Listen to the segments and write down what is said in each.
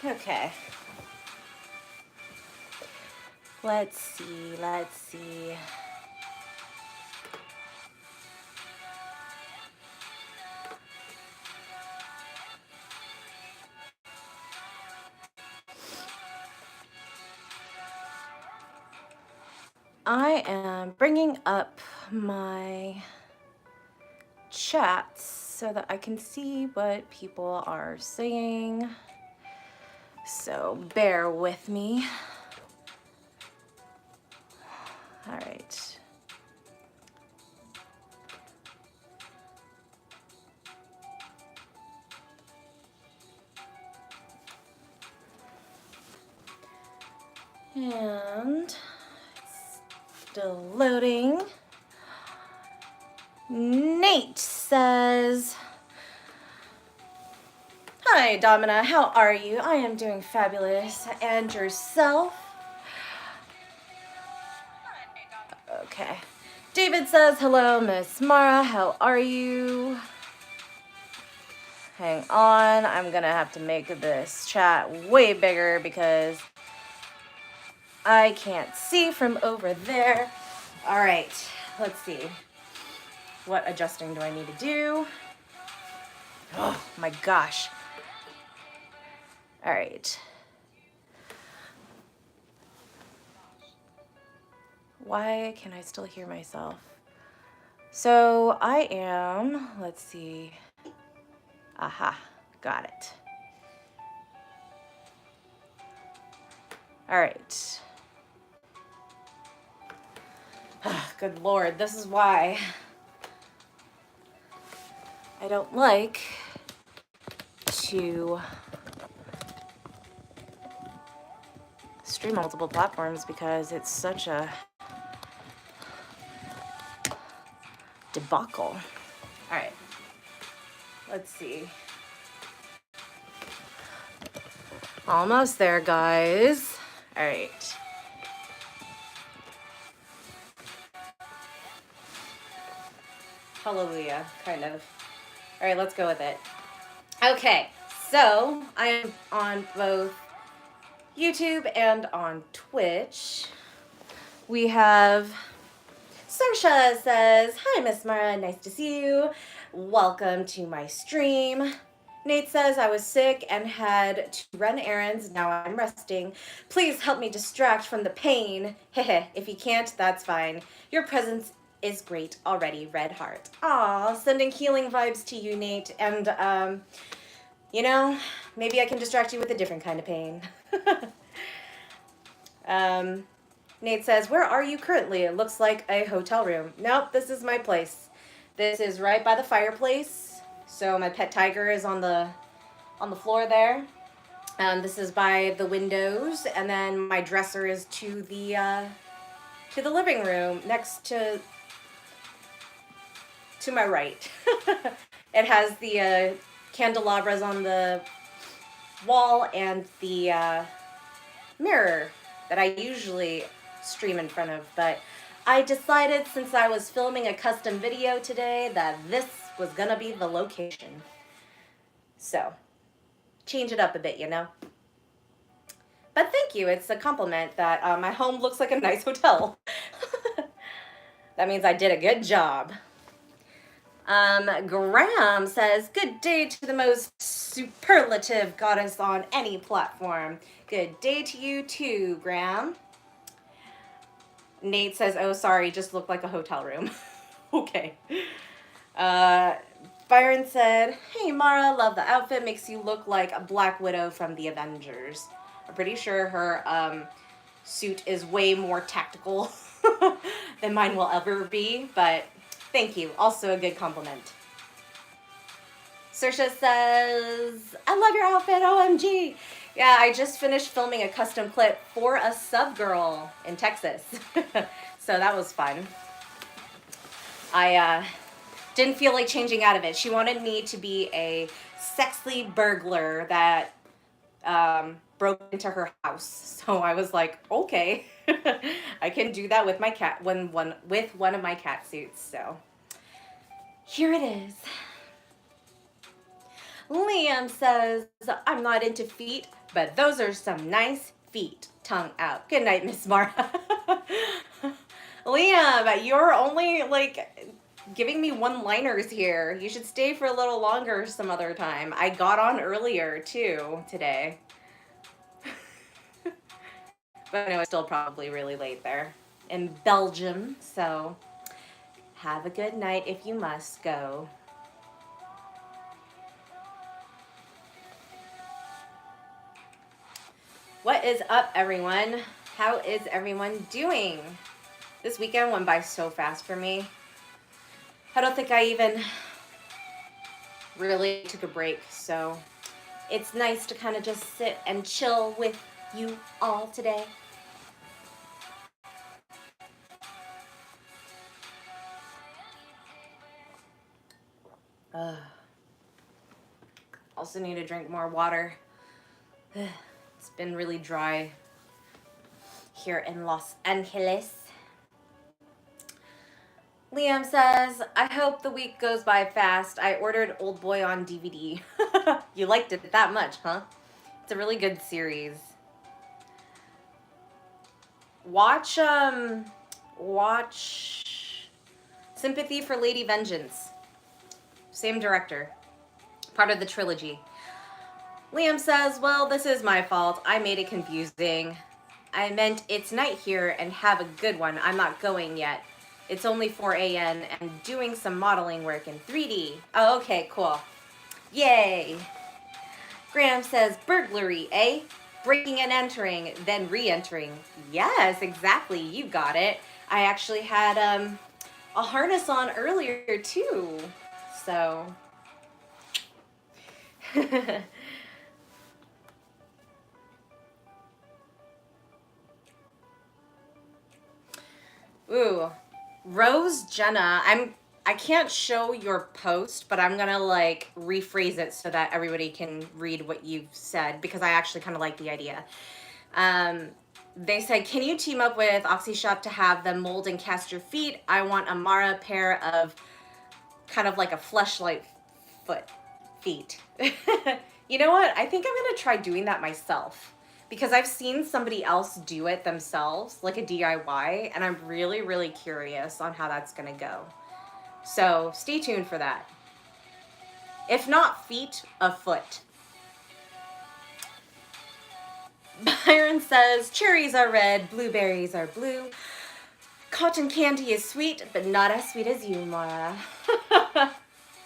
Okay. Let's see, let's see. I am bringing up my chats so that I can see what people are saying. So bear with me. All right. And it's still loading. Nate says, "Hi, Domina. How are you? I am doing fabulous. And yourself?" Okay. David says, "Hello, Miss Mara. How are you?" Hang on. I'm going to have to make this chat way bigger because I can't see from over there. All right. Let's see. What adjusting do I need to do? Oh my gosh. All right. Why can I still hear myself? So I am, let's see. Aha, got it. All right. Good Lord, this is why I don't like to stream multiple platforms because it's such a debacle. All right, let's see. Almost there, guys. All right. Hallelujah, kind of. All right, let's go with it. Okay, so I am on both YouTube and on Twitch. We have Sarsha says, "Hi, Miss Mara, nice to see you. Welcome to my stream." Nate says, "I was sick and had to run errands. Now I'm resting. Please help me distract from the pain. Hehe, if you can't, that's fine. Your presence is great already, red heart." Aw, sending healing vibes to you, Nate. And, you know, maybe I can distract you with a different kind of pain. Nate says, "Where are you currently? It looks like a hotel room." Nope, this is my place. This is right by the fireplace. So my pet tiger is on the floor there. This is by the windows, and then my dresser is to the living room next to my right. It has the candelabras on the wall and the mirror that I usually stream in front of, but I decided since I was filming a custom video today that this was gonna be the location. So, change it up a bit, you know? But thank you, it's a compliment that my home looks like a nice hotel. That means I did a good job. Graham says, "Good day to the most superlative goddess on any platform." Good day to you too, Graham. Nate says, "Oh, sorry, just looked like a hotel room." Okay. Byron said, "Hey, Mara, love the outfit. Makes you look like a Black Widow from the Avengers." I'm pretty sure her suit is way more tactical than mine will ever be, but thank you. Also a good compliment. Saoirse says, "I love your outfit, OMG." Yeah, I just finished filming a custom clip for a sub girl in Texas. So that was fun. I didn't feel like changing out of it. She wanted me to be a sexy burglar that broke into her house. So I was like, okay, I can do that with my cat with one of my cat suits. So here it is. Liam says, I'm not into feet, but those are some nice feet. Tongue out. Good night, Miss Mara. Liam, you're only like giving me one-liners here. You should stay for a little longer some other time. I got on earlier too today. But I know it's still probably really late there in Belgium, so have a good night if you must go. What is up, everyone? How is everyone doing? This weekend went by so fast for me. I don't think I even really took a break, so it's nice to kind of just sit and chill with you all today. Also need to drink more water. It's been really dry here in Los Angeles. Liam says, I hope the week goes by fast. I ordered Old Boy on DVD. You liked it that much, huh? It's a really good series. Watch Sympathy for Lady Vengeance. Same director. Part of the trilogy. Liam says, well, this is my fault. I made it confusing. I meant it's night here and have a good one. I'm not going yet. It's only 4 a.m. and doing some modeling work in 3D. Oh, okay, cool. Yay. Graham says, burglary, eh? Breaking and entering, then re-entering. Yes, exactly. You got it. I actually had a harness on earlier, too. So... Ooh, Rose Jenna, I can't show your post, but I'm gonna like rephrase it so that everybody can read what you've said, because I actually kind of like the idea. They said, can you team up with OxyShop to have them mold and cast your feet? I want a Mara pair of kind of like a fleshlight feet. You know what? I think I'm gonna try doing that myself, because I've seen somebody else do it themselves, like a DIY, and I'm really, really curious on how that's gonna go. So stay tuned for that. If not feet, a foot. Byron says, cherries are red, blueberries are blue. Cotton candy is sweet, but not as sweet as you, Mara.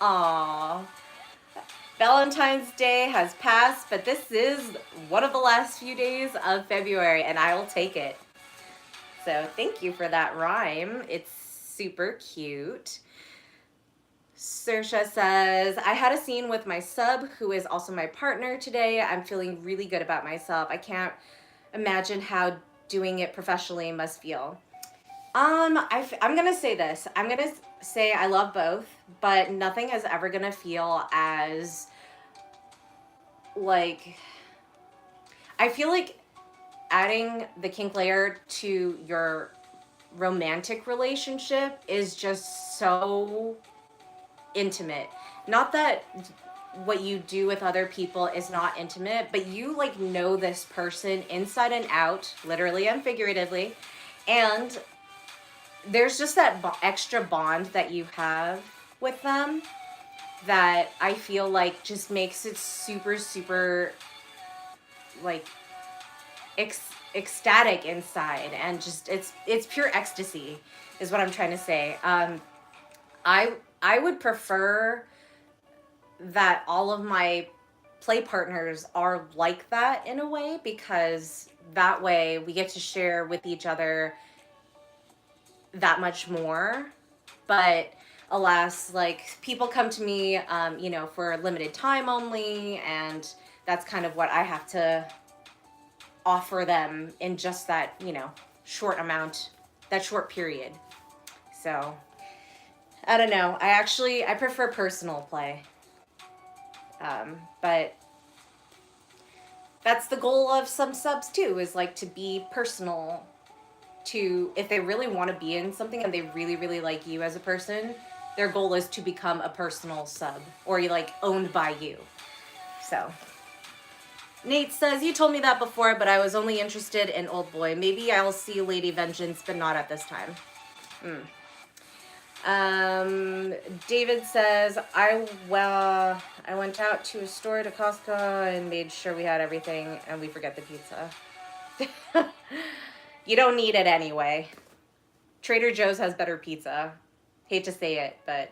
Aww. Valentine's Day has passed, but this is one of the last few days of February, and I will take it. So thank you for that rhyme. It's super cute. Saoirse says, I had a scene with my sub, who is also my partner today. I'm feeling really good about myself. I can't imagine how doing it professionally must feel. I'm gonna say this. I'm gonna say I love both, but nothing is ever gonna feel as like, I feel like adding the kink layer to your romantic relationship is just so intimate. Not that what you do with other people is not intimate, but you like know this person inside and out, literally and figuratively, and there's just that extra bond that you have with them that I feel like just makes it super, super like ecstatic inside, and just it's pure ecstasy is what I'm trying to say. I would prefer that all of my play partners are like that in a way, because that way we get to share with each other that much more. But alas, like, people come to me, you know, for a limited time only, and that's kind of what I have to offer them in just that, you know, short amount, that short period. So, I don't know. I prefer personal play. But that's the goal of some subs too, is like to be personal, to, if they really want to be in something and they really, really like you as a person, their goal is to become a personal sub, or you like owned by you. So Nate says, you told me that before, but I was only interested in Old Boy. Maybe I'll see Lady Vengeance, but not at this time. David says, I went out to a store to Costco and made sure we had everything, and we forget the pizza. You don't need it anyway. Trader Joe's has better pizza. Hate to say it, but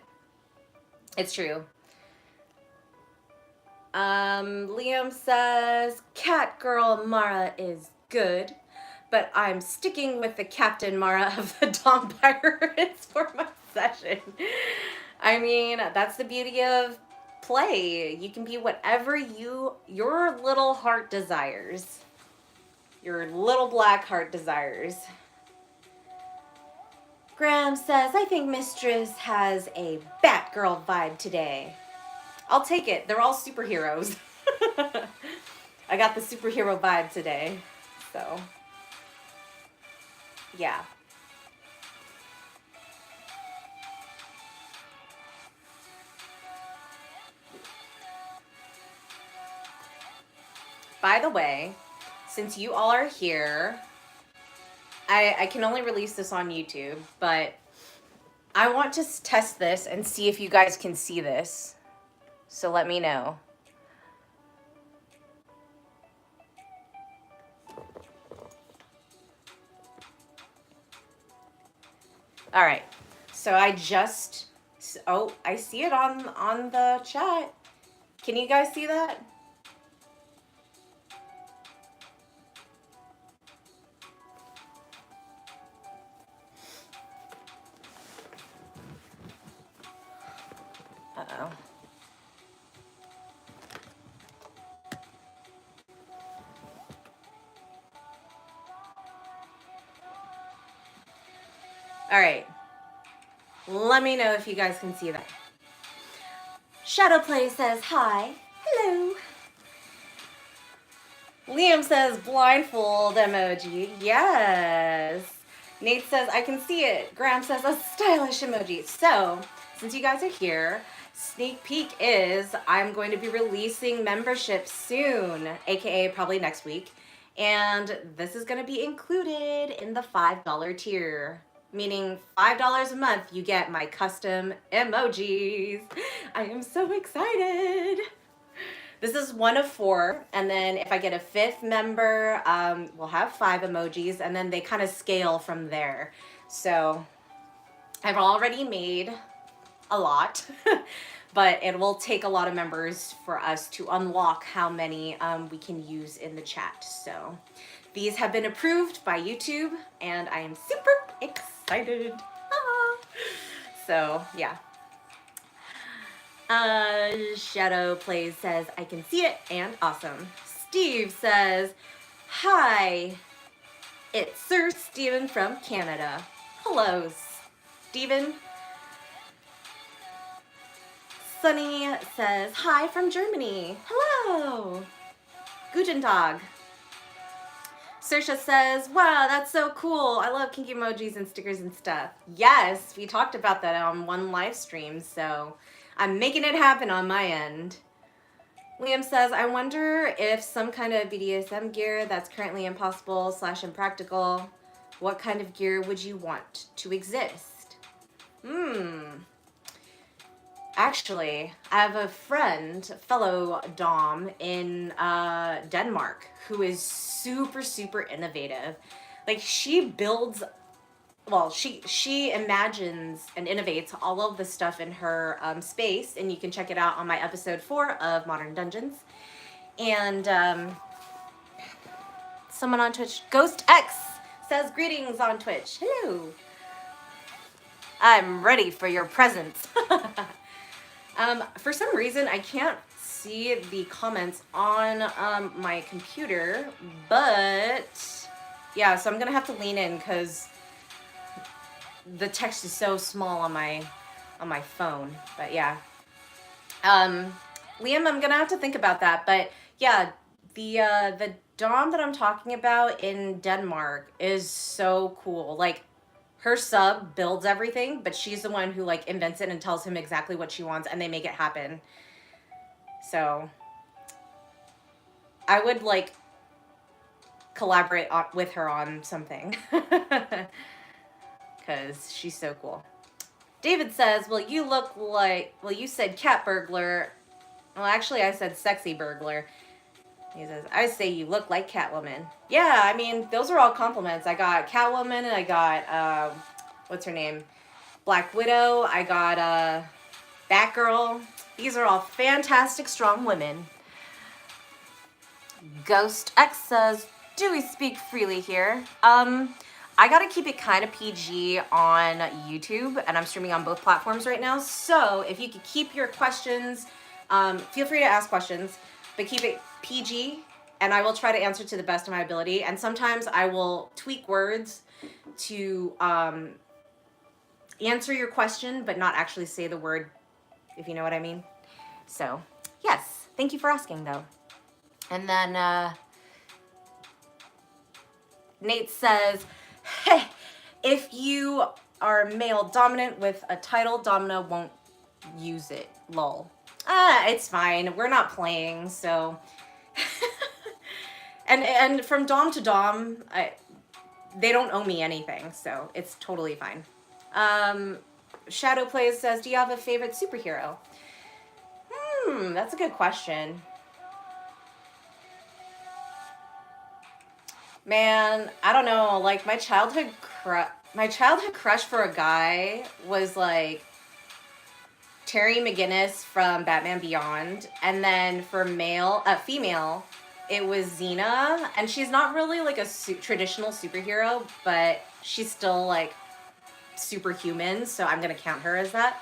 it's true. Liam says, Cat Girl Mara is good, but I'm sticking with the Captain Mara of the Dom Pirates for my session. I mean, that's the beauty of play. You can be whatever your little heart desires. Your little black heart desires. Graham says, I think Mistress has a Batgirl vibe today. I'll take it. They're all superheroes. I got the superhero vibe today. So, yeah. By the way, since you all are here, I can only release this on YouTube, but I want to test this and see if you guys can see this. So let me know. All right. So I just, oh, I see it on the chat. Can you guys see that? Uh-oh. All right. Let me know if you guys can see that. Shadowplay says hi. Hello. Liam says blindfold emoji. Yes. Nate says I can see it. Graham says a stylish emoji. So, since you guys are here, sneak peek is I'm going to be releasing membership soon, aka probably next week. And this is going to be included in the $5 tier. Meaning $5 a month, you get my custom emojis. I am so excited. This is one of 4, and then if I get a 5th member, we'll have 5 emojis, and then they kind of scale from there. So I've already made a lot, but it will take a lot of members for us to unlock how many we can use in the chat. So these have been approved by YouTube, and I am super excited. So yeah. Shadow Plays says, I can see it and awesome. Steve says, hi, it's Sir Steven from Canada. Hello, Steven. Sunny says, hi from Germany. Hello. Guten Tag. Saoirse says, wow, that's so cool. I love kinky emojis and stickers and stuff. Yes, we talked about that on one live stream, so I'm making it happen on my end. Liam says, I wonder if some kind of BDSM gear that's currently impossible / impractical, what kind of gear would you want to exist? Actually, I have a friend, fellow Dom in Denmark, who is super, super innovative. Like, she builds, well, she imagines and innovates all of the stuff in her space, and you can check it out on my episode 4 of Modern Dungeons. And someone on Twitch, Ghost X, says greetings on Twitch. Hello. I'm ready for your presence. For some reason, I can't see the comments on my computer, but yeah, so I'm gonna have to lean in because the text is so small on my phone. But yeah, Liam, I'm gonna have to think about that. But yeah, the Dom that I'm talking about in Denmark is so cool. Like, her sub builds everything, but she's the one who invents it and tells him exactly what she wants, and they make it happen. So I would like collaborate with her on something because she's so cool. David says, well, you look like, well, you said cat burglar. Well, actually, I said sexy burglar. He says, I say you look like Catwoman. Yeah, I mean, those are all compliments. I got Catwoman, and I got, what's her name? Black Widow. I got, Batgirl. These are all fantastic, strong women. Ghost X says, do we speak freely here? I gotta keep it kind of PG on YouTube, and I'm streaming on both platforms right now. So if you could keep your questions, feel free to ask questions, but keep it PG, and I will try to answer to the best of my ability. And sometimes I will tweak words to answer your question, but not actually say the word, if you know what I mean. So, yes, thank you for asking, though. And then Nate says, hey, if you are male dominant with a title, Domina won't use it. Lol. It's fine. We're not playing, so. and from Dom to Dom, they don't owe me anything, so it's totally fine. Shadow Plays says, do you have a favorite superhero? That's a good question. Man, I don't know. Like my childhood crush for a guy was like Terry McGinnis from Batman Beyond, and then for female, it was Xena, and she's not really like a traditional superhero, but she's still like superhuman, so I'm gonna count her as that.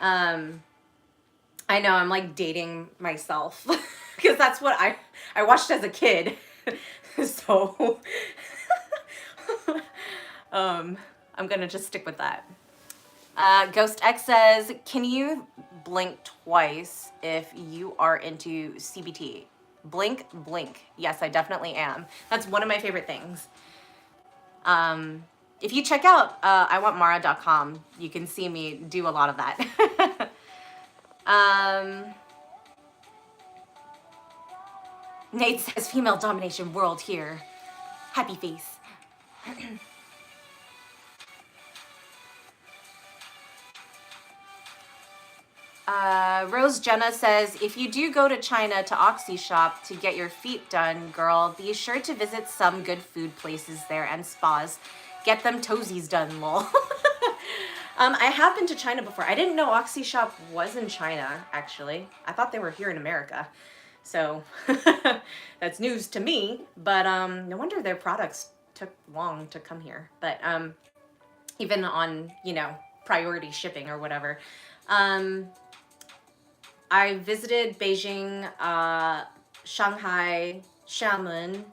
I know I'm like dating myself because that's what I watched as a kid. So I'm gonna just stick with that. Ghost X says, can you blink twice if you are into CBT? Blink, blink. Yes, I definitely am. That's one of my favorite things. If you check out iwantmara.com, you can see me do a lot of that. Nate says, female domination world here. Happy face. Rose Jenna says, if you do go to China to Oxy Shop to get your feet done, girl, be sure to visit some good food places there and spas. Get them toesies done, lol. I have been to China before. I didn't know Oxy Shop was in China, actually. I thought they were here in America. So that's news to me, but no wonder their products took long to come here. But even on, you know, priority shipping or whatever. I visited Beijing, Shanghai, Xiamen.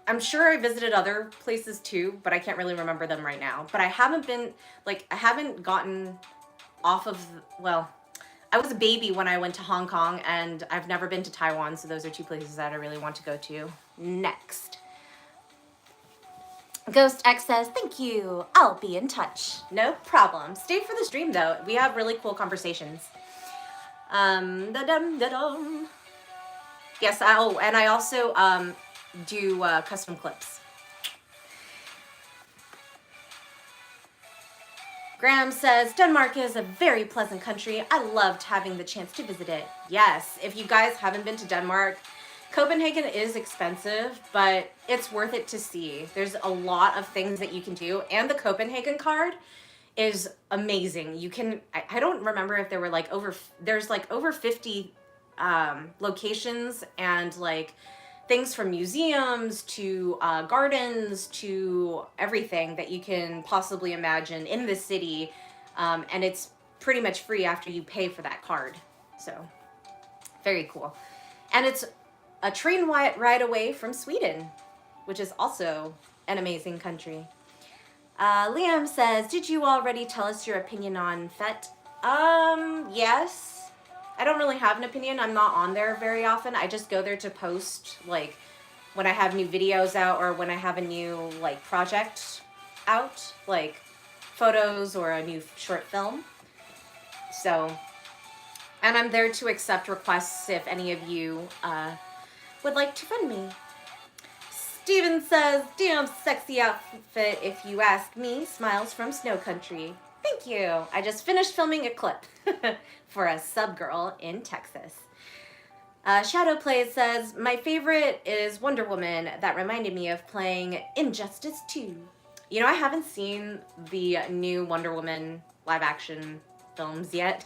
I'm sure I visited other places too, but I can't really remember them right now. But I haven't been, like, I haven't gotten off of, well, I was a baby when I went to Hong Kong, and I've never been to Taiwan, so those are two places that I really want to go to. Next. Ghost X says, thank you. I'll be in touch. No problem. Stay for the stream, though. We have really cool conversations. Da-dum-da-dum. Yes, and I also do custom clips. Graham says, Denmark is a very pleasant country. I loved having the chance to visit it. Yes, if you guys haven't been to Denmark, Copenhagen is expensive, but it's worth it to see. There's a lot of things that you can do, and the Copenhagen card is amazing. You can, I don't remember if there were like there's like over 50 locations and like things from museums to gardens to everything that you can possibly imagine in the city, and it's pretty much free after you pay for that card. So very cool. And it's a train ride away from Sweden, which is also an amazing country. Liam says, did you already tell us your opinion on FET? Yes. I don't really have an opinion. I'm not on there very often. I just go there to post, like, when I have new videos out or when I have a new, like, project out, like photos or a new short film. So And I'm there to accept requests if any of you would like to fund me. Steven says, damn sexy outfit if you ask me. Smiles from Snow Country. Thank you. I just finished filming a clip for a sub girl in Texas. Shadowplay says, my favorite is Wonder Woman. That reminded me of playing Injustice 2. You know, I haven't seen the new Wonder Woman live action films yet.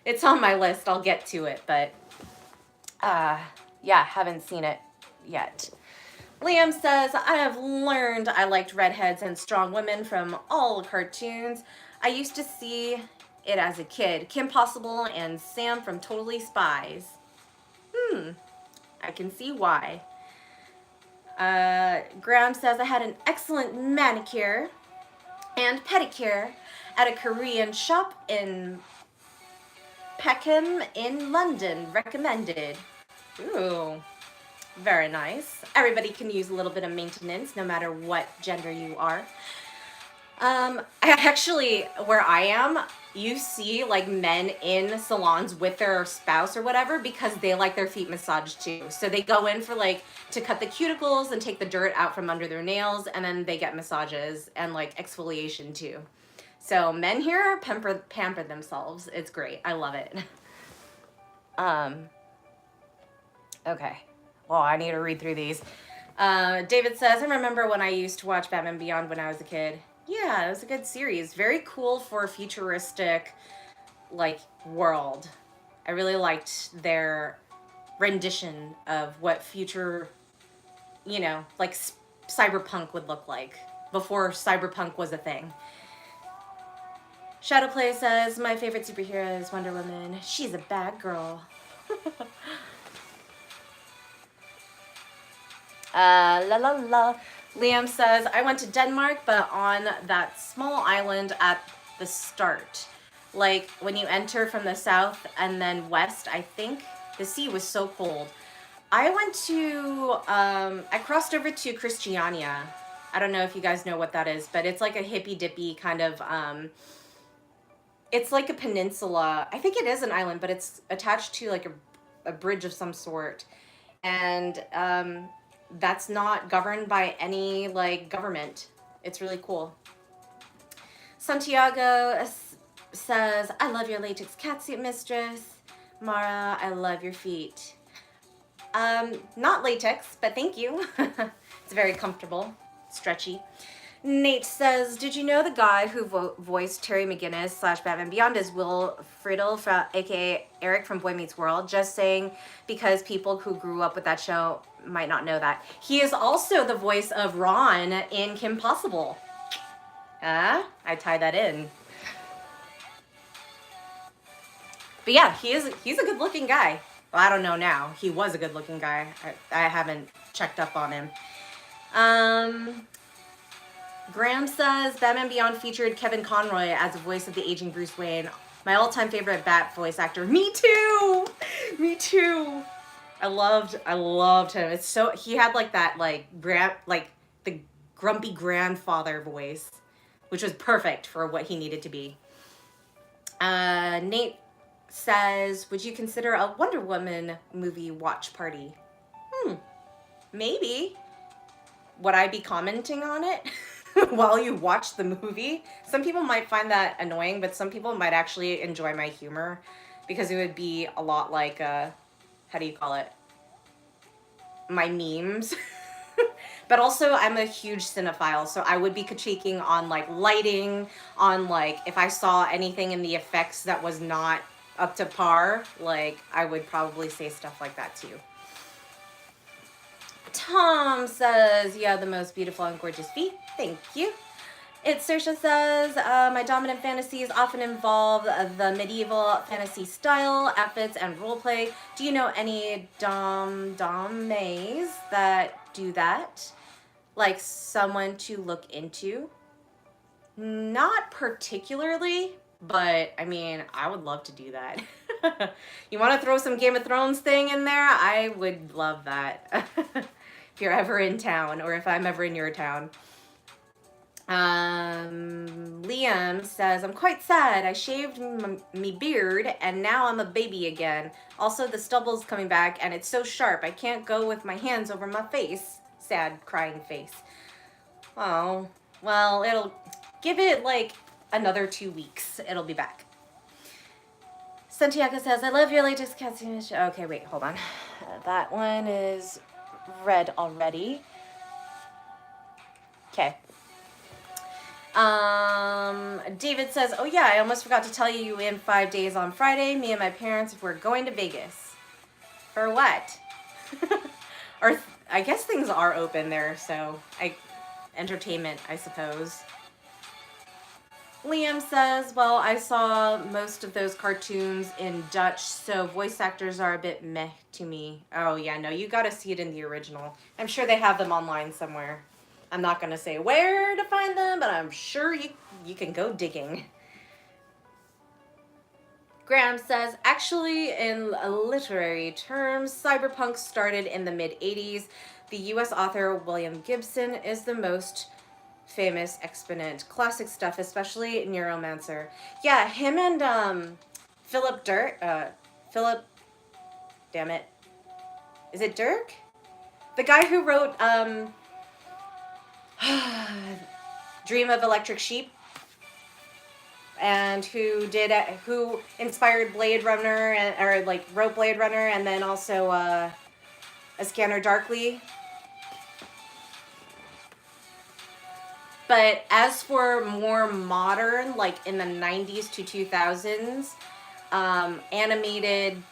It's on my list. I'll get to it, but yeah, haven't seen it yet. Liam says, I have learned I liked redheads and strong women from all cartoons. I used to see it as a kid. Kim Possible and Sam from Totally Spies. I can see why. Graham says, I had an excellent manicure and pedicure at a Korean shop in Peckham in London. Recommended. Ooh. Very nice. Everybody can use a little bit of maintenance no matter what gender you are. I actually, where I am, you see like men in salons with their spouse or whatever because they like their feet massaged too. So they go in for like to cut the cuticles and take the dirt out from under their nails, and then they get massages and like exfoliation too. So men here pamper themselves. It's great. I love it. Okay. Well, I need to read through these. David says, I remember when I used to watch Batman Beyond when I was a kid. Yeah, it was a good series. Very cool for a futuristic, like, world. I really liked their rendition of what future, you know, like cyberpunk would look like before cyberpunk was a thing. Shadowplay says, my favorite superhero is Wonder Woman. She's a bad girl. La la la. Liam says, I went to Denmark, but on that small island at the start. Like, when you enter from the south and then west, I think, the sea was so cold. I went to, I crossed over to Christiania. I don't know if you guys know what that is, but it's like a hippy-dippy kind of, it's like a peninsula. I think it is an island, but it's attached to like a bridge of some sort. And, that's not governed by any like government. It's really cool. Santiago says, I love your latex catsuit, mistress. Mara, I love your feet. Not latex, but thank you. It's very comfortable, stretchy. Nate says, did you know the guy who voiced Terry McGinnis / Batman Beyond is Will Friedle, aka Eric from Boy Meets World? Just saying, because people who grew up with that show might not know that. He is also the voice of Ron in Kim Possible. I tied that in. But yeah, he's a good looking guy. Well, I don't know now. He was a good looking guy. I haven't checked up on him. Graham says, Batman Beyond featured Kevin Conroy as the voice of the aging Bruce Wayne. My all-time favorite Bat voice actor. Me too! Me too! I loved him. It's so, he had like that, like the grumpy grandfather voice, which was perfect for what he needed to be. Nate says, would you consider a Wonder Woman movie watch party? Maybe. Would I be commenting on it while you watch the movie? Some people might find that annoying, but some people might actually enjoy my humor because it would be a lot like, how do you call it? My memes. But also, I'm a huge cinephile, so I would be critiquing on, like, lighting, on, like, if I saw anything in the effects that was not up to par, like, I would probably say stuff like that too. Tom says, you have the most beautiful and gorgeous feet. Thank you. Saoirse says, my dominant fantasies often involve the medieval fantasy style, outfits, and roleplay. Do you know any domes that do that? Like someone to look into? Not particularly, but I mean, I would love to do that. You want to throw some Game of Thrones thing in there? I would love that. If you're ever in town, or if I'm ever in your town. Liam says, I'm quite sad. I shaved me beard and now I'm a baby again. Also, the stubble's coming back and it's so sharp. I can't go with my hands over my face. Sad, crying face. Oh, well, it'll give it like another 2 weeks. It'll be back. Santiago says, I love your latest casting. Okay, wait, hold on. That one is read already. Okay. David says, oh yeah, I almost forgot to tell you in 5 days on Friday, me and my parents were going to Vegas. For what? Or I guess things are open there, so entertainment, I suppose. Liam says, well, I saw most of those cartoons in Dutch, so voice actors are a bit meh to me. Oh yeah, no, you gotta see it in the original. I'm sure they have them online somewhere. I'm not gonna say where to find them, but I'm sure you can go digging. Graham says, actually, in literary terms, cyberpunk started in the mid-'80s. The U.S. author William Gibson is the most famous exponent. Classic stuff, especially Neuromancer. Yeah, him and Philip damn it. Is it Dirk? The guy who wrote Dream of Electric Sheep, and who inspired Blade Runner or like wrote Blade Runner, and then also A Scanner Darkly. But as for more modern, like in the 90s to 2000s, animated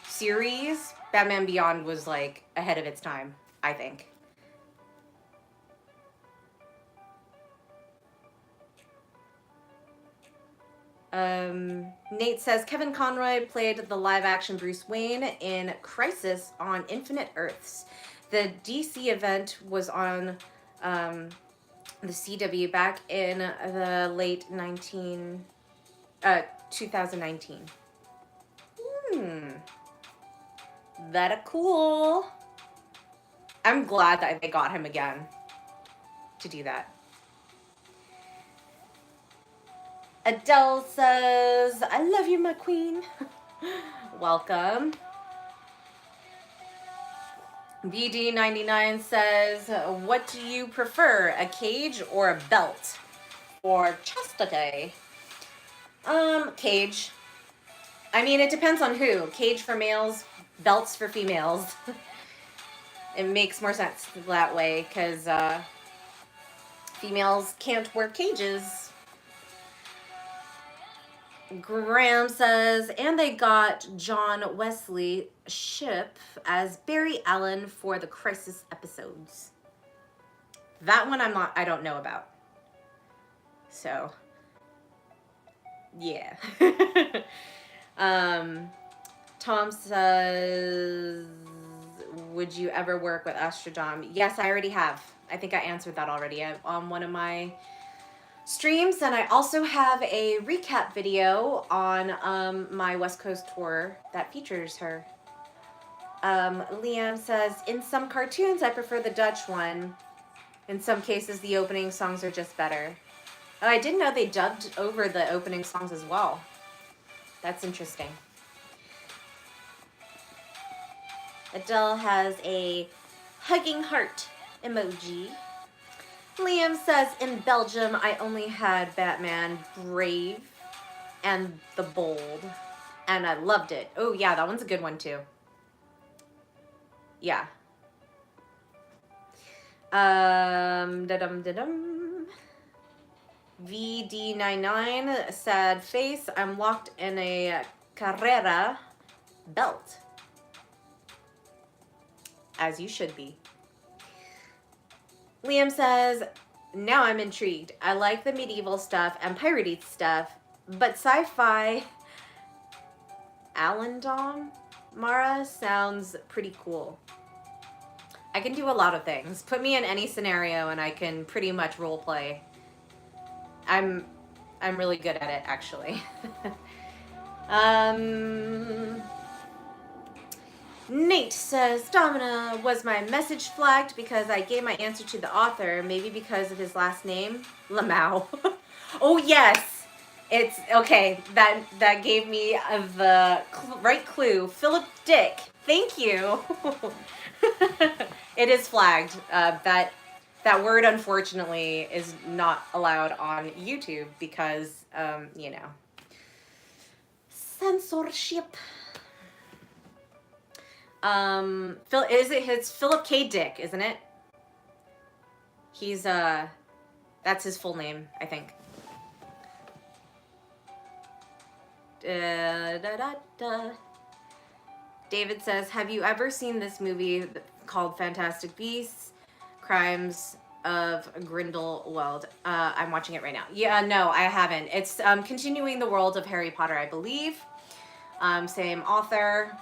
series, Batman Beyond was like ahead of its time, I think. Nate says, Kevin Conroy played the live-action Bruce Wayne in Crisis on Infinite Earths. The DC event was on the CW back in the late 2019. That cool. I'm glad that they got him again to do that. Adele says, I love you, my queen. Welcome. BD99 says, what do you prefer, a cage or a belt for chastity? Cage. I mean, it depends on who. Cage for males, belts for females. It makes more sense that way, because females can't wear cages. Graham says, and they got John Wesley Shipp as Barry Allen for the Crisis episodes. That one I don't know about. So, yeah. Tom says, would you ever work with Astrodome? Yes, I already have. I think I answered that already on one of my streams, and I also have a recap video on my West Coast tour that features her. Liam says, in some cartoons I prefer the Dutch one. In some cases the opening songs are just better. Oh, I didn't know they dubbed over the opening songs as well. That's interesting. Adele has a hugging heart emoji. Liam says, in Belgium, I only had Batman Brave and The Bold, and I loved it. Oh, yeah, that one's a good one, too. Yeah. VD99, sad face. I'm locked in a Carrera belt. As you should be. Liam says, now I'm intrigued. I like the medieval stuff and piratey stuff, but sci-fi Alendom Mara sounds pretty cool. I can do a lot of things. Put me in any scenario and I can pretty much role play. I'm really good at it, Nate says, Domina, was my message flagged because I gave my answer to the author, maybe because of his last name, Lamau. Oh, yes. It's, okay, that gave me the right clue. Philip Dick. Thank you. It is flagged. That word, unfortunately, is not allowed on YouTube because, you know, censorship. It's Philip K. Dick, isn't it? He's, that's his full name, I think. David says, have you ever seen this movie called Fantastic Beasts? Crimes of Grindelwald. I'm watching it right now. Yeah, no, I haven't. It's continuing the world of Harry Potter, I believe. Same author,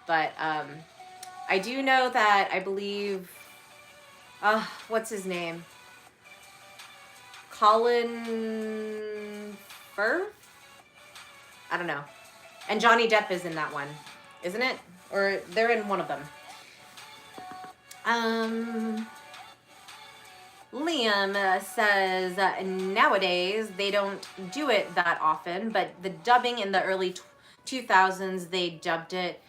but I do know that I believe, what's his name? Colin Firth? I don't know. And Johnny Depp is in that one, isn't it? Or they're in one of them. Liam says, nowadays they don't do it that often, but the dubbing in the early 2000s, they dubbed it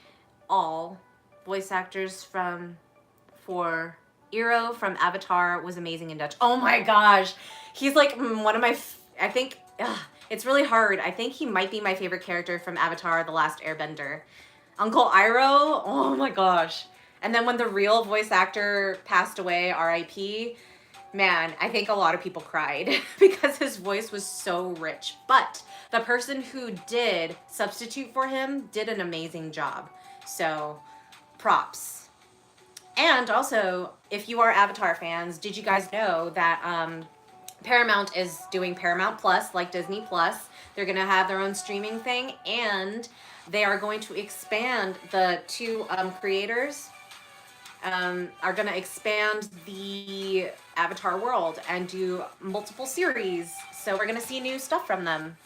all. Voice actors for Eero from Avatar was amazing in Dutch. Oh my gosh. He's like one of my, I think, it's really hard. I think he might be my favorite character from Avatar, The Last Airbender. Uncle Iroh, oh my gosh. And then when the real voice actor passed away, R.I.P., man, I think a lot of people cried because his voice was so rich. But the person who did substitute for him did an amazing job. So, props. And also, if you are Avatar fans, did you guys know that Paramount is doing Paramount Plus, like Disney Plus? They're going to have their own streaming thing, and they are going to expand the two creators. Are going to expand the Avatar world and do multiple series. So we're going to see new stuff from them.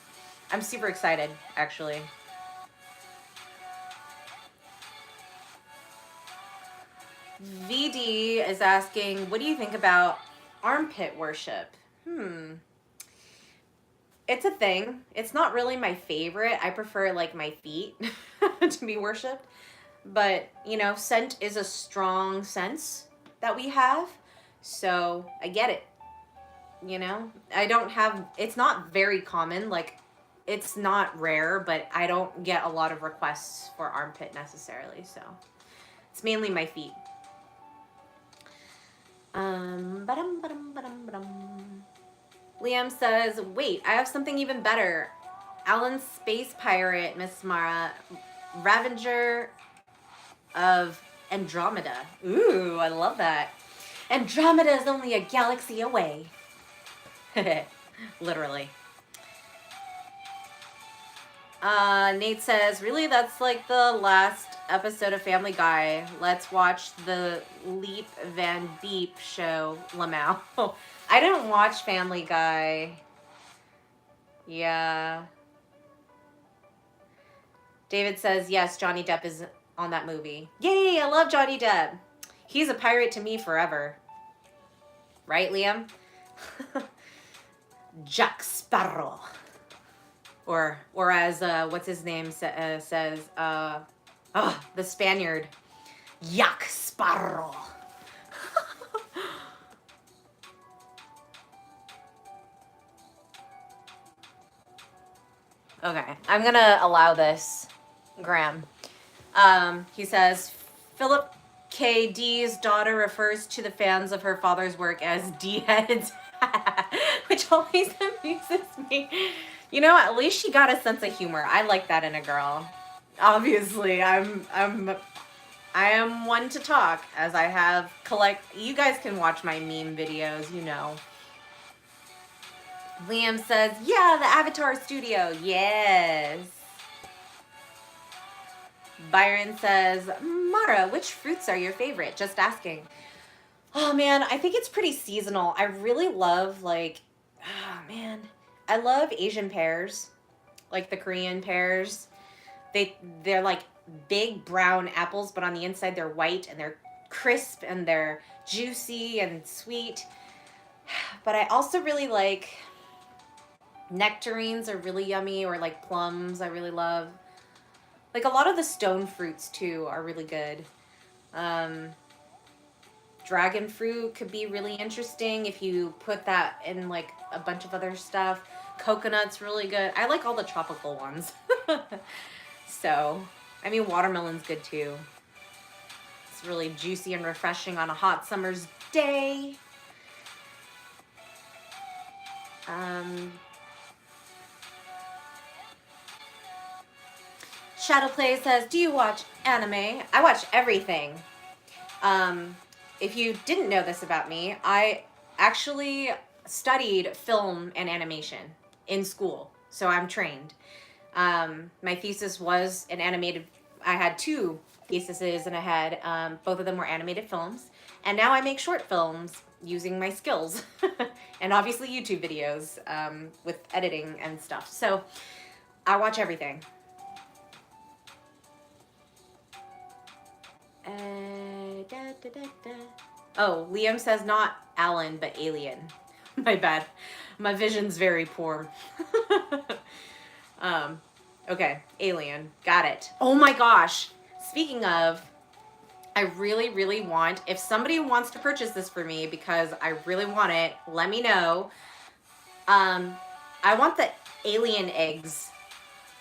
I'm super excited, actually. VD is asking, what do you think about armpit worship? It's a thing. It's not really my favorite. I prefer like my feet to be worshipped. But, you know, scent is a strong sense that we have. So I get it. You know, it's not very common. Like, it's not rare, but I don't get a lot of requests for armpit necessarily. So it's mainly my feet. Liam says, wait, I have something even better. Alan Space Pirate, Miss Mara, Ravager of Andromeda. Ooh, I love that. Andromeda is only a galaxy away. Literally. Nate says, really, that's like the last episode of Family Guy. Let's watch the Leap Van Beep show, Lamau. I didn't watch Family Guy. Yeah. David says, yes, Johnny Depp is on that movie. Yay, I love Johnny Depp. He's a pirate to me forever. Right, Liam? Jack Sparrow. Or as, what's his name says, the Spaniard. Jack Sparrow. Okay, I'm gonna allow this, Graham. He says, Philip K. D's daughter refers to the fans of her father's work as D-heads, which always amuses me. You know, at least she got a sense of humor. I like that in a girl. Obviously, I am one to talk, as I have you guys can watch my meme videos, you know. Liam says, yeah, the Avatar studio, yes. Byron says, Mara, which fruits are your favorite? Just asking. Oh, man, I think it's pretty seasonal. I really love, I love Asian pears, like the Korean pears. They're like big brown apples, but on the inside they're white and they're crisp and they're juicy and sweet. But I also really like nectarines are really yummy, or like plums I really love. Like a lot of the stone fruits too are really good. Dragon fruit could be really interesting if you put that in like a bunch of other stuff. Coconut's really good. I like all the tropical ones. So, I mean, watermelon's good too. It's really juicy and refreshing on a hot summer's day. Shadowplay says, do you watch anime? I watch everything. If you didn't know this about me, I actually studied film and animation in school, so I'm trained. My thesis was an animated, I had 2 theses, and I had, both of them were animated films, and now I make short films using my skills, and obviously YouTube videos, with editing and stuff, so I watch everything. Oh, Liam says not Alan, but Alien. My bad. My vision's very poor. Okay, Alien. Got it. Oh my gosh. Speaking of, I really, really want, if somebody wants to purchase this for me because I really want it, let me know. I want the alien eggs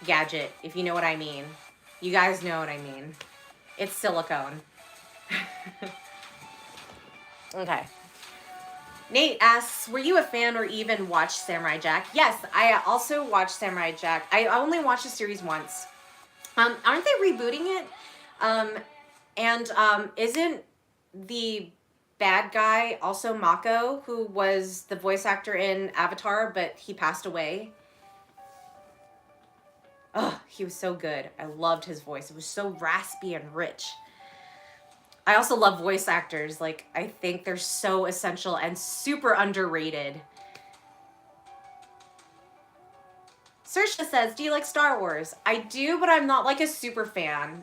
gadget, if you know what I mean. You guys know what I mean. It's silicone. Okay. Nate asks, were you a fan or even watched Samurai Jack? Yes, I also watched Samurai Jack. I only watched the series once. Aren't they rebooting it? Isn't the bad guy also Mako, who was the voice actor in Avatar, but he passed away? Oh, he was so good. I loved his voice. It was so raspy and rich. I also love voice actors. Like, I think they're so essential and super underrated. Saoirse says, do you like Star Wars? I do, but I'm not like a super fan.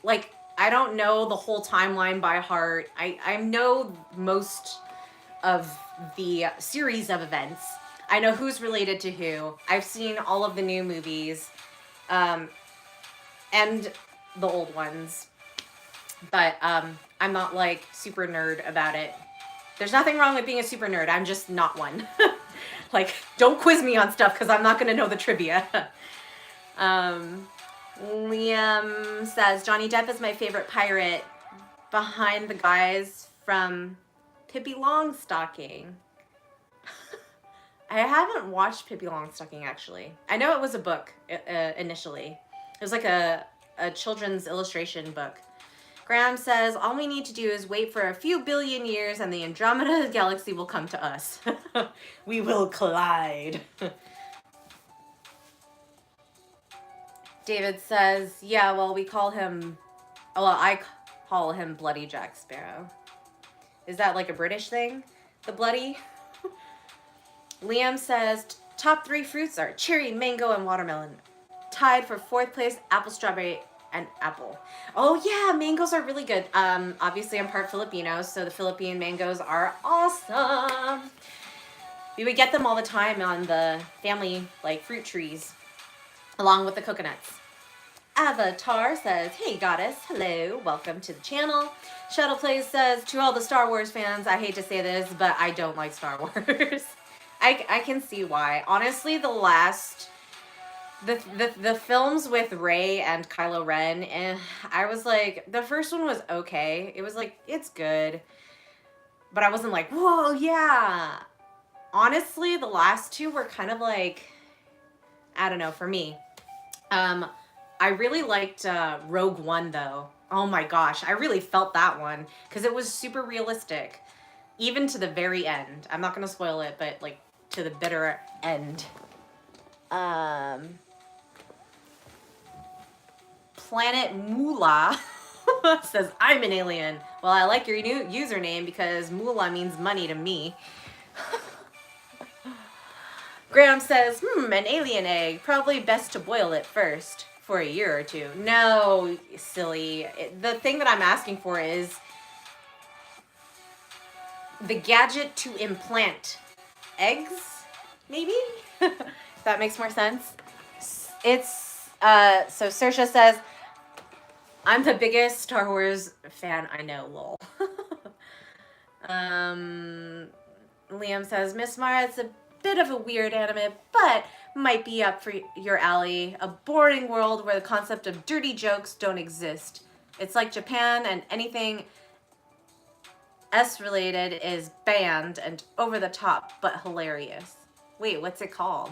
Like, I don't know the whole timeline by heart. I know most of the series of events. I know who's related to who. I've seen all of the new movies, and the old ones. But I'm not like super nerd about it. There's nothing wrong with being a super nerd. I'm just not one. Like, don't quiz me on stuff because I'm not going to know the trivia. Liam says, Johnny Depp is my favorite pirate behind the guys from Pippi Longstocking. I haven't watched Pippi Longstocking, actually. I know it was a book initially. It was like a children's illustration book. Graham says, all we need to do is wait for a few billion years and the Andromeda galaxy will come to us. We will collide. David says, yeah, well, I call him Bloody Jack Sparrow. Is that like a British thing? The bloody? Liam says, top 3 fruits are cherry, mango, and watermelon. Tied for 4th place, apple, strawberry, and apple. Oh yeah, mangoes are really good. Obviously I'm part Filipino, so the Philippine mangoes are awesome. We would get them all the time on the family, like, fruit trees, along with the coconuts. Avatar says, hey goddess, hello, welcome to the channel. Shadowplay says, to all the Star Wars fans, I hate to say this, but I don't like Star Wars. I can see why. Honestly, the films with Rey and Kylo Ren, I was like, the first one was okay. It was like, it's good. But I wasn't like, whoa, yeah. Honestly, the last 2 were kind of like, I don't know, for me. I really liked Rogue One, though. Oh my gosh, I really felt that one. Because it was super realistic. Even to the very end. I'm not going to spoil it, but like, to the bitter end. Planet Moolah says, I'm an alien. Well, I like your new username because moolah means money to me. Graham says, an alien egg. Probably best to boil it first. for a year or two. No, silly. The thing that I'm asking for is the gadget to implant eggs, maybe? That makes more sense. It's, so Saoirse says, I'm the biggest Star Wars fan I know, lol. Liam says, Miss Mara, it's a bit of a weird anime, but might be up for your alley. A boring world where the concept of dirty jokes don't exist. It's like Japan, and anything S-related is banned and over the top, but hilarious. Wait, what's it called?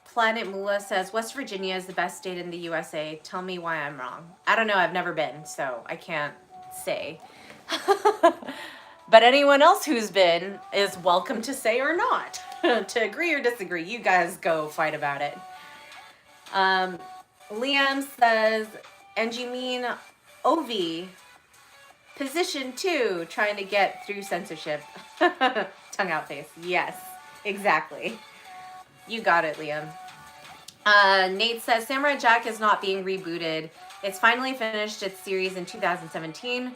Planet Mula says, West Virginia is the best state in the USA. Tell me why I'm wrong. I don't know. I've never been, so I can't say. But anyone else who's been is welcome to say or not. To agree or disagree. You guys go fight about it. Liam says, and you mean OV? Position 2, trying to get through censorship. Tongue out face. Yes, exactly. You got it, Liam. Nate says, Samurai Jack is not being rebooted. It's finally finished its series in 2017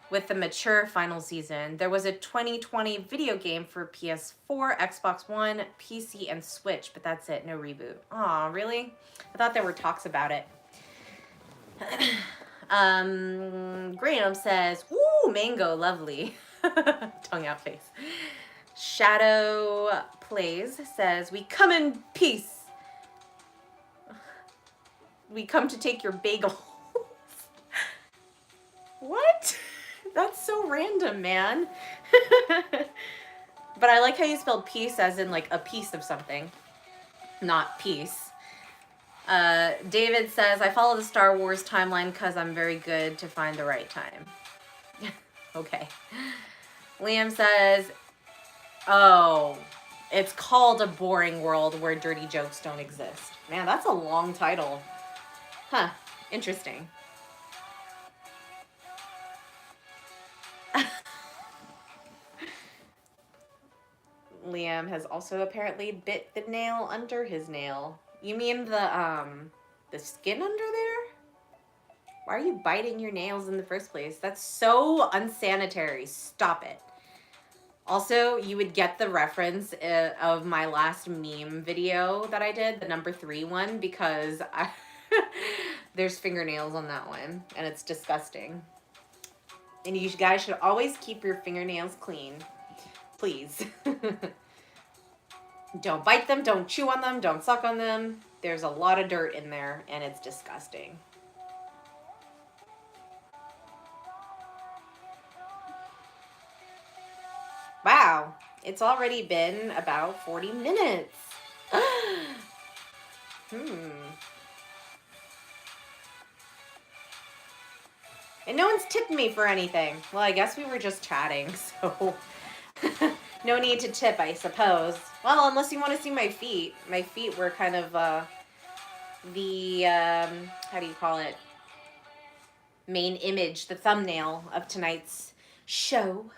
with the mature final season. There was a 2020 video game for PS4, Xbox One, PC, and Switch, but that's it. No reboot. Aw, really? I thought there were talks about it. Graham says, ooh, mango, lovely. Tongue out face. Shadow Plays says, we come in peace. We come to take your bagels. What? That's so random, man. But I like how you spelled peace as in like a piece of something, not peace. David says, I follow the Star Wars timeline because I'm very good to find the right time. Okay. Liam says, oh, it's called A Boring World Where Dirty Jokes Don't Exist. Man, that's a long title. Huh. Interesting. Liam has also apparently bit the nail under his nail. You mean the skin under there? Why are you biting your nails in the first place? That's so unsanitary. Stop it. Also, you would get the reference of my last meme video that I did, the number 3 one, because there's fingernails on that one, and it's disgusting. And you guys should always keep your fingernails clean. Please. Don't bite them, don't chew on them, don't suck on them. There's a lot of dirt in there, and it's disgusting. Wow, it's already been about 40 minutes. And no one's tipped me for anything. Well, I guess we were just chatting, so no need to tip, I suppose. Well, unless you want to see my feet. My feet were kind of the, how do you call it? Main image, the thumbnail of tonight's show.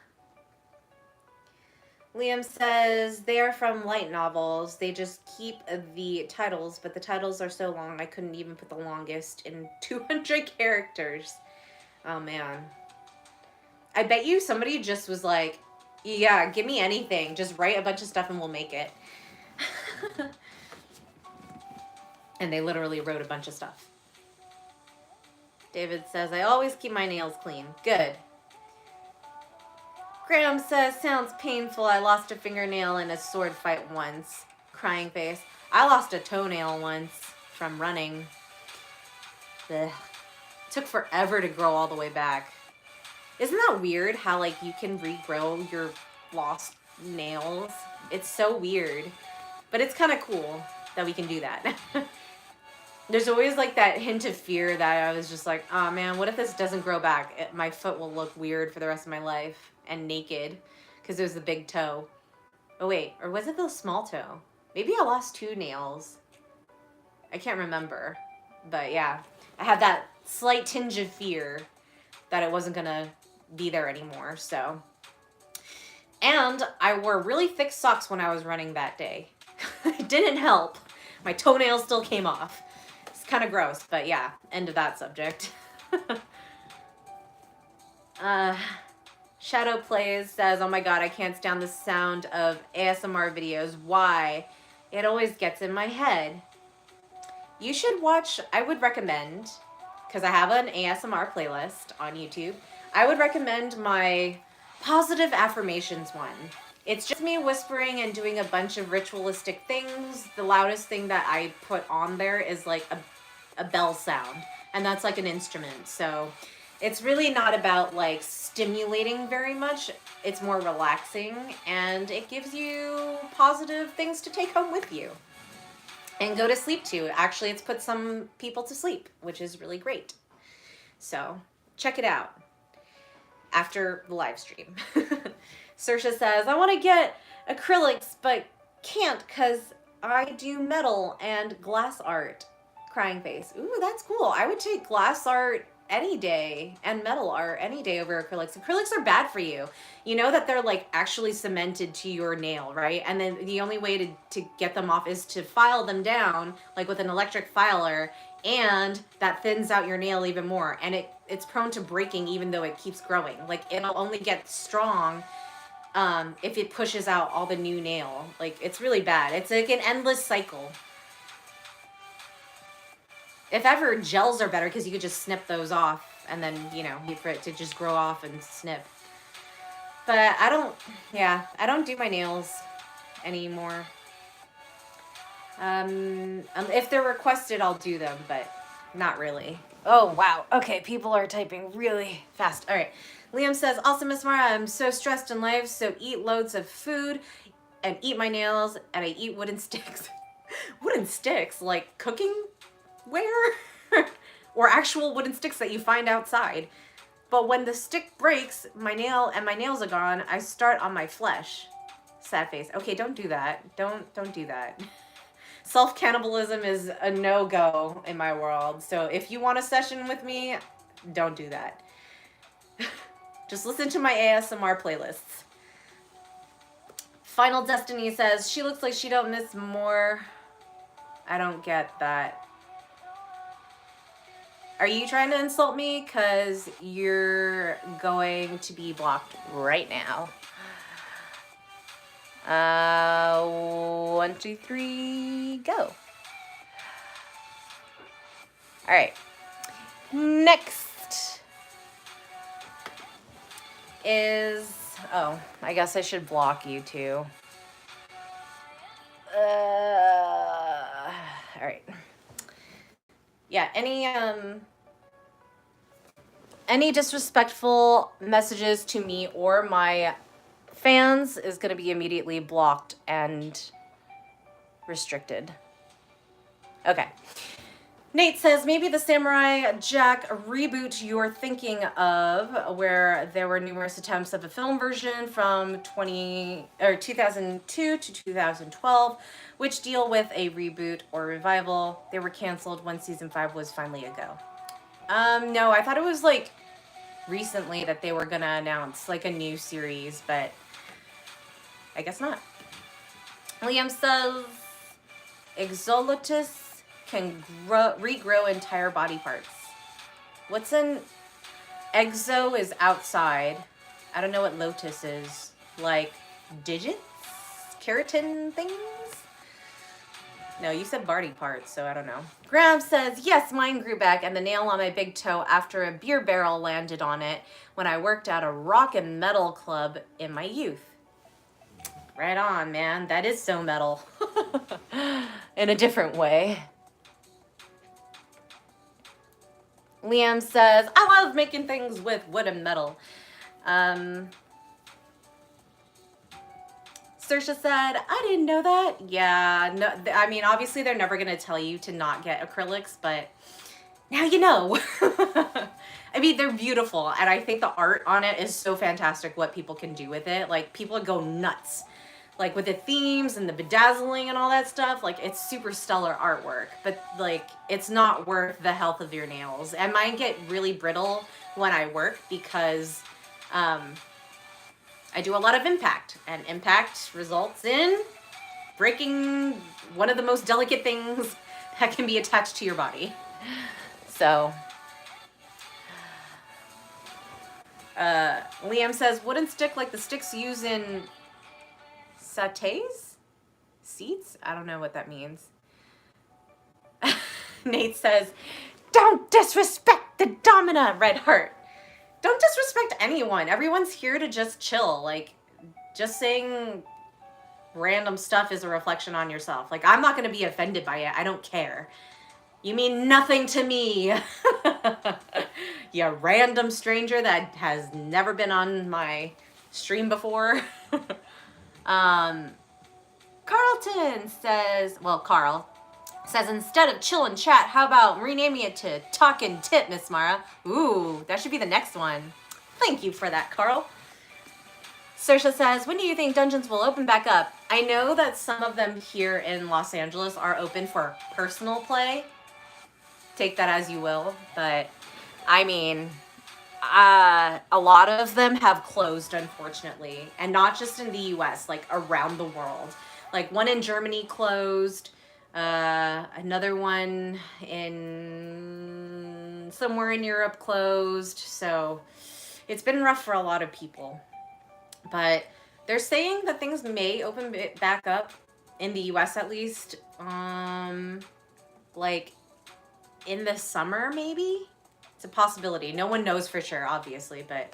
Liam says, they are from light novels. They just keep the titles, but the titles are so long I couldn't even put the longest in 200 characters. Oh, man. I bet you somebody just was like, yeah, give me anything. Just write a bunch of stuff and we'll make it. And they literally wrote a bunch of stuff. David says, I always keep my nails clean. Good. Graham says, sounds painful. I lost a fingernail in a sword fight once. Crying face. I lost a toenail once from running. Ugh. Took forever to grow all the way back. Isn't that weird how, like, you can regrow your lost nails? It's so weird. But it's kind of cool that we can do that. There's always, like, that hint of fear that I was just like, oh, man, what if this doesn't grow back? My foot will look weird for the rest of my life. And naked. Because it was the big toe. Oh, wait. Or was it the small toe? Maybe I lost 2 nails. I can't remember. But, yeah. I had that slight tinge of fear that it wasn't going to be there anymore. So, And I wore really thick socks when I was running that day. It didn't help. My toenails still came off. It's kind of gross, but yeah, end of that subject. Shadow Plays says, oh my god, I can't stand the sound of ASMR videos. Why? It always gets in my head. You should watch, I would recommend, because I have an ASMR playlist on YouTube, I would recommend my positive affirmations one. It's just me whispering and doing a bunch of ritualistic things. The loudest thing that I put on there is like a bell sound, and that's like an instrument. So it's really not about like stimulating very much. It's more relaxing, and it gives you positive things to take home with you and go to sleep to. Actually, it's put some people to sleep, which is really great. So check it out after the live stream. Saoirse says, I want to get acrylics, but can't because I do metal and glass art. Crying face. Ooh, that's cool. I would take glass art any day and metal art any day over acrylics. Acrylics are bad for you. You know that they're like actually cemented to your nail, right? And then the only way to get them off is to file them down, like with an electric filer, and that thins out your nail even more. And it's prone to breaking even though it keeps growing. Like it'll only get strong if it pushes out all the new nail. Like it's really bad. It's like an endless cycle. If ever, gels are better because you could just snip those off and then, you know, wait for it to just grow off and snip. But I don't do my nails anymore. If they're requested, I'll do them, but not really. Oh, wow. Okay, people are typing really fast. All right. Liam says, also, Miss Mara, I'm so stressed in life, so eat loads of food and eat my nails, and I eat wooden sticks. Wooden sticks? Like cooking ware? Or actual wooden sticks that you find outside. But when the stick breaks, my nails are gone, I start on my flesh. Sad face. Okay, don't do that. Don't do that. Self-cannibalism is a no-go in my world. So if you want a session with me, don't do that. Just listen to my ASMR playlists. Final Destiny says, she looks like she don't miss more. I don't get that. Are you trying to insult me? Because you're going to be blocked right now. 1, 2, 3, go. All right. Next is, oh, I guess I should block you too. All right. Yeah, any disrespectful messages to me or my fans is going to be immediately blocked and restricted. Okay. Nate says, maybe the Samurai Jack reboot you're thinking of, where there were numerous attempts of a film version from 2002 to 2012, which deal with a reboot or revival. They were canceled when season 5 was finally a go. No, I thought it was like recently that they were gonna announce like a new series, but I guess not. Liam says, Exolotus can regrow entire body parts. What's an exo is outside. I don't know what lotus is. Like digits? Keratin things? No, you said body parts, so I don't know. Graham says, yes, mine grew back and the nail on my big toe after a beer barrel landed on it when I worked at a rock and metal club in my youth. Right on, man. That is so metal. In a different way. Liam says, I love making things with wood and metal. Saoirse said, I didn't know that. Yeah, no, I mean, obviously they're never going to tell you to not get acrylics, but now you know. I mean, they're beautiful, and I think the art on it is so fantastic what people can do with it. Like, people go nuts. Like, with the themes and the bedazzling and all that stuff, like, it's super stellar artwork. But, like, it's not worth the health of your nails. And mine get really brittle when I work because I do a lot of impact, and impact results in breaking one of the most delicate things that can be attached to your body. So, Liam says, wooden stick like the sticks used in satay? Seats? I don't know what that means. Nate says, don't disrespect the Domina, Red Heart. Don't disrespect anyone. Everyone's here to just chill. Like, just saying random stuff is a reflection on yourself. Like, I'm not going to be offended by it. I don't care. You mean nothing to me. You random stranger that has never been on my stream before. Carlton says, well, Carl says, instead of chill and chat, how about renaming it to Talk and Tip, Miss Mara? Ooh, that should be the next one. Thank you for that, Carl. Saoirse says, when do you think dungeons will open back up? I know that some of them here in Los Angeles are open for personal play. Take that as you will, but I mean, a lot of them have closed, unfortunately, and not just in the US, like around the world. Like one in Germany closed, another one in somewhere in Europe closed. So it's been rough for a lot of people, but they're saying that things may open back up in the US at least, like in the summer, maybe. It's a possibility. No one knows for sure, obviously, but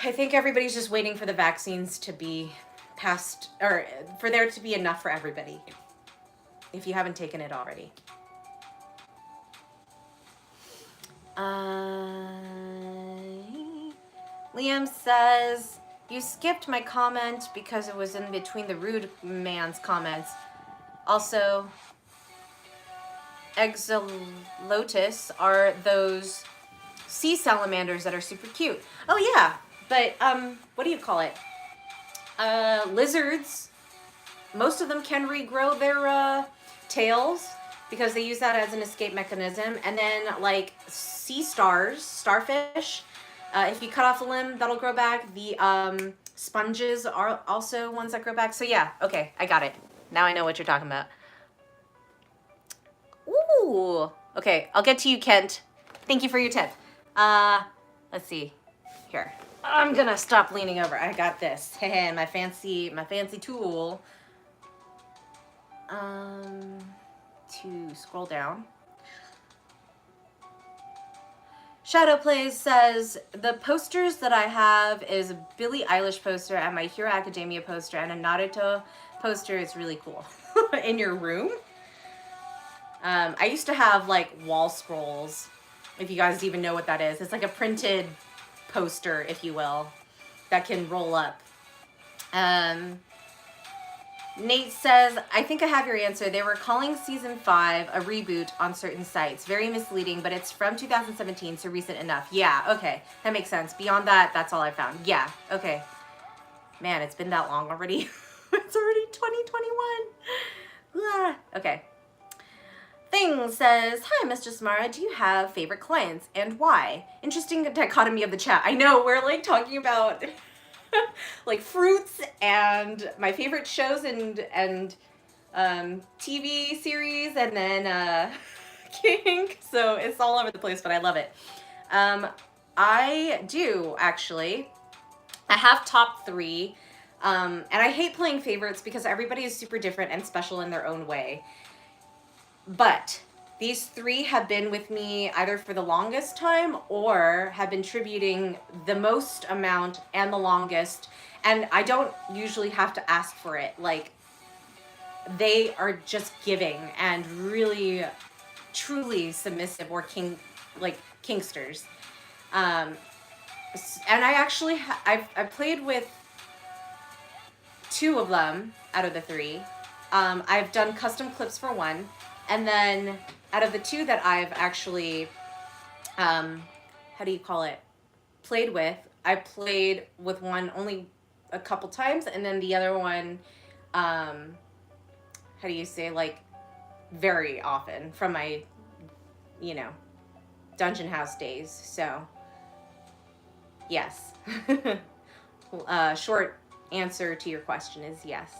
I think everybody's just waiting for the vaccines to be passed, or for there to be enough for everybody, if you haven't taken it already. Liam says, you skipped my comment because it was in between the rude man's comments. Also, Exolotus are those sea salamanders that are super cute. Oh yeah, but what do you call it? Lizards, most of them can regrow their tails because they use that as an escape mechanism. And then like sea stars, starfish, if you cut off a limb, that'll grow back. The sponges are also ones that grow back. So yeah, okay, I got it. Now I know what you're talking about. Ooh, okay, I'll get to you, Kent. Thank you for your tip. Let's see. Here, I'm gonna stop leaning over. I got this. Hey, my fancy tool. To scroll down. Shadow Plays says, the posters that I have is a Billie Eilish poster and my Hero Academia poster and a Naruto poster. It's really cool. In your room? I used to have like wall scrolls, if you guys even know what that is. It's like a printed poster, if you will, that can roll up. Nate says, I think I have your answer. They were calling season 5 a reboot on certain sites. Very misleading, but it's from 2017, so recent enough. Yeah, okay, that makes sense. Beyond that, that's all I found. Yeah, okay. Man, it's been that long already. It's already 2021. Okay. Thing says, hi, Mistress Mara, do you have favorite clients and why? Interesting dichotomy of the chat. I know, we're like talking about like fruits and my favorite shows and TV series and then Kink. So it's all over the place, but I love it. I do, actually. I have top 3. And I hate playing favorites because everybody is super different and special in their own way. But these 3 have been with me either for the longest time or have been tributing the most amount and the longest. And I don't usually have to ask for it. Like, they are just giving and really, truly submissive or kinksters. And I actually, I've played with 2 of them out of the 3. I've done custom clips for 1. And then out of the 2 that I've actually, how do you call it, played with, I played with one only a couple times. And then the other one, how do you say, like, very often from my, you know, dungeon house days. So, yes. short answer to your question is yes.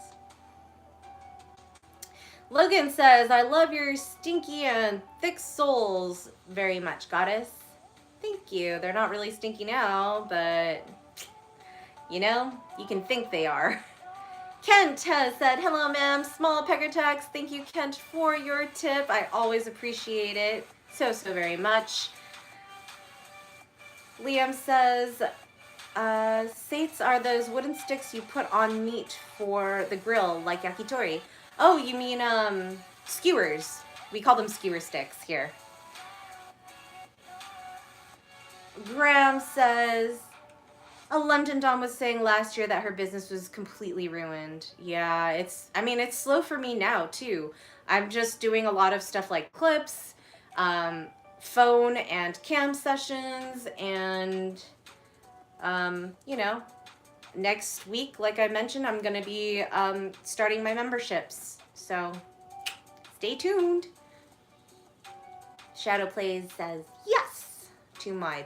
Logan says, I love your stinky and thick soles very much, goddess. Thank you. They're not really stinky now, but, you know, you can think they are. Kent has said, hello, ma'am. Small pecker text. Thank you, Kent, for your tip. I always appreciate it so very much. Liam says, sates are those wooden sticks you put on meat for the grill, like yakitori. Oh, you mean skewers. We call them skewer sticks here. Graham says, a London Dom was saying last year that her business was completely ruined. Yeah, it's slow for me now too. I'm just doing a lot of stuff like clips, phone and cam sessions, and you know, next week, like I mentioned, I'm gonna be starting my memberships. So stay tuned. Shadow Plays says yes to my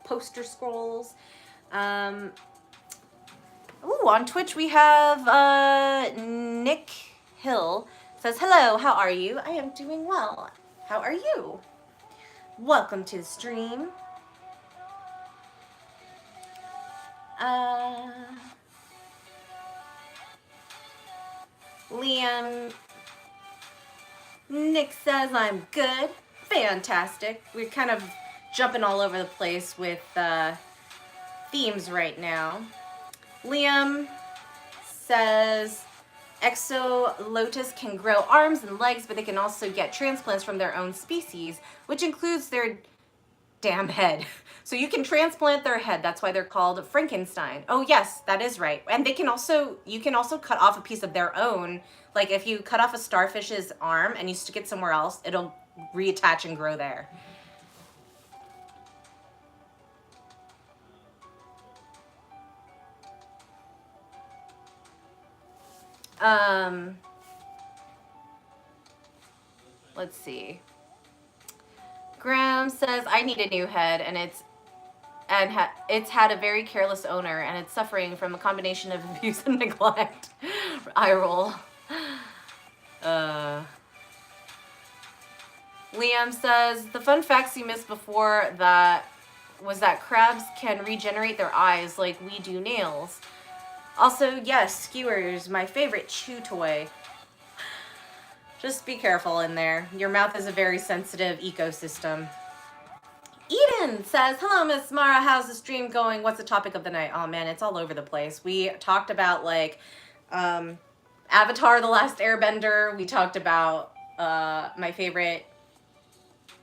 poster scrolls. Ooh, on Twitch we have Nick Hill says, hello, how are you? I am doing well. How are you? Welcome to the stream. Liam, Nick says I'm good. Fantastic. We're kind of jumping all over the place with themes right now. Liam says Exolotus can grow arms and legs, but they can also get transplants from their own species, which includes their damn head. So you can transplant their head. That's why they're called Frankenstein. Oh yes, that is right. And you can also cut off a piece of their own. Like if you cut off a starfish's arm and you stick it somewhere else, it'll reattach and grow there. Let's see. Graham says, I need a new head, and it's had a very careless owner, and it's suffering from a combination of abuse and neglect. Eye roll. Liam says, the fun facts you missed before that was that crabs can regenerate their eyes like we do nails. Also, yes, skewers, my favorite chew toy. Just be careful in there. Your mouth is a very sensitive ecosystem. Eden says, hello, Miss Mara. How's the stream going? What's the topic of the night? Oh, man, it's all over the place. We talked about, like, Avatar, The Last Airbender. We talked about my favorite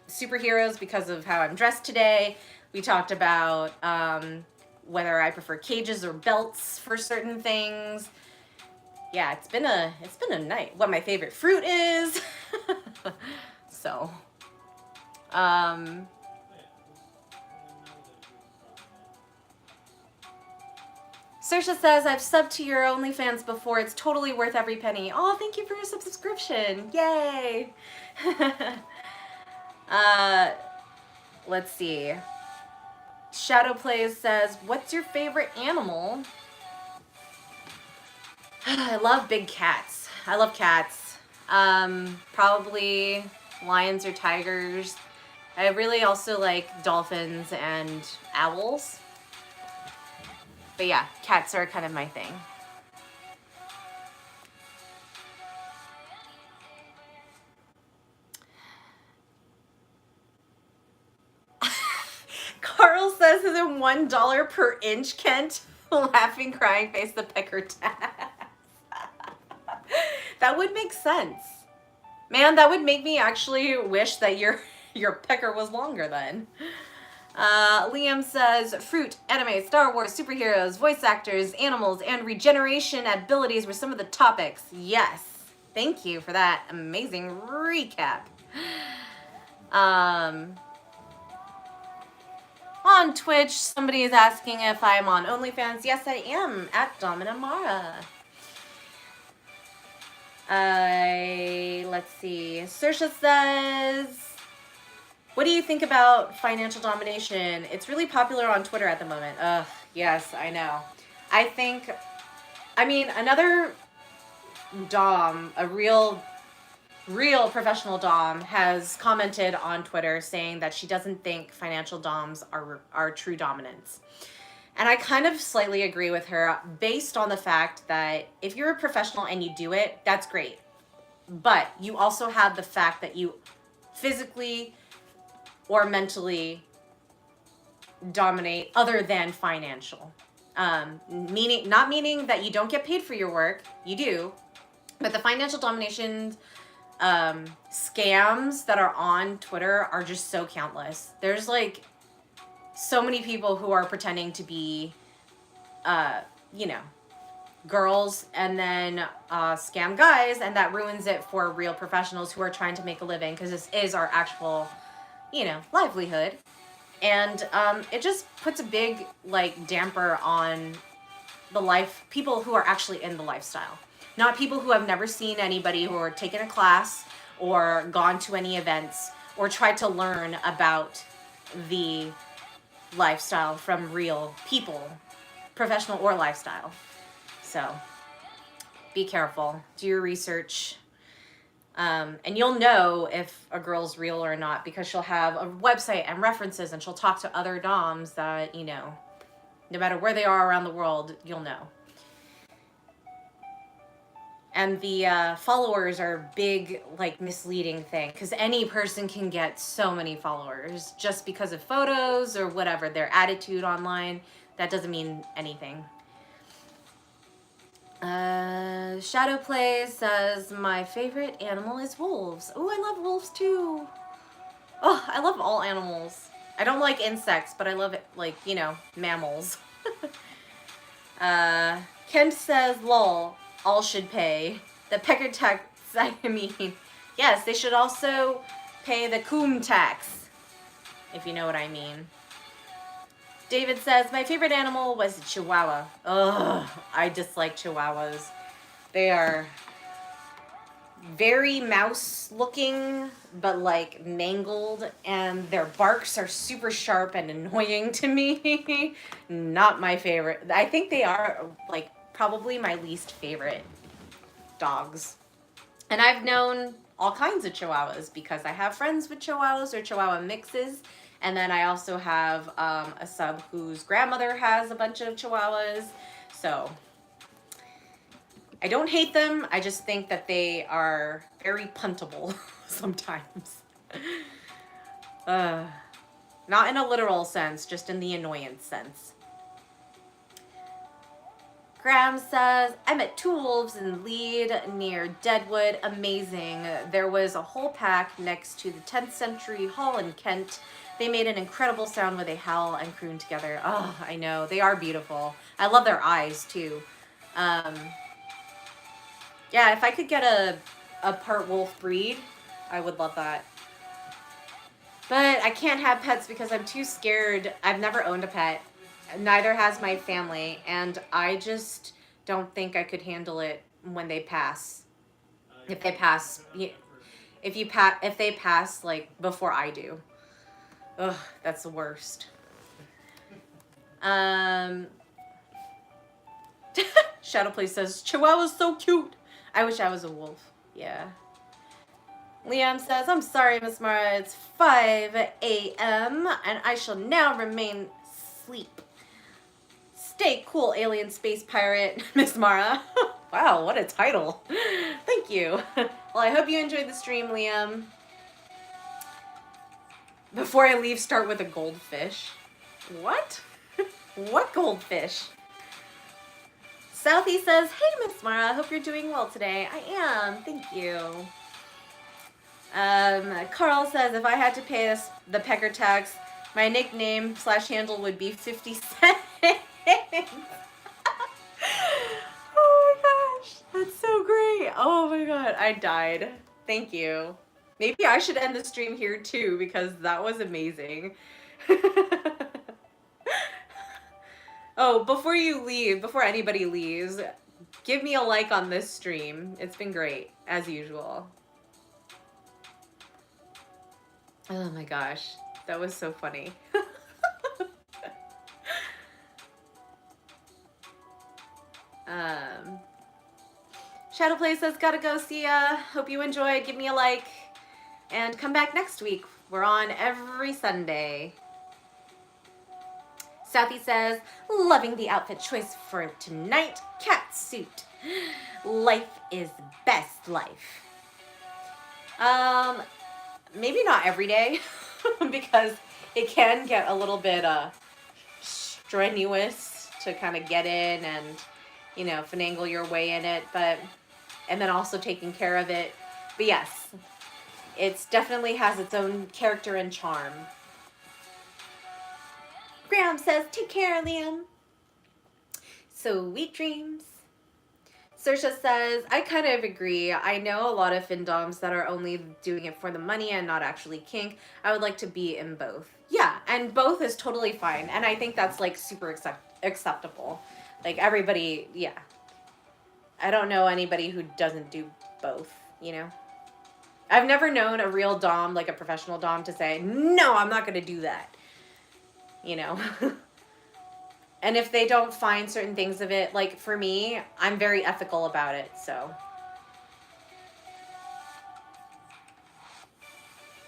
superheroes because of how I'm dressed today. We talked about whether I prefer cages or belts for certain things. Yeah, it's been a night. What my favorite fruit is. So, Saoirse says, I've subbed to your OnlyFans before. It's totally worth every penny. Oh, thank you for your subscription. Yay. Let's see. Shadow Plays says, what's your favorite animal? I love big cats. I love cats. Probably lions or tigers. I really also like dolphins and owls. But yeah, cats are kind of my thing. Carl says, is it $1 per inch, Kent? Laughing, crying face, the pecker tax. That would make sense. Man, that would make me actually wish that your pecker was longer then. Liam says, fruit, anime, Star Wars, superheroes, voice actors, animals, and regeneration abilities were some of the topics. Yes. Thank you for that amazing recap. On Twitch, somebody is asking if I'm on OnlyFans. Yes, I am, at Dominamara. Let's see. Saoirse says, what do you think about financial domination? It's really popular on Twitter at the moment. Ugh, yes, I know. I think, I mean, another dom, a real professional dom, has commented on Twitter saying that she doesn't think financial doms are true dominance. And I kind of slightly agree with her based on the fact that if you're a professional and you do it, that's great. But you also have the fact that you physically or mentally dominate other than financial. Not meaning that you don't get paid for your work, you do, but the financial domination scams that are on Twitter are just so countless. There's like so many people who are pretending to be, you know, girls and then scam guys, and that ruins it for real professionals who are trying to make a living, because this is our actual, you know, livelihood. And it just puts a big like damper on the life, people who are actually in the lifestyle, not people who have never seen anybody, who are taken a class or gone to any events or tried to learn about the lifestyle from real people, professional or lifestyle. So be careful, do your research. And you'll know if a girl's real or not because she'll have a website and references, and she'll talk to other doms that, you know, no matter where they are around the world, you'll know. And the followers are a big, like, misleading thing, because any person can get so many followers just because of photos or whatever, their attitude online. That doesn't mean anything. Shadowplay says, my favorite animal is wolves. Oh, I love wolves too. Oh, I love all animals. I don't like insects, but I love it, like, you know, mammals. Kent says, lol, all should pay. The pecker tax, I mean, yes, they should also pay the coom tax, if you know what I mean. David says, my favorite animal was a Chihuahua. Ugh, I dislike Chihuahuas. They are very mouse looking, but like mangled, and their barks are super sharp and annoying to me. Not my favorite. I think they are like probably my least favorite dogs. And I've known all kinds of Chihuahuas because I have friends with Chihuahuas or Chihuahua mixes. And then I also have a sub whose grandmother has a bunch of Chihuahuas. So I don't hate them. I just think that they are very puntable sometimes. Not in a literal sense, just in the annoyance sense. Graham says, I met two wolves in Lead near Deadwood. Amazing. There was a whole pack next to the 10th century hall in Kent. They made an incredible sound where they howl and croon together. Oh, I know. They are beautiful. I love their eyes, too. Yeah, if I could get a part wolf breed, I would love that. But I can't have pets because I'm too scared. I've never owned a pet. Neither has my family. And I just don't think I could handle it when they pass. If they pass, if they pass, like, before I do. Ugh, that's the worst. Shadowplay says, Chihuahua's so cute. I wish I was a wolf. Yeah. Liam says, I'm sorry, Miss Mara, it's 5 a.m. and I shall now remain asleep. Stay cool, alien space pirate, Miss Mara. Wow, what a title. Thank you. Well, I hope you enjoyed the stream, Liam. Before I leave, start with a goldfish. What? What goldfish? Southie says, hey, Miss Mara, hope you're doing well today. I am, thank you. Carl says, if I had to pay the pecker tax, my nickname / handle would be 50 cents. Oh my gosh, that's so great. Oh my god, I died. Thank you. Maybe I should end the stream here too, because that was amazing. Oh, before you leave, before anybody leaves, give me a like on this stream. It's been great, as usual. Oh my gosh, that was so funny. Shadowplay says, gotta go, see ya. Hope you enjoyed. Give me a like. And come back next week. We're on every Sunday. Southie says, loving the outfit choice for tonight. Cat suit. Life is best life. Maybe not every day because it can get a little bit strenuous to kind of get in and, you know, finagle your way in it, and then also taking care of it. But yes, it definitely has its own character and charm. Graham says, take care, Liam. Sweet dreams. Saoirse says, I kind of agree. I know a lot of fandoms that are only doing it for the money and not actually kink. I would like to be in both. Yeah, and both is totally fine. And I think that's like super acceptable. Like everybody, yeah. I don't know anybody who doesn't do both, you know? I've never known a real dom, like a professional dom, to say, no, I'm not going to do that. You know? And if they don't find certain things of it, like for me, I'm very ethical about it, so.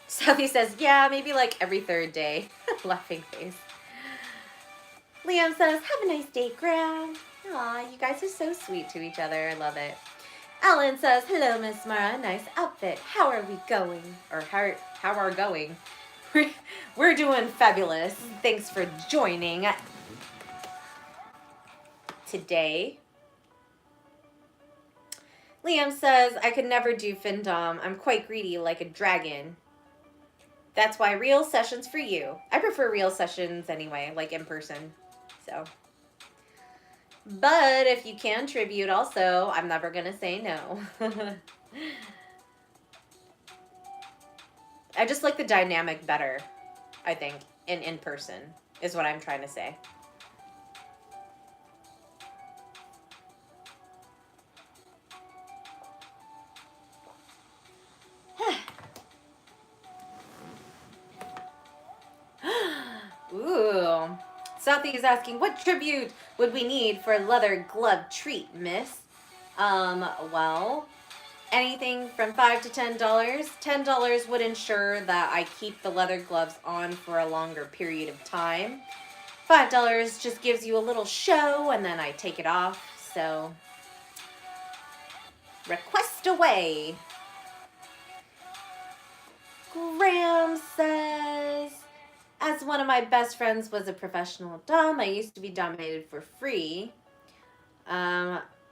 Southie says, yeah, maybe like every third day. Laughing face. Liam says, have a nice day, Graham. Aw, you guys are so sweet to each other. I love it. Alan says, hello, Miss Mara. Nice outfit. How are we going? Or how are going? We're doing fabulous. Thanks for joining today. Liam says, I could never do findom. I'm quite greedy like a dragon. That's why real sessions for you. I prefer real sessions anyway, like in person. So. But if you can tribute also, I'm never going to say no. I just like the dynamic better, I think, in person, is what I'm trying to say. Ooh. Southie is asking, what tribute would we need for a leather glove treat, miss? Well, anything from $5 to $10. $10 would ensure that I keep the leather gloves on for a longer period of time. $5 just gives you a little show and then I take it off. So, request away. Graham says, as one of my best friends was a professional dom, I used to be dominated for free,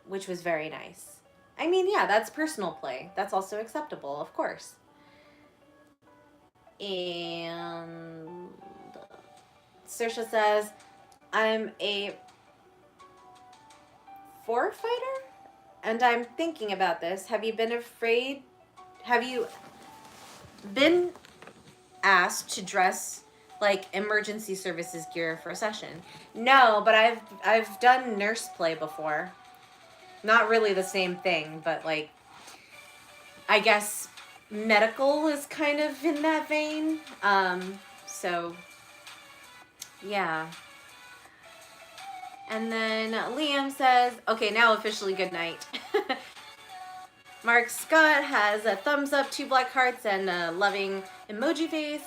which was very nice. I mean, yeah, that's personal play. That's also acceptable, of course. And Saoirse says, I'm a forefighter, and I'm thinking about this. Have you been asked to dress like emergency services gear for a session? No, but I've done nurse play before. Not really the same thing, but like, I guess medical is kind of in that vein. So yeah. And then Liam says, okay, now officially good night. Mark Scott has a thumbs up, 2 black hearts, and a loving emoji face,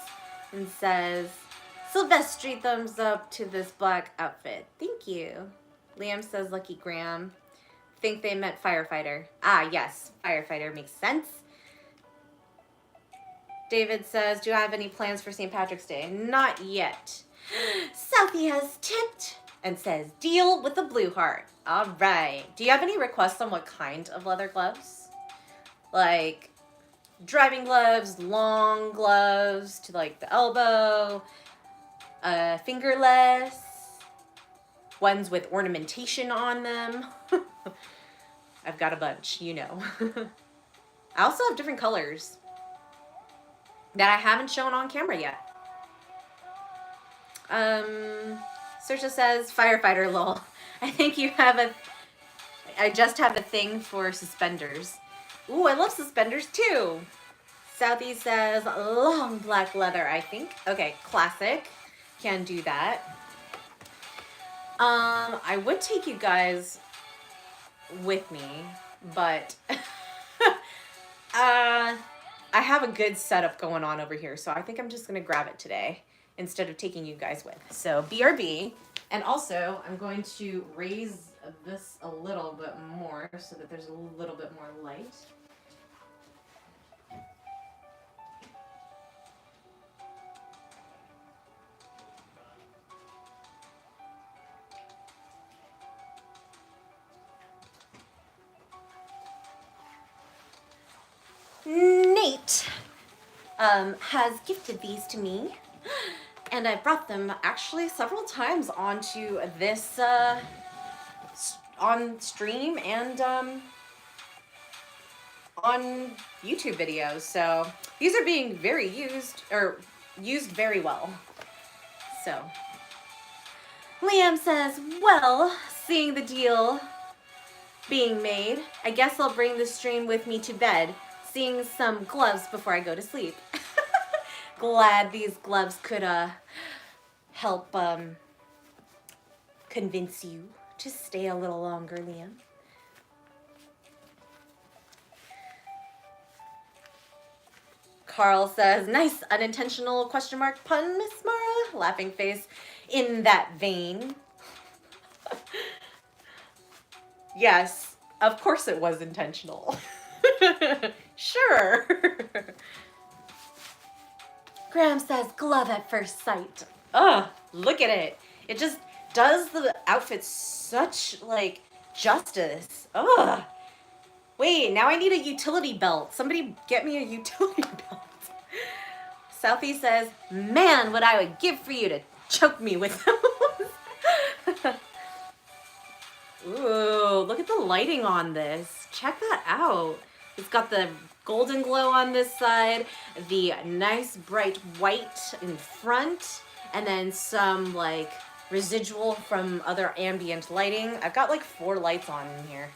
and says, Silvestri thumbs up to this black outfit. Thank you. Liam says, lucky Graham. Think they meant firefighter. Ah, yes, firefighter makes sense. David says, do I have any plans for St. Patrick's Day? Not yet. Southie has tipped and says, deal with the blue heart. All right. Do you have any requests on what kind of leather gloves? Like driving gloves, long gloves to like the elbow, fingerless, ones with ornamentation on them. I've got a bunch, you know. I also have different colors that I haven't shown on camera yet. Saoirse says, firefighter lol. I think you have I just have a thing for suspenders. Ooh, I love suspenders too. Southie says, long black leather, I think. Okay, classic. Can do that. I would take you guys with me, but I have a good setup going on over here, so I think I'm just gonna grab it today instead of taking you guys with. So BRB, and also I'm going to raise this a little bit more so that there's a little bit more light. Nate has gifted these to me, and I brought them actually several times onto this on stream and on YouTube videos. So these are being very used very well. So Liam says, well, seeing the deal being made, I guess I'll bring the stream with me to bed, seeing some gloves before I go to sleep. Glad these gloves could help convince you to stay a little longer, Liam. Carl says, nice unintentional question mark pun, Miss Mara. Laughing face. In that vein. Yes, of course it was intentional. Sure. Graham says, glove at first sight. Ugh, look at it. It just does the outfit such, like, justice. Ugh. Wait, now I need a utility belt. Somebody get me a utility belt. Southie says, man, what I would give for you to choke me with those. Ooh, look at the lighting on this. Check that out. It's got the golden glow on this side, the nice bright white in front, and then some like residual from other ambient lighting. I've got like 4 lights on in here.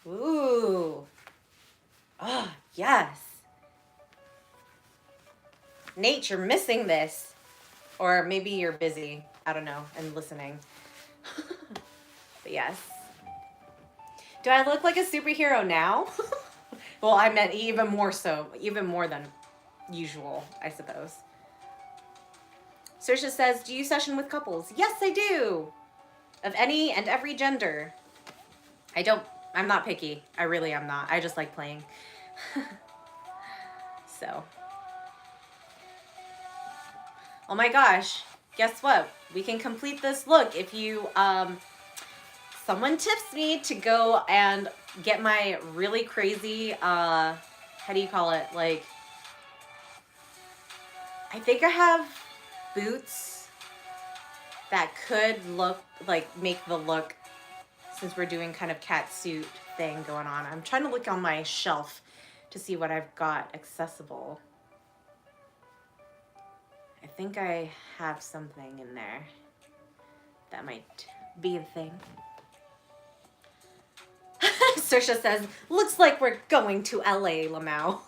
Ooh. Oh, yes. Nate, you're missing this. Or maybe you're busy, I don't know, and listening. But yes. Do I look like a superhero now? Well, I meant even more so, even more than usual, I suppose. Saoirse says, do you session with couples? Yes, I do. Of any and every gender. I'm not picky. I really am not. I just like playing. So. Oh my gosh. Guess what? We can complete this look if you, someone tips me to go and get my really crazy, how do you call it? Like, I think I have boots that could look, like, make the look, since we're doing kind of cat suit thing going on. I'm trying to look on my shelf to see what I've got accessible. I think I have something in there that might be a thing. Saoirse says, looks like we're going to LA, Lamau.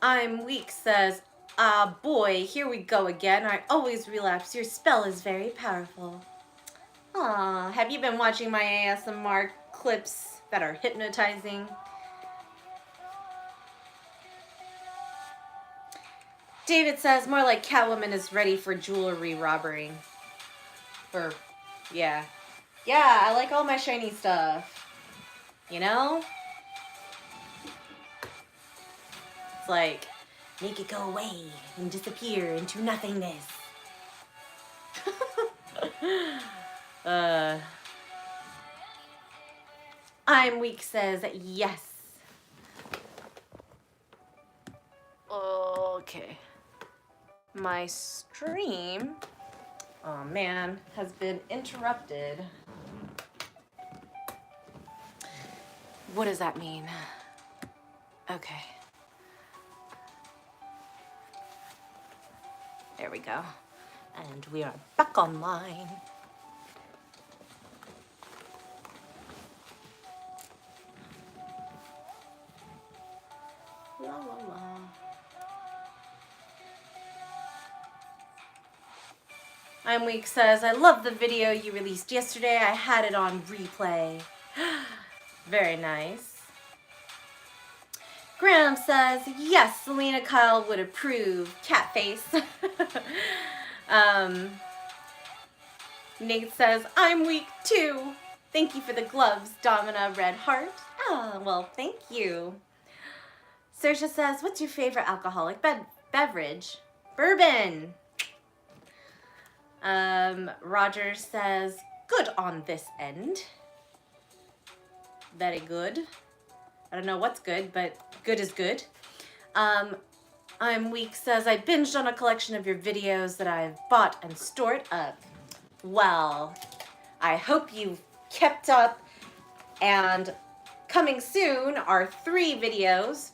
I'm weak says, ah boy, here we go again. I always relapse. Your spell is very powerful. Aw, have you been watching my ASMR clips that are hypnotizing? David says, more like Catwoman is ready for jewelry robbery. Or, yeah. Yeah, I like all my shiny stuff. You know? It's like, make it go away and disappear into nothingness. I'm weak says, yes. Okay. My stream, oh man, has been interrupted. What does that mean? Okay. There we go. And we are back online. I'm Weak says, I love the video you released yesterday. I had it on replay. Very nice. Graham says, yes, Selena Kyle would approve. Cat face. Nate says, I'm weak too. Thank you for the gloves, Domina Red Heart. Oh, well, thank you. Saoirse says, what's your favorite alcoholic beverage? Bourbon. Roger says, good on this end. Very good. I don't know what's good, but good is good. I'm Weak says, I binged on a collection of your videos that I've bought and stored up. Well, I hope you've kept up, and coming soon are 3 videos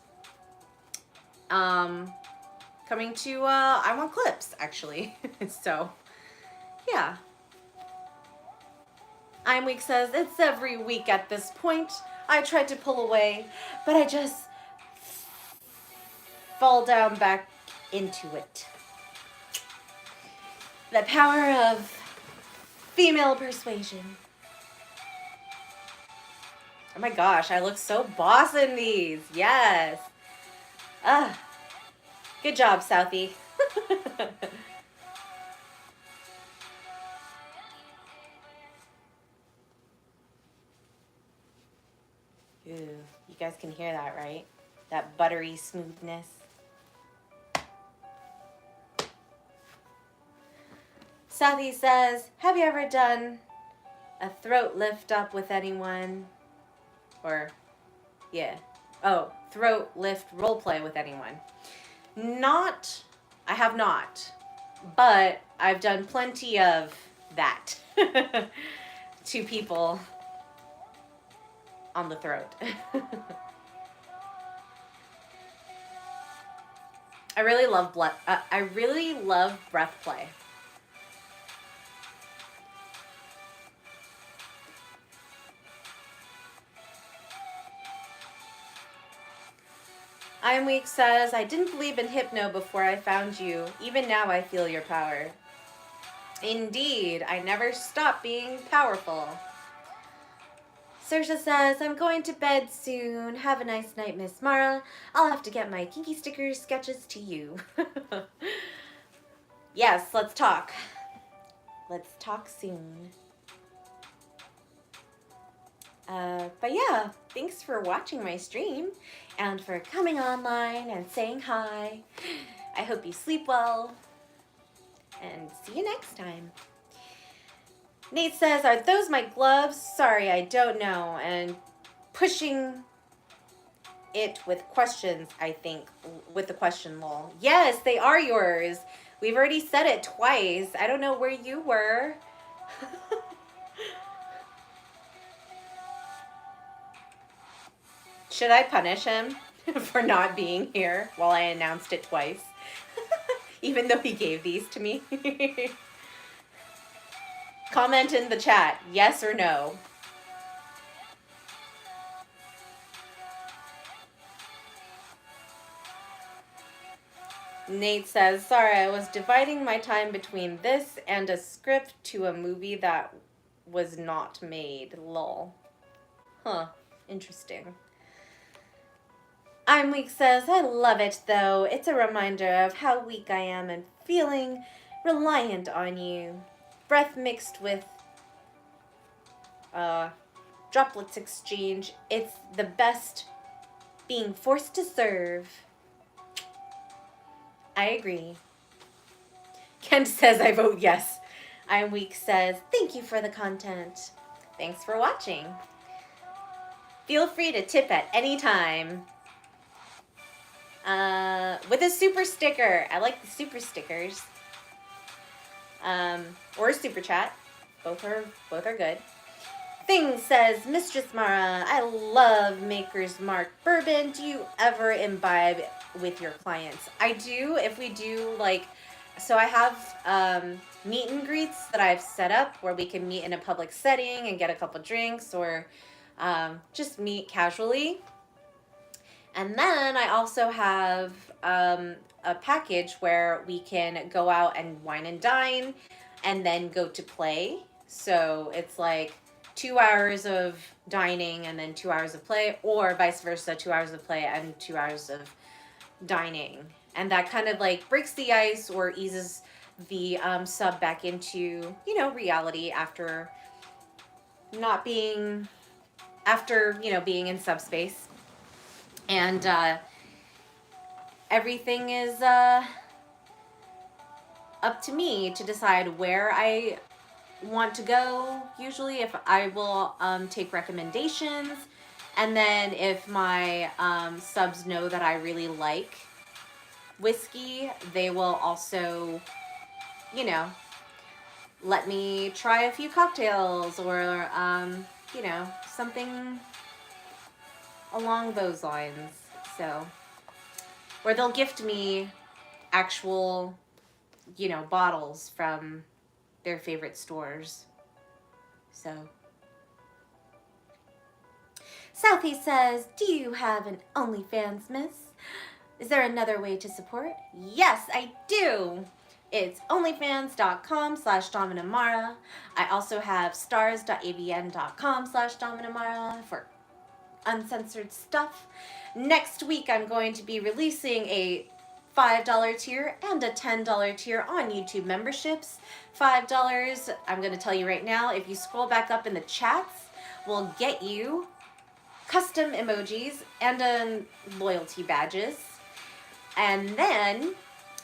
coming to I Want Clips, actually. So yeah. I'm Weak says, it's every week at this point. I tried to pull away, but I just fall down back into it. The power of female persuasion. Oh my gosh, I look so boss in these. Yes. Good job, Southie. Ooh, you guys can hear that, right? That buttery smoothness. Southie says, have you ever done a throat lift up with anyone? Or, yeah. Oh, throat lift roleplay with anyone. I have not, but I've done plenty of that to people on the throat. I really love breath play. I'm Weak says, I didn't believe in hypno before I found you. Even now I feel your power. Indeed, I never stop being powerful. Saoirse says, I'm going to bed soon. Have a nice night, Miss Mara. I'll have to get my kinky stickers sketches to you. Yes, let's talk. Let's talk soon. But yeah, thanks for watching my stream and for coming online and saying hi. I hope you sleep well and see you next time. Nate says, are those my gloves? Sorry, I don't know. And pushing it with questions, I think, with the question lol. Yes, they are yours. We've already said it twice. I don't know where you were. Should I punish him for not being here while I announced it twice? Even though he gave these to me? Comment in the chat, yes or no. Nate says, sorry, I was dividing my time between this and a script to a movie that was not made. Lol. Huh. Interesting. I'm Weak says, I love it though. It's a reminder of how weak I am and feeling reliant on you. Breath mixed with droplets exchange. It's the best being forced to serve. I agree. Kent says, I vote yes. I'm Weak says, thank you for the content. Thanks for watching. Feel free to tip at any time. With a super sticker. I like the super stickers. Or a super chat. Both are good. Thing says, Mistress Mara, I love Maker's Mark bourbon. Do you ever imbibe with your clients? I do. If we do, like, so I have meet and greets that I've set up where we can meet in a public setting and get a couple drinks, or just meet casually. And then I also have a package where we can go out and wine and dine and then go to play. So it's like 2 hours of dining and then 2 hours of play, or vice versa, 2 hours of play and 2 hours of dining. And that kind of like breaks the ice or eases the sub back into, you know, reality after not being, after, you know, being in subspace. And everything is up to me to decide where I want to go. Usually, if I will take recommendations, and then if my subs know that I really like whiskey, they will also, you know, let me try a few cocktails or you know, something along those lines. So, or they'll gift me actual, you know, bottles from their favorite stores. So, Southie says, do you have an OnlyFans, miss? Is there another way to support? Yes, I do. It's onlyfans.com/Dominamara. I also have stars.avn.com/Dominamara for uncensored stuff. Next week, I'm going to be releasing a $5 tier and a $10 tier on YouTube memberships. $5, I'm going to tell you right now, if you scroll back up in the chats, will get you custom emojis and loyalty badges. And then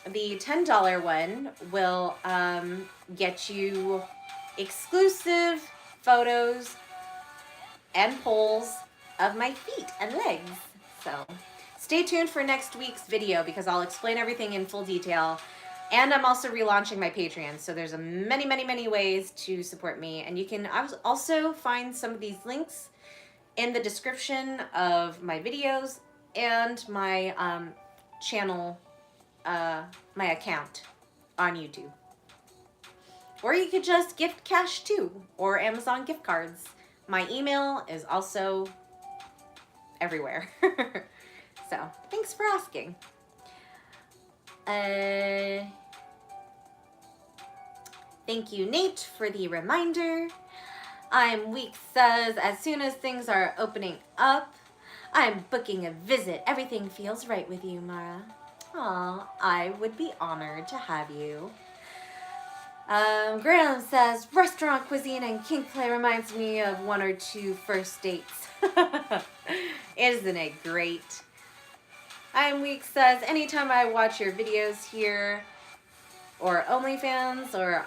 the $10 one will get you exclusive photos and polls of my feet and legs. So stay tuned for next week's video because I'll explain everything in full detail. And I'm also relaunching my Patreon, so there's many ways to support me. And you can also find some of these links in the description of my videos and my channel, my account on YouTube. Or you could just gift cash too, or Amazon gift cards. My email is also everywhere. So, thanks for asking. Thank you, Nate, for the reminder. I'm Weak says, as soon as things are opening up, I'm booking a visit. Everything feels right with you, Mara. Aw, I would be honored to have you. Graham says, restaurant cuisine and kink play reminds me of 1 or 2 first dates. Isn't it great? I'm Weak says, anytime I watch your videos here, or OnlyFans, or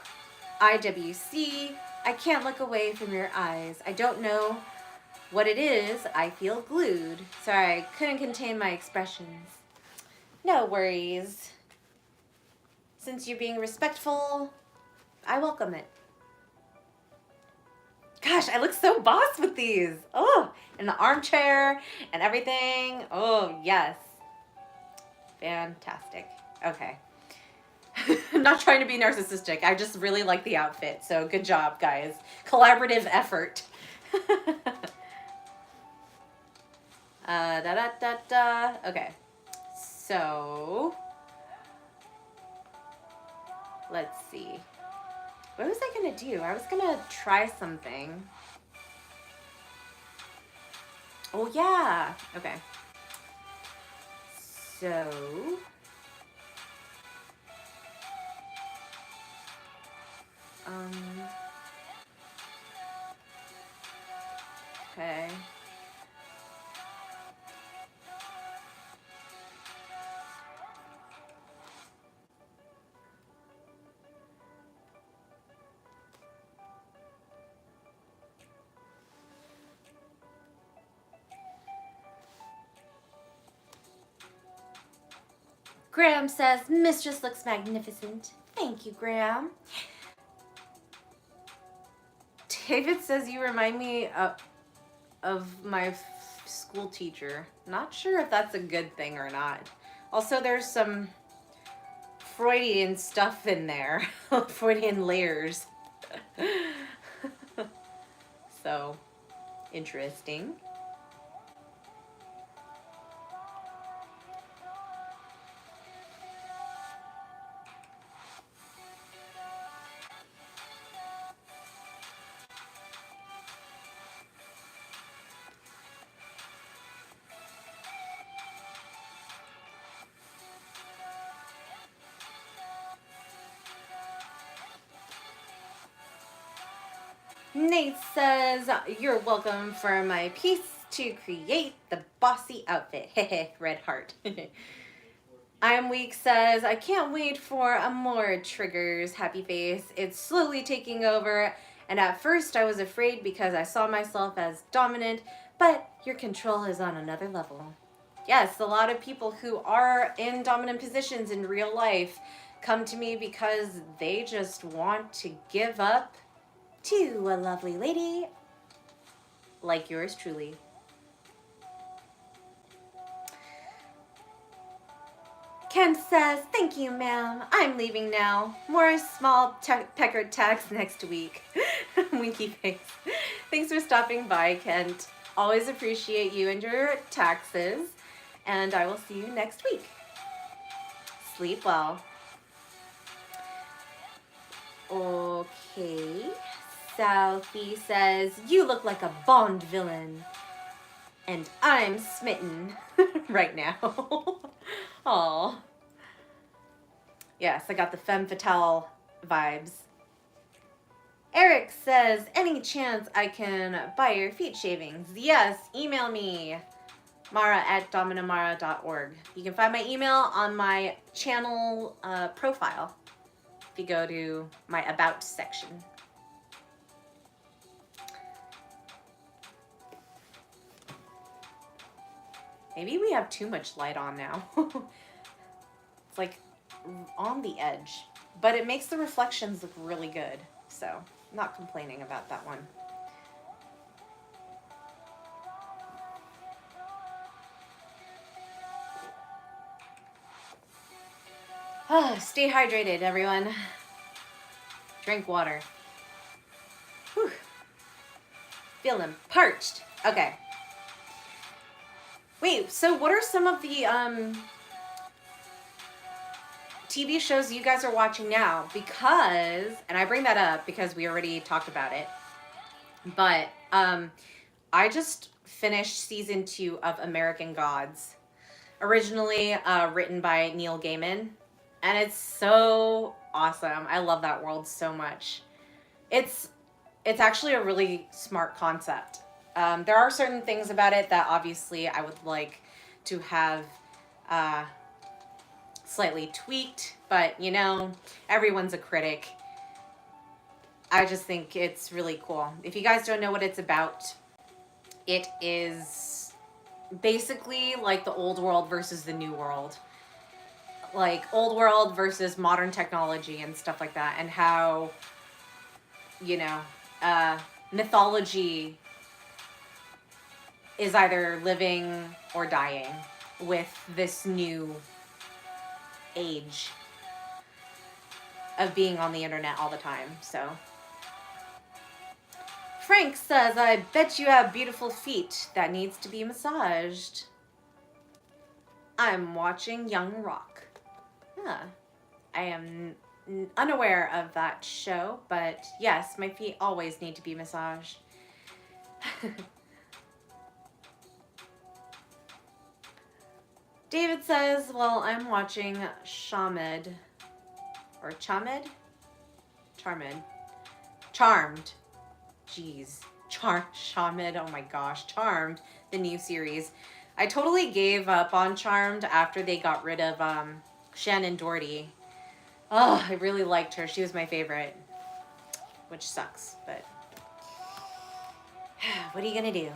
IWC, I can't look away from your eyes. I don't know what it is. I feel glued. Sorry, I couldn't contain my expressions. No worries. Since you're being respectful, I welcome it. Gosh, I look so boss with these. Oh, and the armchair and everything. Oh, yes. Fantastic. Okay. I'm not trying to be narcissistic. I just really like the outfit. So good job, guys. Collaborative effort. Okay. So, let's see. What was I going to do? I was going to try something. Oh, yeah. Okay. So, okay. Graham says, Mistress looks magnificent. Thank you, Graham. David says you remind me of my school teacher. Not sure if that's a good thing or not. Also, there's some Freudian stuff in there. Freudian layers. So, interesting. Nate says, you're welcome for my piece to create the bossy outfit. Hehe, red heart. I am weak says, I can't wait for a more triggers, happy face. It's slowly taking over, and at first I was afraid because I saw myself as dominant, but your control is on another level. Yes, a lot of people who are in dominant positions in real life come to me because they just want to give up to a lovely lady like yours truly. Ken says, thank you, ma'am. I'm leaving now. More small pecker tax next week. Winky face. Thanks for stopping by, Kent. Always appreciate you and your taxes. And I will see you next week. Sleep well. Okay. Southie says, you look like a Bond villain. And I'm smitten right now. Aw. Yes, I got the femme fatale vibes. Eric says, any chance I can buy your feet shavings? Yes, email me. Mara@dominamara.org. You can find my email on my channel profile if you go to my About section. Maybe we have too much light on now. It's like on the edge, but it makes the reflections look really good. So I'm not complaining about that one. Stay hydrated, everyone. Drink water. Whew. Feeling parched. Okay. Wait, so what are some of the TV shows you guys are watching now? Because, and I bring that up because we already talked about it, but I just finished season 2 of American Gods, originally written by Neil Gaiman, and it's so awesome. I love that world so much. It's actually a really smart concept. There are certain things about it that obviously I would like to have slightly tweaked, but you know, everyone's a critic. I just think it's really cool. If you guys don't know what it's about, it is basically like the old world versus the new world. Like old world versus modern technology and stuff like that, and how, you know, mythology is either living or dying with this new age of being on the internet all the time. So Frank says, I bet you have beautiful feet that needs to be massaged. I'm watching Young Rock. Huh. I am unaware of that show, but yes, my feet always need to be massaged. David says, well, I'm watching Shamed. Or Chamed? Charmed. Jeez. Shamed, oh my gosh. Charmed, the new series. I totally gave up on Charmed after they got rid of Shannon Doherty. Oh, I really liked her. She was my favorite. Which sucks, but what are you gonna do?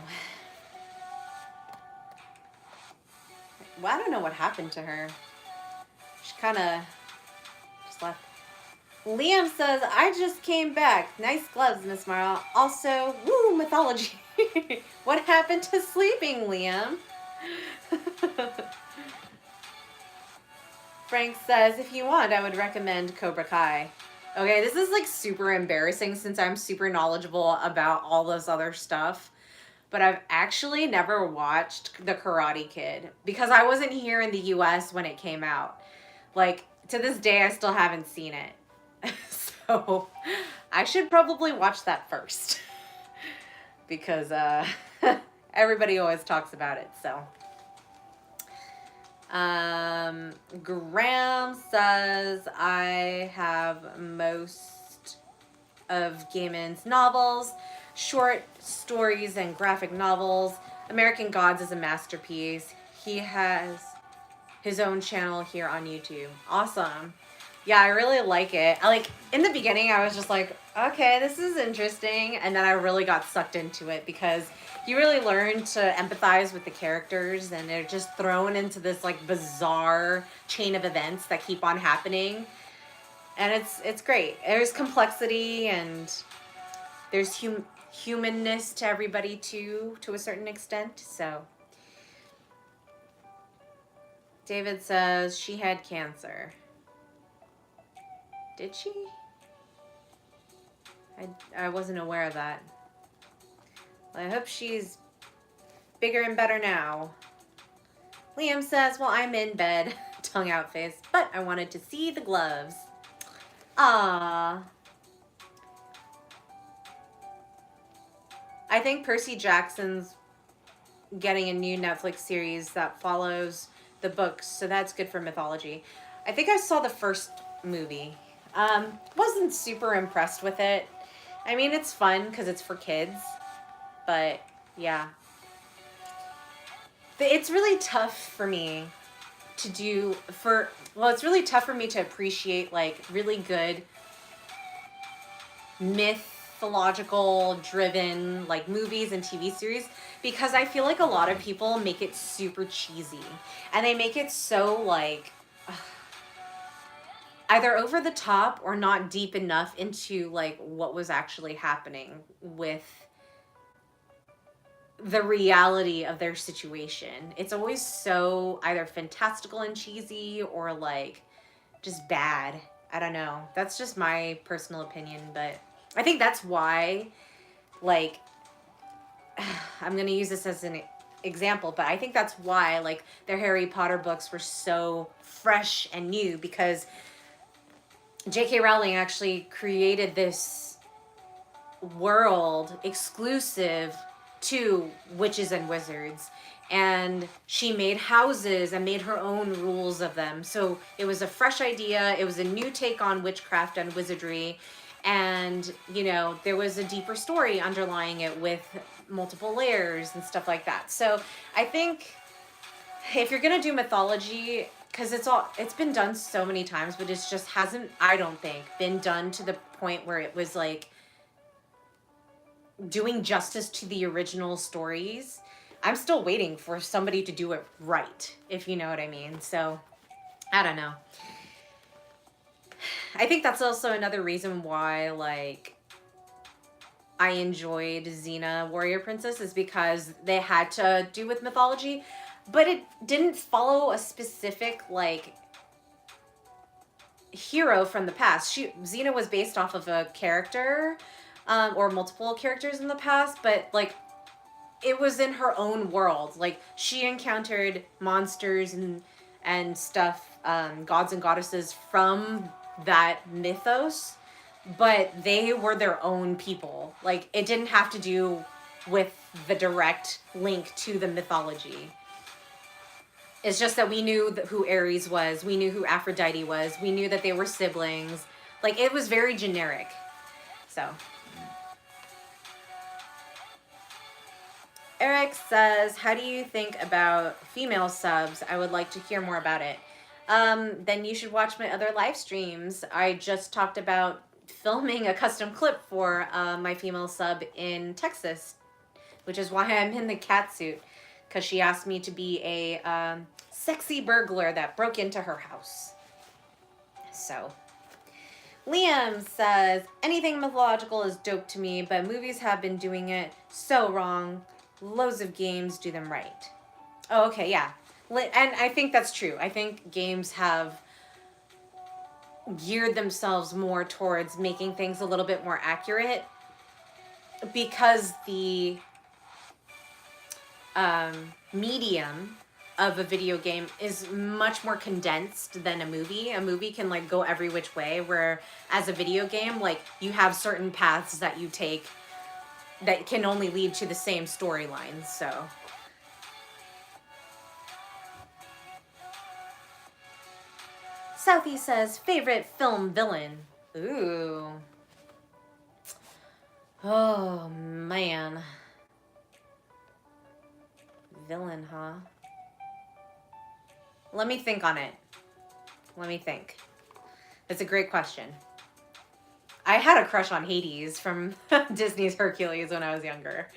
Well, I don't know what happened to her. She kind of just left. Liam says, I just came back. Nice gloves, Miss Mara. Also, woo, mythology. What happened to sleeping, Liam? Frank says, if you want, I would recommend Cobra Kai. Okay, this is like super embarrassing since I'm super knowledgeable about all this other stuff. But I've actually never watched The Karate Kid because I wasn't here in the US when it came out. Like, to this day, I still haven't seen it. So, I should probably watch that first. Because everybody always talks about it, so. Graham says, I have most of Gaiman's novels, short stories and graphic novels. American Gods is a masterpiece. He has his own channel here on YouTube. Awesome. Yeah, I really like it. In the beginning, I was just like, okay, this is interesting. And then I really got sucked into it because you really learn to empathize with the characters, and they're just thrown into this like bizarre chain of events that keep on happening. And it's great. There's complexity, and there's humanness to everybody too, to a certain extent. So David says she had cancer. Did she? I wasn't aware of that. Well, I hope she's bigger and better now. Liam says, well, I'm in bed, tongue out face, but I wanted to see the gloves. Ah. I think Percy Jackson's getting a new Netflix series that follows the books, so that's good for mythology. I think I saw the first movie. Wasn't super impressed with it. I mean, it's fun because it's for kids, but yeah. It's really tough for me to do it's really tough for me to appreciate like really good mythological driven like movies and TV series, because I feel like a lot of people make it super cheesy, and they make it so like either over the top or not deep enough into like what was actually happening with the reality of their situation. It's always so either fantastical and cheesy or like just bad. I don't know. That's just my personal opinion, but I think that's why, like, I'm going to use this as an example, but I think that's why, like, their Harry Potter books were so fresh and new, because J.K. Rowling actually created this world exclusive to witches and wizards, and she made houses and made her own rules of them. So it was a fresh idea. It was a new take on witchcraft and wizardry, and you know, there was a deeper story underlying it with multiple layers and stuff like that. So I think if you're gonna do mythology, because it's been done so many times, but it just hasn't, I don't think, been done to the point where it was like doing justice to the original stories. I'm still waiting for somebody to do it right, if you know what I mean. So I don't know. I think that's also another reason why, like, I enjoyed Xena Warrior Princess, is because they had to do with mythology, but it didn't follow a specific, like, hero from the past. Xena was based off of a character, or multiple characters in the past, but, like, it was in her own world. Like, she encountered monsters and stuff, gods and goddesses from that mythos, but they were their own people. Like, it didn't have to do with the direct link to the mythology. It's just that we knew who Ares was, we knew who Aphrodite was, we knew that they were siblings. Like, it was very generic. So Eric says, how do you think about female subs? I would like to hear more about it. Then you should watch my other live streams. I just talked about filming a custom clip for my female sub in Texas, which is why I'm in the cat suit, because she asked me to be a sexy burglar that broke into her house. So Liam says, anything mythological is dope to me, but movies have been doing it so wrong. Loads of games do them right. Oh, okay, yeah. And I think that's true. I think games have geared themselves more towards making things a little bit more accurate, because the medium of a video game is much more condensed than a movie. A movie can like go every which way, where as a video game, like, you have certain paths that you take that can only lead to the same storylines. So Southie says, favorite film villain. Ooh. Oh, man. Villain, huh? Let me think on it. Let me think. It's a great question. I had a crush on Hades from Disney's Hercules when I was younger.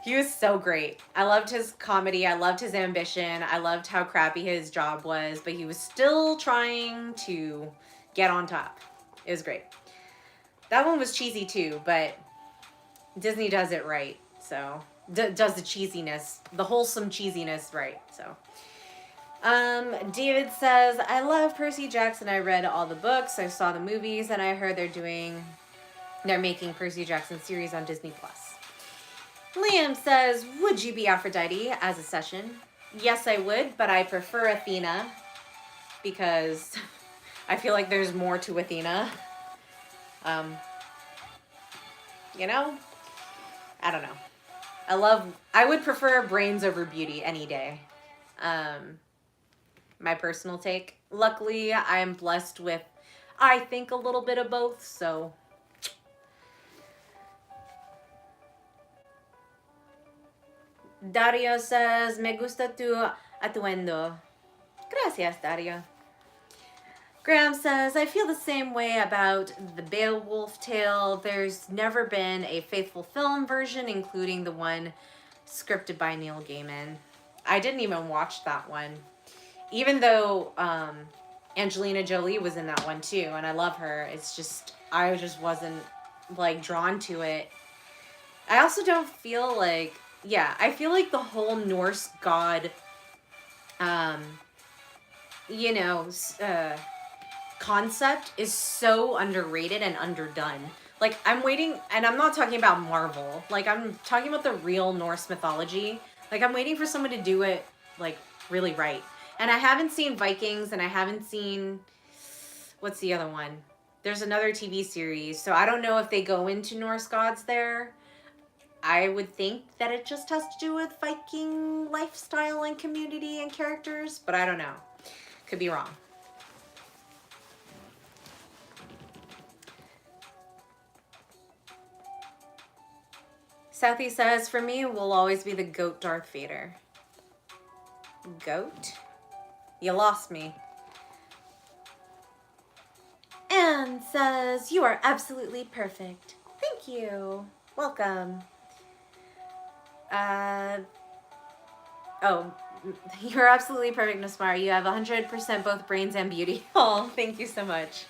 He was so great. I loved his comedy. I loved his ambition. I loved how crappy his job was, but he was still trying to get on top. It was great. That one was cheesy too, but Disney does it right. So, does the cheesiness, the wholesome cheesiness right. So, David says, I love Percy Jackson. I read all the books. I saw the movies, and I heard they're making Percy Jackson series on Disney Plus. Liam says, would you be Aphrodite as a session? Yes, I would, but I prefer Athena because I feel like there's more to Athena. You know? I don't know. I would prefer brains over beauty any day. My personal take. Luckily, I am blessed with, I think, a little bit of both, so. Dario says, me gusta tu atuendo. Gracias, Dario. Graham says, I feel the same way about the Beowulf tale. There's never been a faithful film version, including the one scripted by Neil Gaiman. I didn't even watch that one. Even though Angelina Jolie was in that one too, and I love her. It's just, I just wasn't like drawn to it. I also don't feel like, I feel like the whole Norse god, concept is so underrated and underdone. Like, I'm waiting, and I'm not talking about Marvel. Like, I'm talking about the real Norse mythology. Like, I'm waiting for someone to do it, like, really right. And I haven't seen Vikings, and I haven't seen, what's the other one? There's another TV series, so I don't know if they go into Norse gods there. I would think that it just has to do with Viking lifestyle and community and characters, but I don't know. Could be wrong. Southie says, for me, it will always be the goat Darth Vader. Goat? You lost me. Anne says, you are absolutely perfect. Thank you. Welcome. You're absolutely perfect, Nasmara. You have 100% both brains and beauty. Oh, thank you so much.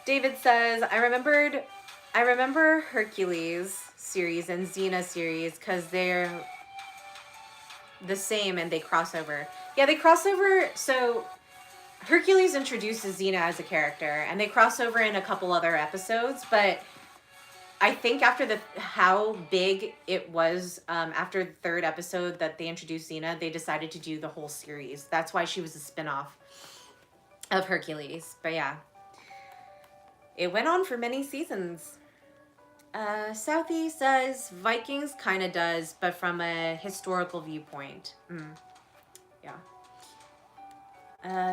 David says, I remember Hercules series and Xena series because they're the same and they cross over. Yeah, they cross over. So Hercules introduces Xena as a character and they cross over in a couple other episodes, but I think after how big it was after the third episode that they introduced Xena, they decided to do the whole series. That's why she was a spinoff of Hercules. But yeah, it went on for many seasons. Southie says Vikings kind of does, but from a historical viewpoint. Yeah.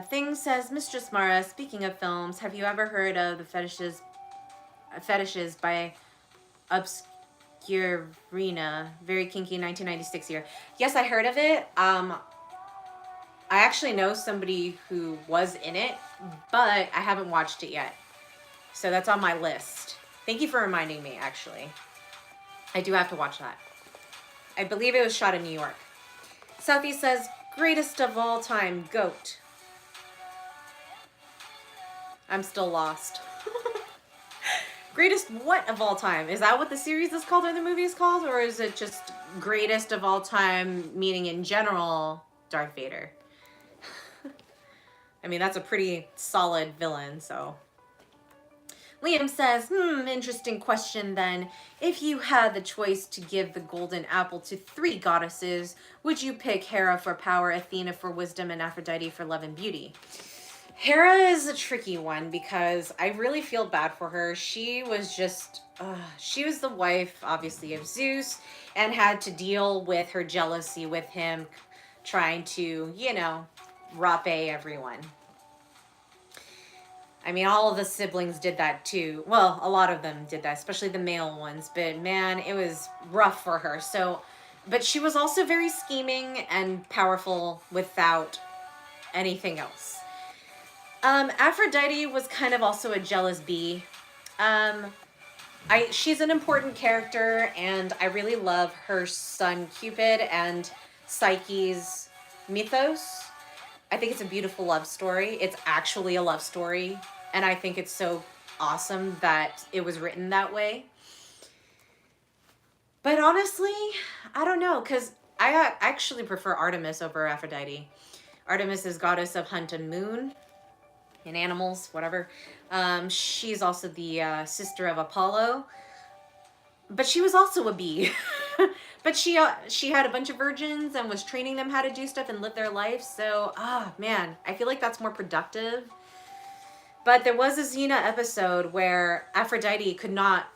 Thing says, Mistress Mara, speaking of films, have you ever heard of the fetishes by Obscurina, very kinky 1996 year? Yes, I heard of it. I actually know somebody who was in it, but I haven't watched it yet. So that's on my list. Thank you for reminding me, actually. I do have to watch that. I believe it was shot in New York. Southie says, greatest of all time, GOAT. I'm still lost. Greatest what of all time? Is that what the series is called or the movie is called? Or is it just greatest of all time, meaning in general, Darth Vader? I mean, that's a pretty solid villain, so. Liam says, interesting question then. If you had the choice to give the golden apple to 3 goddesses, would you pick Hera for power, Athena for wisdom, and Aphrodite for love and beauty? Hera is a tricky one because I really feel bad for her. She was just, she was the wife, obviously, of Zeus and had to deal with her jealousy with him trying to, rape everyone. I mean, all of the siblings did that too. Well, a lot of them did that, especially the male ones. But man, it was rough for her. So, but she was also very scheming and powerful without anything else. Aphrodite was kind of also a jealous bee. Um, she's an important character, and I really love her son Cupid and Psyche's mythos. I think it's a beautiful love story. It's actually a love story, and I think it's so awesome that it was written that way. But honestly, I don't know, because I actually prefer Artemis over Aphrodite. Artemis is goddess of hunt and moon and animals, whatever. She's also the sister of Apollo, but she was also a bee. But she had a bunch of virgins and was training them how to do stuff and live their life. So, man, I feel like that's more productive. But there was a Xena episode where Aphrodite could not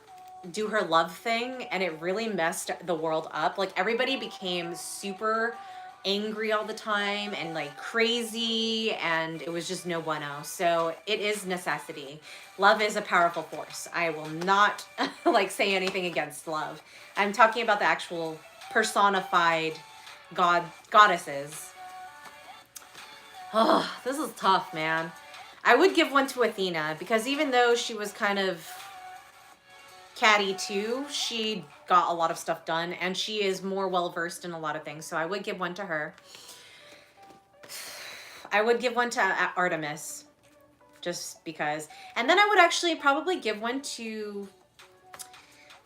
do her love thing, and it really messed the world up. Like, everybody became super angry all the time and like crazy, and it was just no bueno. So it is necessity. Love is a powerful force. I will not like say anything against love. I'm talking about the actual personified goddesses. Oh, this is tough, man. I would give one to Athena, because even though she was kind of catty too, she got a lot of stuff done, and she is more well versed in a lot of things. So I would give one to her. I would give one to Artemis, just because. And then I would actually probably give one to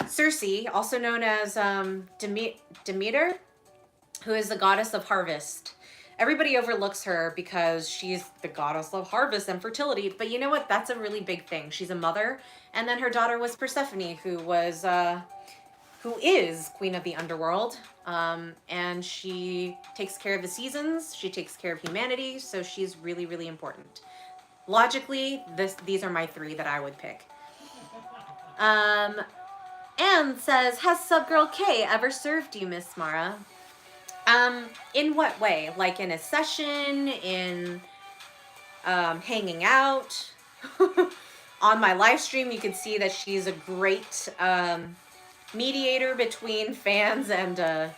Circe, also known as Demeter, who is the goddess of harvest. Everybody overlooks her because she's the goddess of harvest and fertility. But you know what? That's a really big thing. She's a mother. And then her daughter was Persephone, who is queen of the underworld. And she takes care of the seasons. She takes care of humanity. So she's really, really important. Logically, these are my three that I would pick. Anne says, has Subgirl K ever served you, Miss Mara? In what way? Like in a session, in hanging out? On my live stream, you can see that she's a great mediator between fans and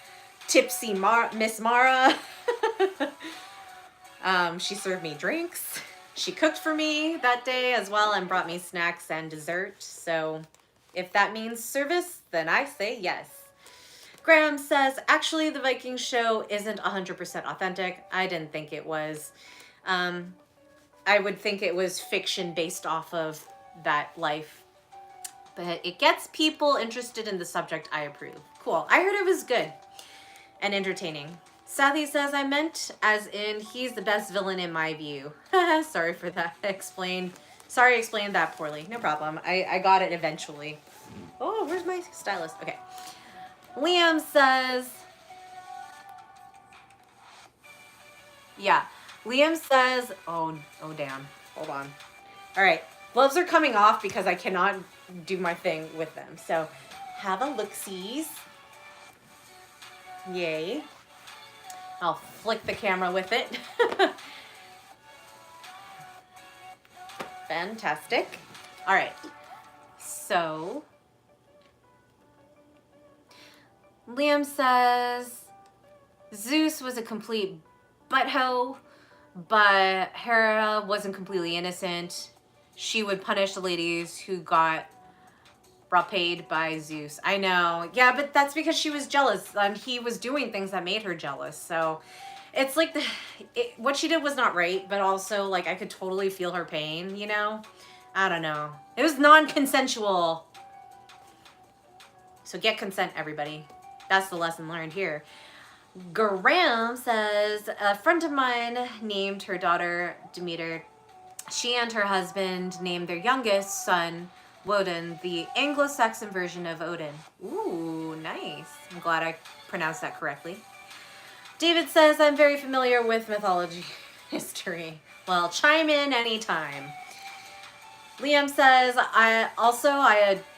tipsy Miss Mara. She served me drinks. She cooked for me that day as well and brought me snacks and dessert. So if that means service, then I say yes. Graham says, actually, the Viking show isn't 100% authentic. I didn't think it was. I would think it was fiction based off of that life. But it gets people interested in the subject. I approve. Cool. I heard it was good and entertaining. Sally says, I meant as in he's the best villain in my view. Sorry for that. Sorry I explained that poorly. No problem. I got it eventually. Oh, where's my stylus? Okay. Liam says, yeah. Liam says, oh damn. Hold on. All right. Gloves are coming off because I cannot do my thing with them. So have a look-sees. Yay. I'll flick the camera with it. Fantastic. All right. So Liam says Zeus was a complete butthole, but Hera wasn't completely innocent. She would punish the ladies who got raped by Zeus. I know. Yeah, but that's because she was jealous. He was doing things that made her jealous. So it's like what she did was not right, but also like I could totally feel her pain, you know? I don't know. It was non-consensual. So get consent, everybody. That's the lesson learned here. Graham says, a friend of mine named her daughter Demeter. She and her husband named their youngest son Woden, the Anglo-Saxon version of Odin. Ooh, nice. I'm glad I pronounced that correctly. David says, I'm very familiar with mythology history. Well, chime in anytime. Liam says, I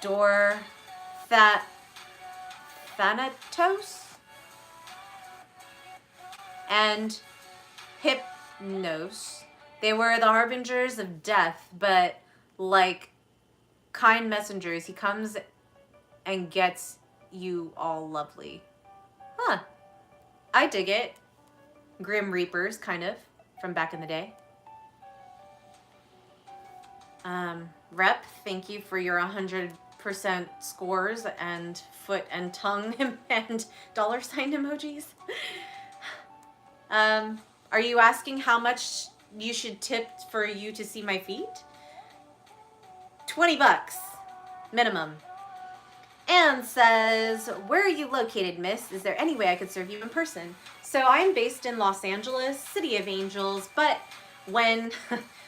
adore Thanatos and Hypnosis. They were the harbingers of death, but like kind messengers. He comes and gets you all lovely. Huh. I dig it. Grim Reapers, kind of, from back in the day. Rep, thank you for your 100% scores and foot and tongue and dollar sign emojis. Are you asking how much you should tip for you to see my feet? $20 minimum. Anne says, where are you located, miss? Is there any way I could serve you in person? So I'm based in Los Angeles, City of Angels, but when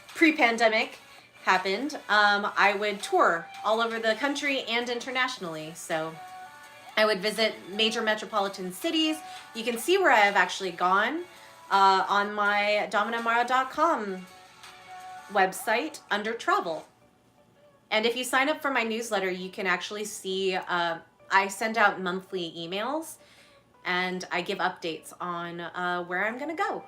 pre-pandemic happened, I would tour all over the country and internationally. So I would visit major metropolitan cities. You can see where I have actually gone on my dominamara.com website under travel. And if you sign up for my newsletter, you can actually see I send out monthly emails and I give updates on where I'm going to go.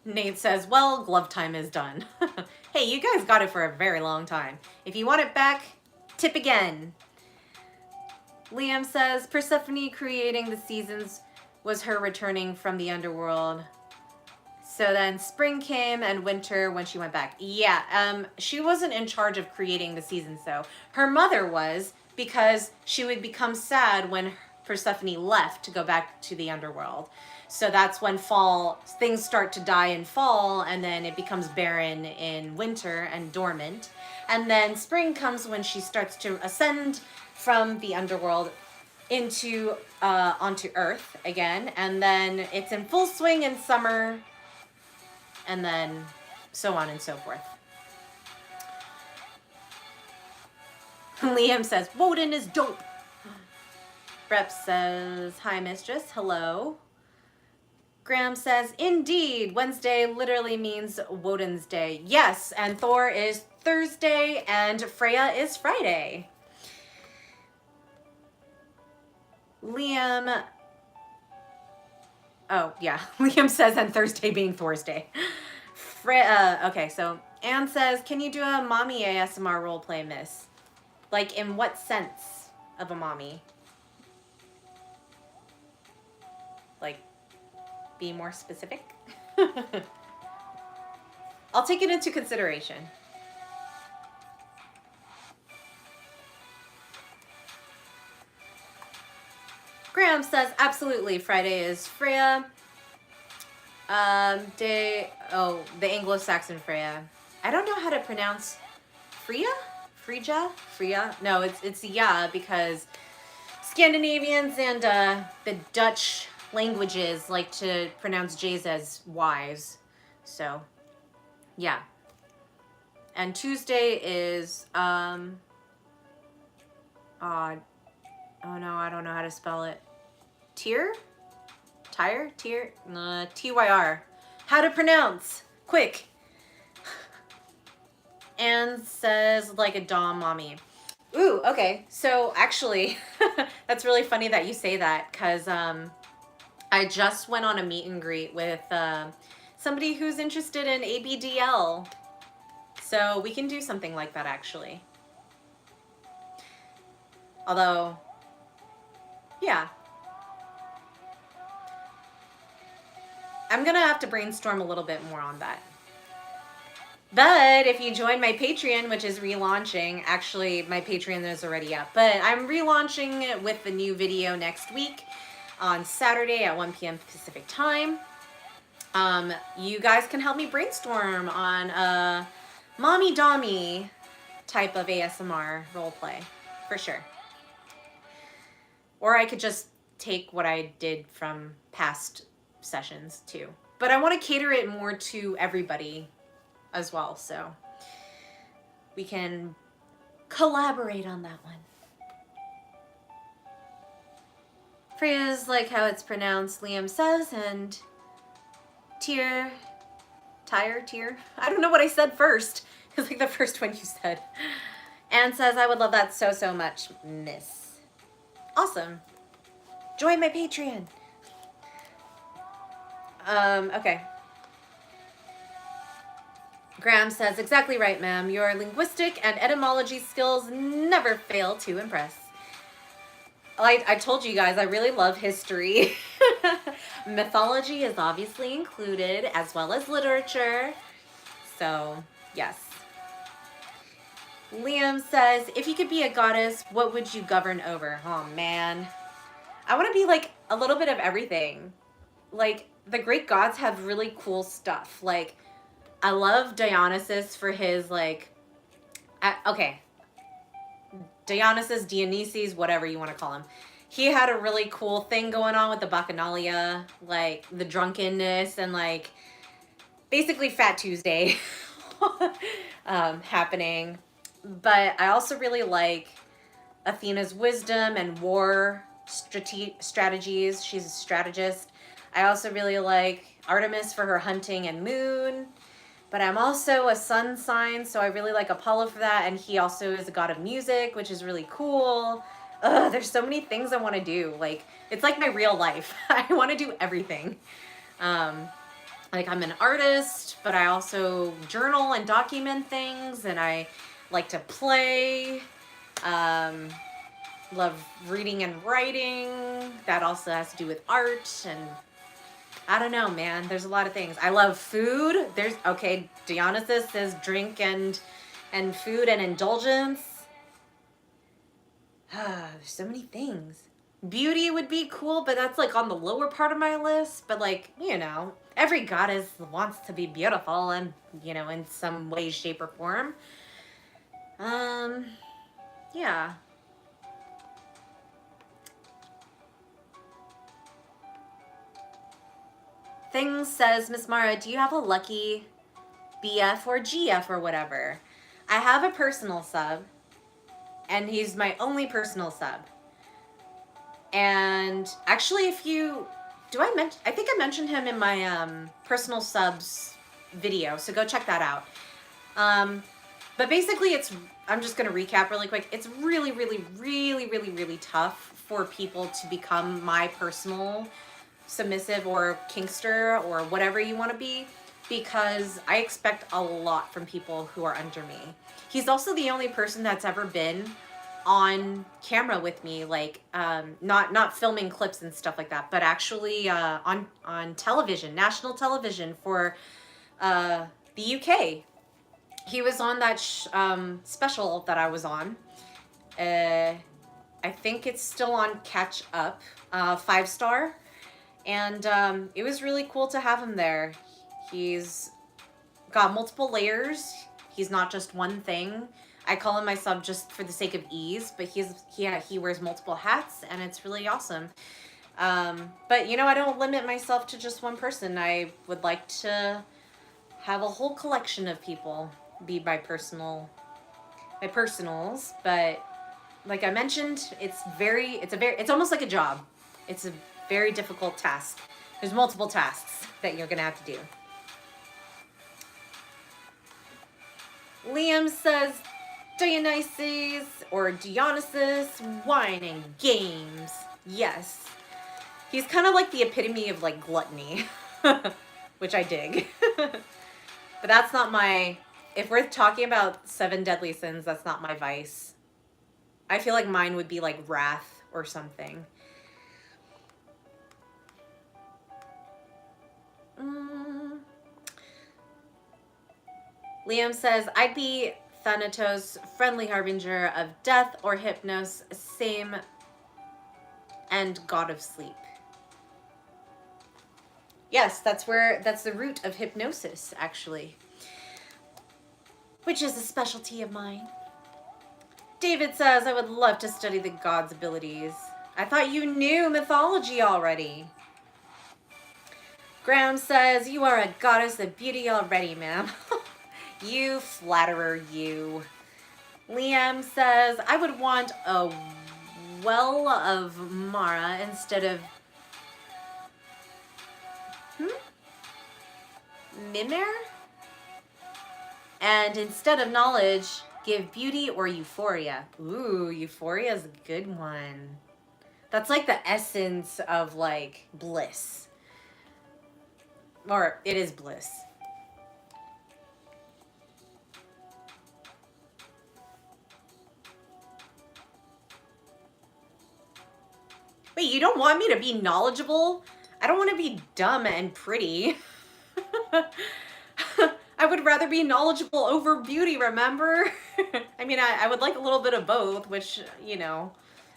Nate says, well, glove time is done. Hey, you guys got it for a very long time. If you want it back, tip again. Liam says, Persephone creating the seasons was her returning from the underworld. So then spring came and winter when she went back. Yeah, she wasn't in charge of creating the seasons though. Her mother was, because she would become sad when Persephone left to go back to the underworld. So that's when fall, things start to die in fall, and then it becomes barren in winter and dormant. And then spring comes when she starts to ascend from the underworld into onto Earth again, and then it's in full swing in summer, and then so on and so forth. Liam says, Woden is dope. Rep says, hi, mistress. Hello. Graham says, indeed, Wednesday literally means Woden's day. Yes, and Thor is Thursday, and Freya is Friday. Liam... Oh, yeah. Liam says, and Thursday being Thor's day. Okay, so Anne says, can you do a mommy ASMR roleplay, miss? Like, in what sense of a mommy? Like, be more specific? I'll take it into consideration. Graham says, absolutely, Friday is Freya. The Anglo-Saxon Freya. I don't know how to pronounce Freya? Freya? No, it's yeah, because Scandinavians and the Dutch languages like to pronounce J's as Y's. So, yeah. And Tuesday is, oh no, I don't know how to spell it. Tyr? Tyr? How to pronounce? Quick. Anne says, like a dom mommy. Ooh, okay. So actually, that's really funny that you say that, because I just went on a meet and greet with somebody who's interested in ABDL. So we can do something like that, actually. Although, yeah. I'm going to have to brainstorm a little bit more on that. But if you join my Patreon, which is relaunching, actually my Patreon is already up, but I'm relaunching it with the new video next week on Saturday at 1 p.m. Pacific time. You guys can help me brainstorm on a mommy dommy type of ASMR roleplay, for sure. Or I could just take what I did from past sessions too. But I want to cater it more to everybody as well, so we can collaborate on that one. Freya's like how it's pronounced, Liam says, and Tyr. I don't know what I said first. It's like the first one you said. Anne says, I would love that so much, miss. Awesome. Join my Patreon. Okay. Graham says, exactly right, ma'am. Your linguistic and etymology skills never fail to impress. I told you guys, I really love history. Mythology is obviously included, as well as literature. So, yes. Liam says, if you could be a goddess, what would you govern over? Oh, man. I want to be, like, a little bit of everything. Like, the Greek gods have really cool stuff. Like, I love Dionysus for his, like... okay. Dionysus, whatever you want to call him. He had a really cool thing going on with the Bacchanalia, like the drunkenness and like basically Fat Tuesday happening. But I also really like Athena's wisdom and war strategies. She's a strategist. I also really like Artemis for her hunting and moon. But I'm also a sun sign, so I really like Apollo for that. And he also is a god of music, which is really cool. Ugh, there's so many things I want to do. Like, it's like my real life. I want to do everything. Like, I'm an artist, but I also journal and document things. And I like to play. Love reading and writing. That also has to do with art and... I don't know, man. There's a lot of things. I love food. Okay, Dionysus says drink and food and indulgence. There's so many things. Beauty would be cool, but that's like on the lower part of my list. But like, you know, every goddess wants to be beautiful and, you know, in some way, shape, or form. Yeah. Things says, Miss Mara, do you have a lucky BF or GF or whatever? I have a personal sub, and he's my only personal sub. And actually, if you... I think I mentioned him in my personal subs video, so go check that out. But basically, I'm just going to recap really quick. It's really, really, really, really, really tough for people to become my personal submissive or kinkster or whatever you want to be, because I expect a lot from people who are under me. He's also the only person that's ever been on camera with me, like not filming clips and stuff like that, but actually on television, national television for the UK. He was on that special that I was on. I think it's still on Catch Up, 5-star. And it was really cool to have him there. He's got multiple layers. He's not just one thing. I call him my sub just for the sake of ease, but he wears multiple hats, and it's really awesome. But, you know, I don't limit myself to just one person. I would like to have a whole collection of people be my personals. But like I mentioned, it's almost like a job. It's a very difficult task. There's multiple tasks that you're gonna have to do. Liam says Dionysus or Dionysus, wine and games. Yes. He's kind of like the epitome of like gluttony, which I dig. But that's not my... If we're talking about 7 deadly sins, that's not my vice. I feel like mine would be like wrath or something. Liam says, I'd be Thanatos, friendly harbinger of death, or Hypnos, same, and god of sleep. Yes, that's the root of hypnosis, actually. Which is a specialty of mine. David says, I would love to study the gods' abilities. I thought you knew mythology already. Graham says, you are a goddess of beauty already, ma'am. You flatterer, you. Liam says, I would want a well of Mara instead of... Mimir? And instead of knowledge, give beauty or euphoria. Ooh, euphoria is a good one. That's like the essence of like bliss. Or it is bliss. Wait, you don't want me to be knowledgeable? I don't want to be dumb and pretty. I would rather be knowledgeable over beauty, remember? I mean, I would like a little bit of both, which, you know,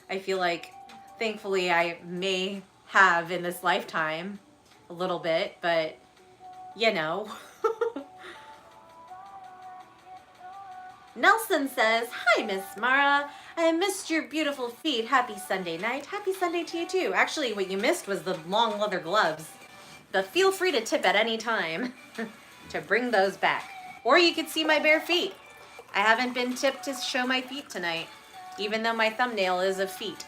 I feel like thankfully I may have in this lifetime a little bit, but, you know. Nelson says, hi, Miss Mara. I missed your beautiful feet. Happy Sunday night. Happy Sunday to you, too. Actually, what you missed was the long leather gloves. But feel free to tip at any time to bring those back. Or you could see my bare feet. I haven't been tipped to show my feet tonight, even though my thumbnail is of feet.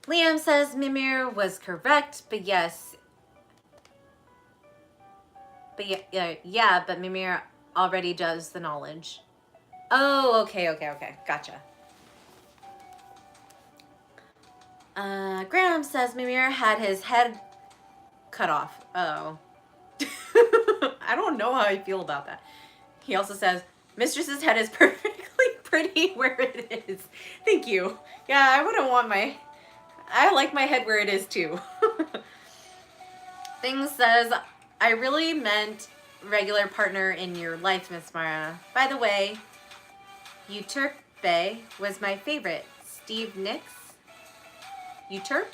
Liam says Mimir was correct, but yes. But yeah, but Mimir already does the knowledge. Oh, okay. Gotcha. Graham says Mimir had his head cut off. Oh. I don't know how I feel about that. He also says, Mistress's head is perfectly pretty where it is. Thank you. Yeah, I wouldn't want my... I like my head where it is too. Thing says, I really meant regular partner in your life, Miss Mara. By the way, Euterpe was my favorite. Steve Nicks? Euterpe?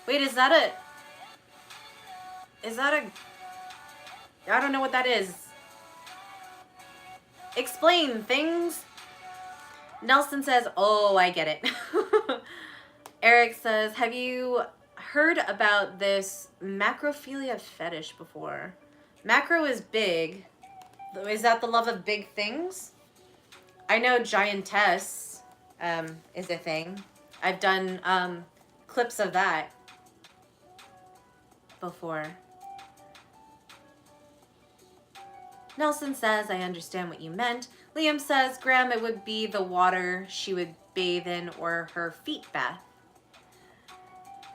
Wait, is that a... I don't know what that is. Explain things. Nelson says, oh, I get it. Eric says, have you heard about this macrophilia fetish before? Macro is big. Is that the love of big things? I know giantess is a thing. I've done clips of that before. Nelson says, I understand what you meant. Liam says, Graham, it would be the she would bathe in or her feet bath.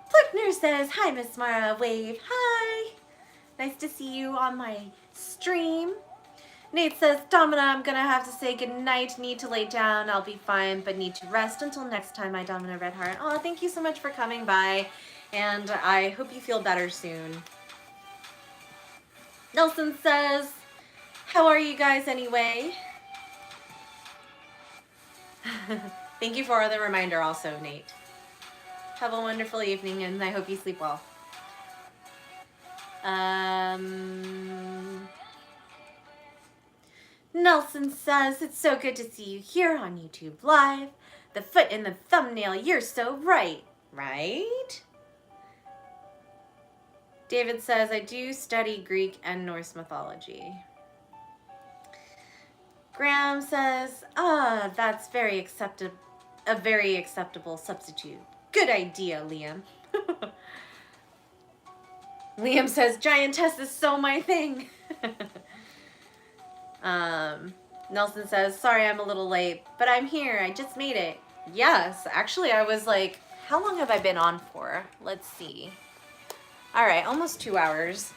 Pluckner says, hi, Miss Mara. Wave. Hi. Nice to see you on my stream. Nate says, Domina, I'm going to have to say goodnight. Need to lay down. I'll be fine, but need to rest until next time, my Domina Redheart. Oh, thank you so much for coming by, and I hope you feel better soon. Nelson says, how are you guys anyway? Thank you for the reminder also, Nate. Have a wonderful evening, and I hope you sleep well. Nelson says, it's so good to see you here on YouTube Live. The foot in the thumbnail, you're so right. Right? David says, I do study Greek and Norse mythology. Graham says, that's a very acceptable substitute. Good idea, Liam. Liam says, giantess is so my thing. Nelson says, sorry I'm a little late, but I'm here. I just made it. Yes, actually I was like, how long have I been on for? Let's see. All right, almost 2 hours.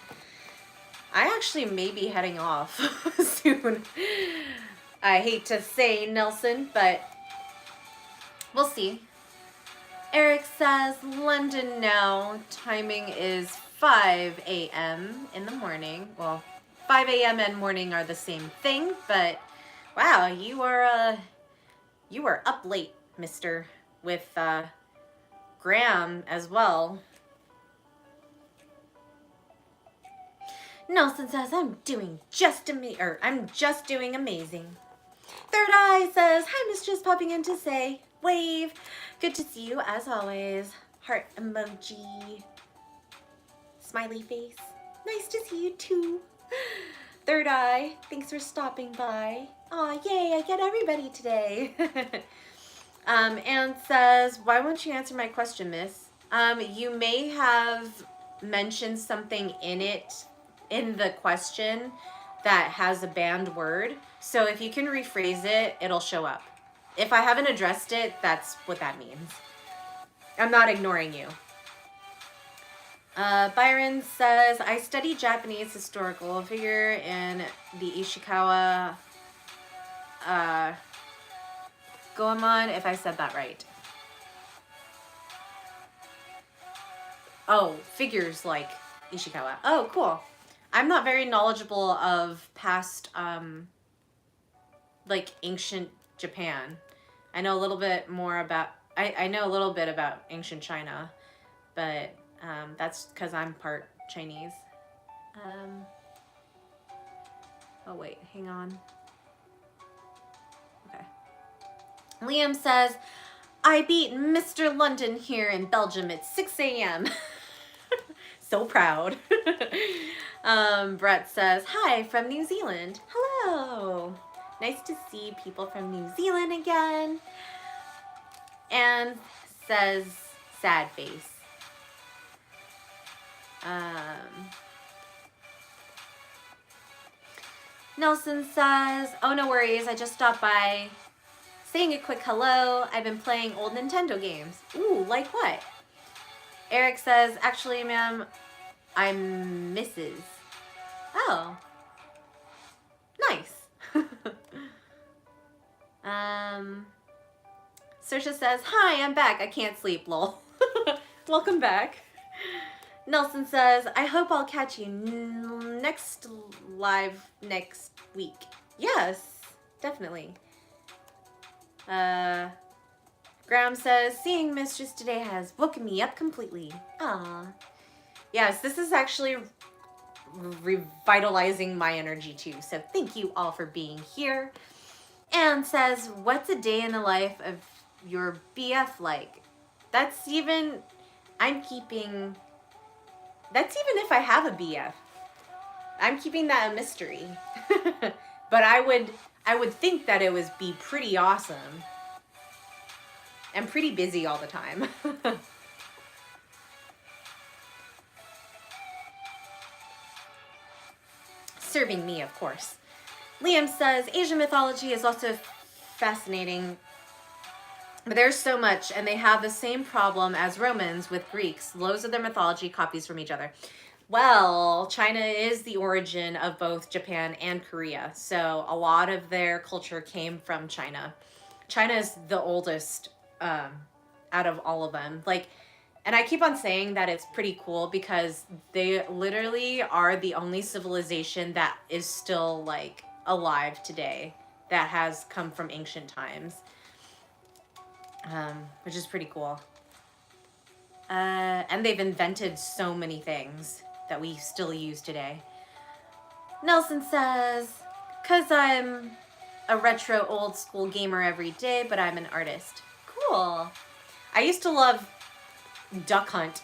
I actually may be heading off soon. I hate to say, Nelson, but we'll see. Eric says, London now. Timing is 5 a.m. in the morning. Well, 5 a.m. and morning are the same thing, but wow, you are up late, mister, with Graham as well. Nelson says, I'm just doing amazing. Third Eye says, hi, mistress, popping in to say, wave. Good to see you, as always. Heart emoji. Smiley face. Nice to see you, too. Third Eye, thanks for stopping by. Aw, yay, I get everybody today. And says, why won't you answer my question, miss? You may have mentioned something in the question that has a banned word. So if you can rephrase it, it'll show up. If I haven't addressed it, that's what that means. I'm not ignoring you. Byron says, I study Japanese historical figure in the Ishikawa Goemon, if I said that right. Oh, figures like Ishikawa. Oh, cool. I'm not very knowledgeable of past, like, ancient Japan. I know a little bit more about, I know a little bit about ancient China, but that's because I'm part Chinese. Oh, wait, hang on. Okay. Liam says, I beat Mr. London here in Belgium at 6 a.m. So proud. Brett says, hi from New Zealand. Hello. Nice to see people from New Zealand again. And says, sad face. Nelson says, oh, no worries. I just stopped by saying a quick hello. I've been playing old Nintendo games. Ooh, like what? Eric says, actually, ma'am, I'm Mrs. Oh. Nice. Saoirse says, hi, I'm back. I can't sleep, lol. Welcome back. Nelson says, I hope I'll catch you next live next week. Yes, definitely. Graham says, seeing Mistress today has woken me up completely. Ah. Yes, this is actually revitalizing my energy too. So thank you all for being here. And says, what's a day in the life of your BF like? That's even if I have a BF. I'm keeping that a mystery. But I would think that it would be pretty awesome. I'm pretty busy all the time. Serving me, of course. Liam says, Asian mythology is also fascinating, but there's so much, and they have the same problem as Romans with Greeks. Loads of their mythology copies from each other. Well, China is the origin of both Japan and Korea, so a lot of their culture came from China. China is the oldest out of all of them. Like, and I keep on saying that it's pretty cool because they literally are the only civilization that is still, like, alive today that has come from ancient times, which is pretty cool. And they've invented so many things that we still use today. Nelson says, because I'm a retro old school gamer every day, but I'm an artist. Cool. I used to love Duck Hunt.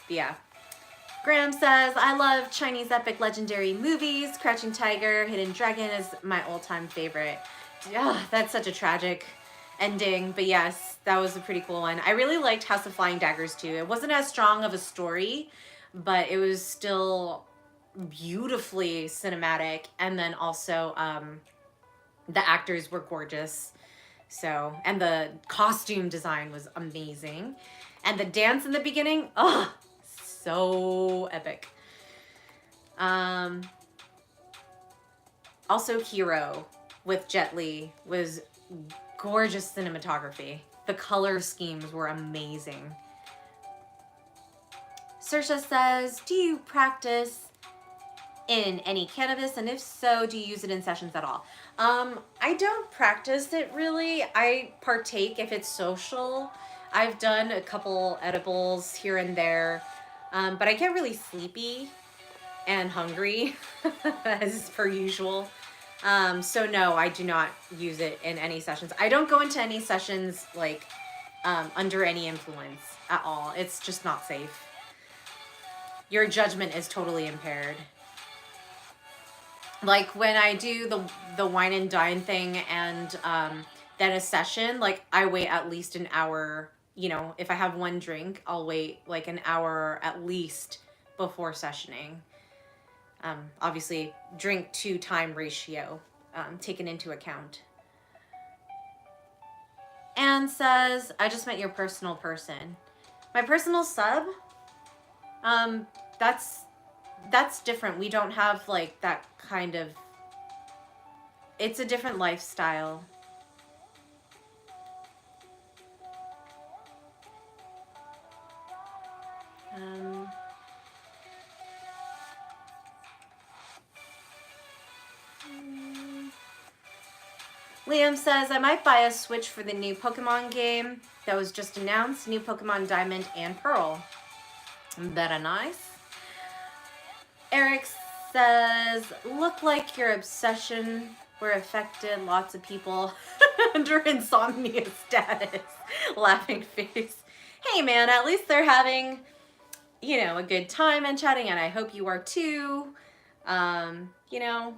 Yeah. Graham says, I love Chinese epic legendary movies. Crouching Tiger, Hidden Dragon is my all-time favorite. That's such a tragic ending, but yes, that was a pretty cool one. I really liked House of Flying Daggers too. It wasn't as strong of a story, but it was still beautifully cinematic, and then also the actors were gorgeous. So, and the costume design was amazing. And the dance in the beginning, oh, so epic. Also Hero with Jet Li was gorgeous cinematography. The color schemes were amazing. Saoirse says, do you practice in any cannabis? And if so, do you use it in sessions at all? I don't practice it really. I partake if it's social. I've done a couple edibles here and there, but I get really sleepy and hungry as per usual. So no, I do not use it in any sessions. I don't go into any sessions like under any influence at all. It's just not safe. Your judgment is totally impaired. Like when I do the wine and dine thing and then a session, like I wait at least an hour. You know, if I have one drink, I'll wait like an hour at least before sessioning. Obviously, drink to time ratio taken into account. Anne says, I just met your personal person. My personal sub? That's different. We don't have like that kind of, it's a different lifestyle. Liam says, I might buy a Switch for the new Pokemon game that was just announced. New Pokemon Diamond and Pearl. Very nice. Eric says, look like your obsession were affected lots of people under insomnia status. Laughing face. Hey man, at least they're having, you know, a good time and chatting, and I hope you are too. You know,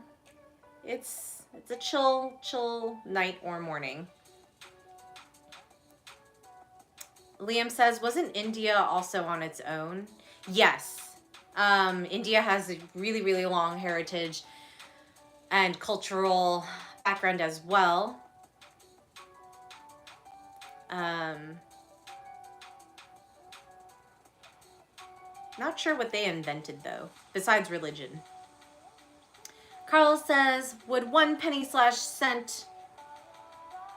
it's a chill night or morning. Liam says, wasn't India also on its own? Yes. India has a really long heritage and cultural background as well. Not sure what they invented though, besides religion. Carl says, would 1 penny/cent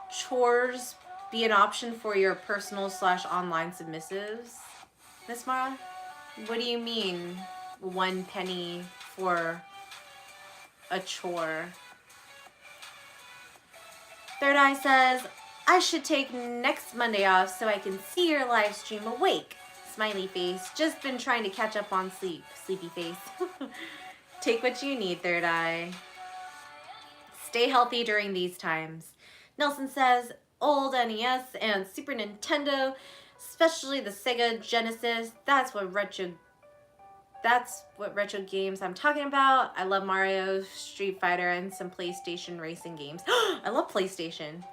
chores be an option for your personal/online submissives? Miss Mara? What do you mean 1 penny for a chore? Third Eye says, I should take next Monday off so I can see your live stream awake. Smiley face. Just been trying to catch up on sleep. Sleepy face. Take what you need, Third Eye. Stay healthy during these times. Nelson says, old NES and Super Nintendo, especially the Sega Genesis, that's what retro games I'm talking about. I love Mario, Street Fighter, and some PlayStation racing games. I love PlayStation.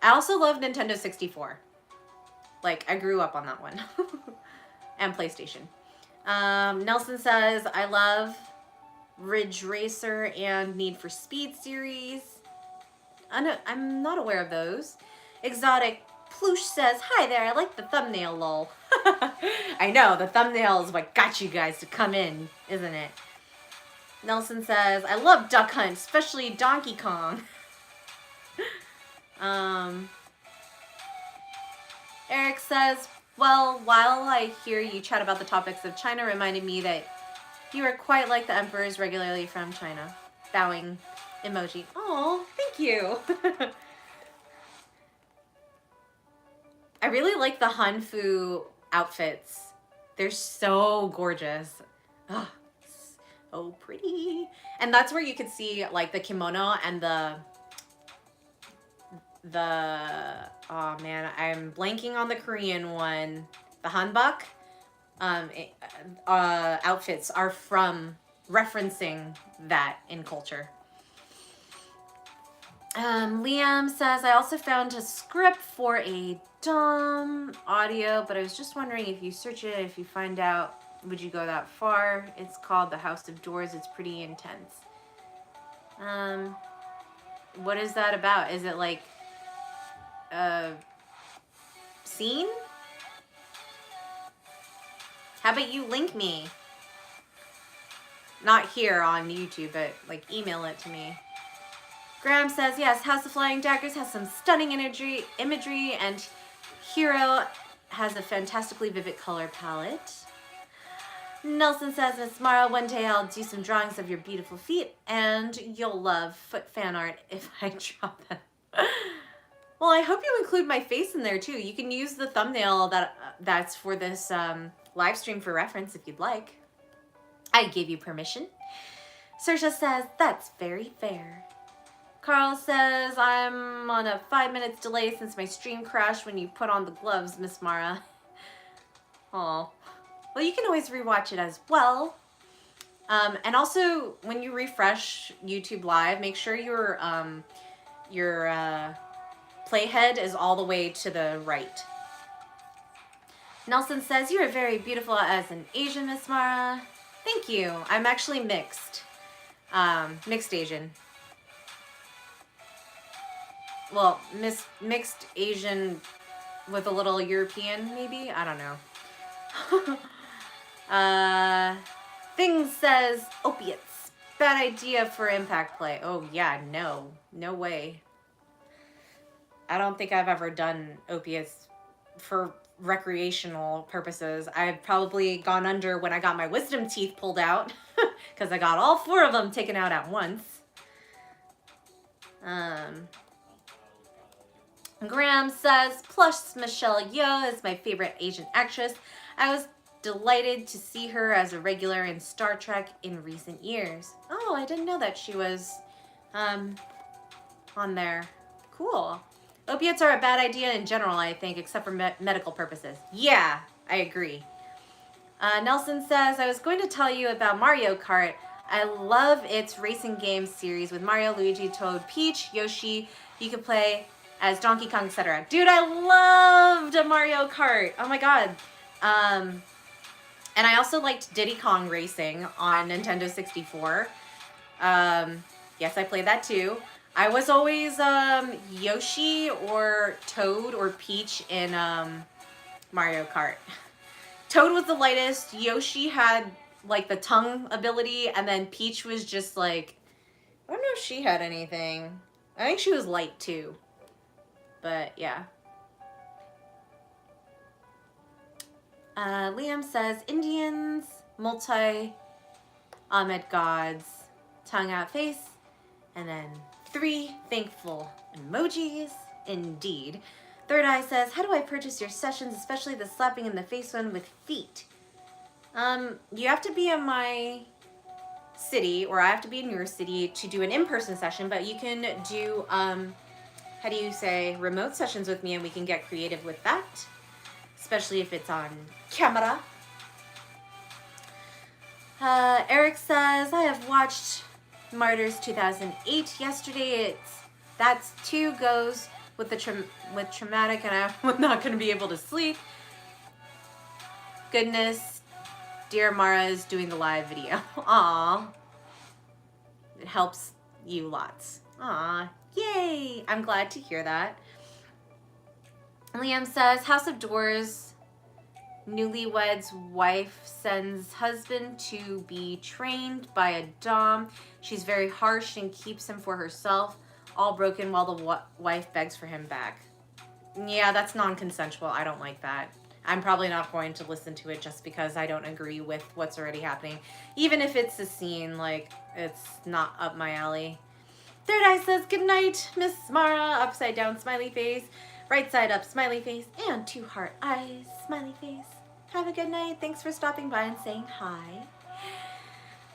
I also love Nintendo 64. Like, I grew up on that one. And PlayStation. Nelson says, I love Ridge Racer and Need for Speed series. I'm not aware of those. Exotic Ploosh says, hi there, I like the thumbnail, lol. I know, the thumbnail is what got you guys to come in, isn't it? Nelson says, I love Duck Hunt, especially Donkey Kong. Eric says, well, while I hear you chat about the topics of China, reminded me that you are quite like the emperors regularly from China. Bowing emoji. Oh, thank you. I really like the Hanfu outfits. They're so gorgeous. Oh, so pretty. And that's where you could see like the kimono and the oh man, I'm blanking on the Korean one. The hanbok outfits are from referencing that in culture. Liam says, I also found a script for a Dom audio, but I was just wondering if you search it, if you find out, would you go that far? It's called The House of Doors. It's pretty intense. What is that about? Is it like a scene? How about you link me? Not here on YouTube, but like email it to me. Graham says, yes, House of Flying Daggers has some stunning imagery, and Hero has a fantastically vivid color palette. Nelson says, Miss Mara, one day I'll do some drawings of your beautiful feet, and you'll love foot fan art if I draw them. Well, I hope you include my face in there too. You can use the thumbnail that's for this live stream for reference if you'd like. I give you permission. Saoirse says, that's very fair. Carl says, I'm on a 5 minutes delay since my stream crashed when you put on the gloves, Miss Mara. Aw. Well, you can always rewatch it as well. And also, when you refresh YouTube Live, make sure your playhead is all the way to the right. Nelson says, you are very beautiful as an Asian, Miss Mara. Thank you. I'm actually mixed. Mixed Asian. Well, mixed Asian with a little European, maybe? I don't know. Thing says opiates. Bad idea for impact play. Oh yeah, no. No way. I don't think I've ever done opiates for recreational purposes. I've probably gone under when I got my wisdom teeth pulled out because I got all 4 of them taken out at once. Graham says, plus Michelle Yeoh is my favorite Asian actress. I was delighted to see her as a regular in Star Trek in recent years. Oh, I didn't know that she was on there. Cool. Opiates are a bad idea in general, I think, except for medical purposes. Yeah, I agree. Nelson says, I was going to tell you about Mario Kart. I love its racing game series with Mario, Luigi, Toad, Peach, Yoshi. You can play as Donkey Kong, etc. Dude, I loved a Mario Kart. Oh my god. And I also liked Diddy Kong Racing on Nintendo 64. Yes, I played that too. I was always Yoshi or Toad or Peach in Mario Kart. Toad was the lightest. Yoshi had like the tongue ability, and then Peach was just like, I don't know if she had anything. I think she was light too. But yeah. Liam says Indians, multi-Ahmed gods, tongue out face, and then 3 thankful emojis. Indeed. Third Eye says, how do I purchase your sessions, especially the slapping in the face one with feet? You have to be in my city, or I have to be in your city to do an in-person session, but you can do, how do you say, remote sessions with me, and we can get creative with that, especially if it's on camera. Eric says, I have watched Martyrs 2008 yesterday. That's 2 goes with the with traumatic, and I'm not going to be able to sleep. Goodness, dear Mara is doing the live video. Aw. It helps you lots. Aw. Yay. I'm glad to hear that. Liam says, House of Doors, newlywed's wife sends husband to be trained by a dom. She's very harsh and keeps him for herself, all broken while the wife begs for him back. Yeah, that's non-consensual. I don't like that. I'm probably not going to listen to it just because I don't agree with what's already happening. Even if it's a scene, like, it's not up my alley. Third Eye says, good night, Miss Mara. Upside down, smiley face. Right side up, smiley face. And 2 heart eyes, smiley face. Have a good night. Thanks for stopping by and saying hi.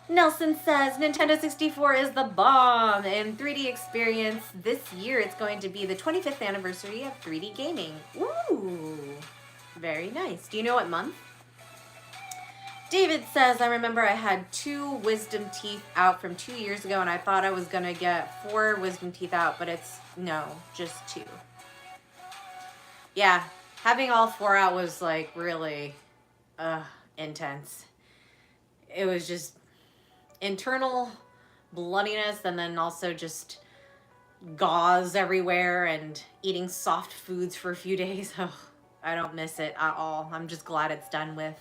Nelson says, Nintendo 64 is the bomb in 3D experience. This year it's going to be the 25th anniversary of 3D gaming. Ooh, very nice. Do you know what month? David says, I remember I had 2 wisdom teeth out from 2 years ago, and I thought I was going to get 4 wisdom teeth out, but it's, no, just 2. Yeah, having all 4 out was, like, really intense. It was just internal bloodiness, and then also just gauze everywhere and eating soft foods for a few days. Oh, I don't miss it at all. I'm just glad it's done with.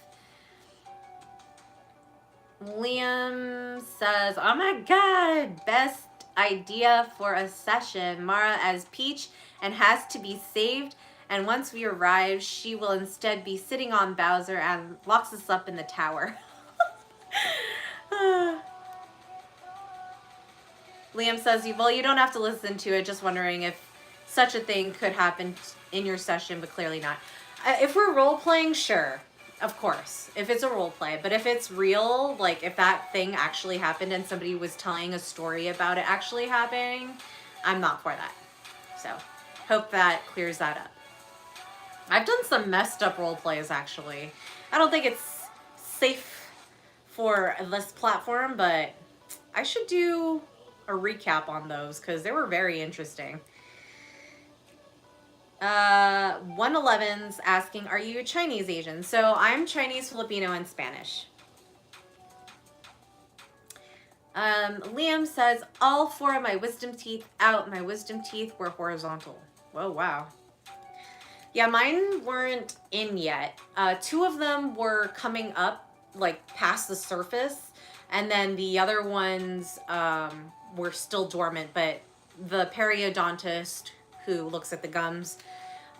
Liam says, oh my god, best idea for a session. Mara as Peach and has to be saved, and once we arrive, she will instead be sitting on Bowser and locks us up in the tower. Liam says, well, you don't have to listen to it, just wondering if such a thing could happen in your session, but clearly not. If we're role-playing, sure. Of course, if it's a role play, but if it's real, like if that thing actually happened and somebody was telling a story about it actually happening, I'm not for that. So, hope that clears that up. I've done some messed up role plays actually. I don't think it's safe for this platform, but I should do a recap on those because they were very interesting. 111's asking, are you Chinese Asian? So I'm Chinese, Filipino, and Spanish. Liam says, all 4 of my wisdom teeth out. My wisdom teeth were horizontal. Whoa, wow. Yeah, mine weren't in yet. 2 of them were coming up, like, past the surface, and then the other ones were still dormant, but the periodontist who looks at the gums,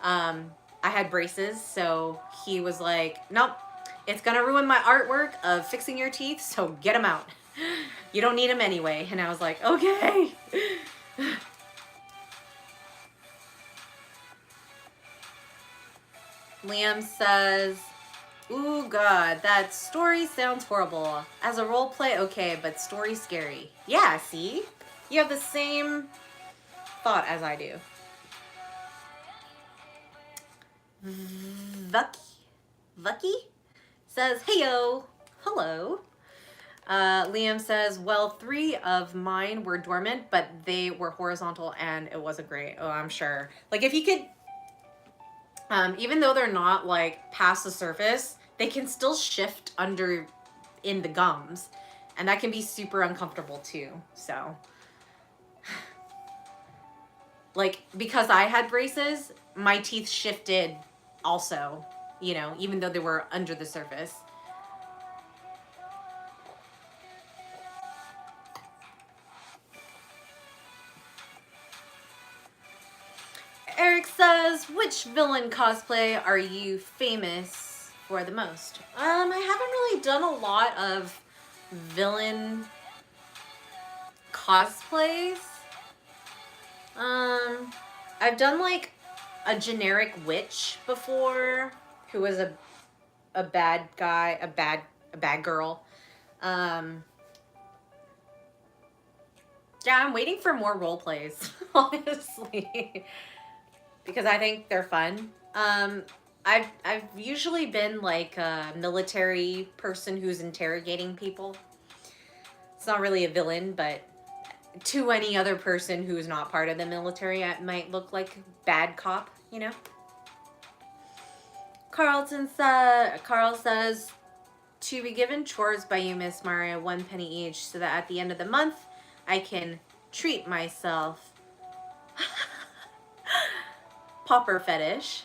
I had braces, so he was like, nope, it's gonna ruin my artwork of fixing your teeth, so get them out. You don't need them anyway. And I was like, okay. Liam says, ooh, God, that story sounds horrible. As a role play, okay, but story scary. Yeah, see? You have the same thought as I do. Vucky says, heyo, hello. Liam says, well, 3 of mine were dormant, but they were horizontal and it wasn't great. Oh, I'm sure. Like, if you could, even though they're not, like, past the surface, they can still shift under in the gums. And that can be super uncomfortable, too. So, like, because I had braces, my teeth shifted also, you know, even though they were under the surface. Eric says, which villain cosplay are you famous for the most? I haven't really done a lot of villain cosplays. I've done like a generic witch before who was a bad guy, a bad girl. Yeah, I'm waiting for more role plays, honestly. Because I think they're fun. I've usually been like a military person who's interrogating people. It's not really a villain, but to any other person who's not part of the military, I might look like bad cop, you know? Carl says, to be given chores by you, Miss Maria, 1 penny each, so that at the end of the month, I can treat myself. Popper fetish.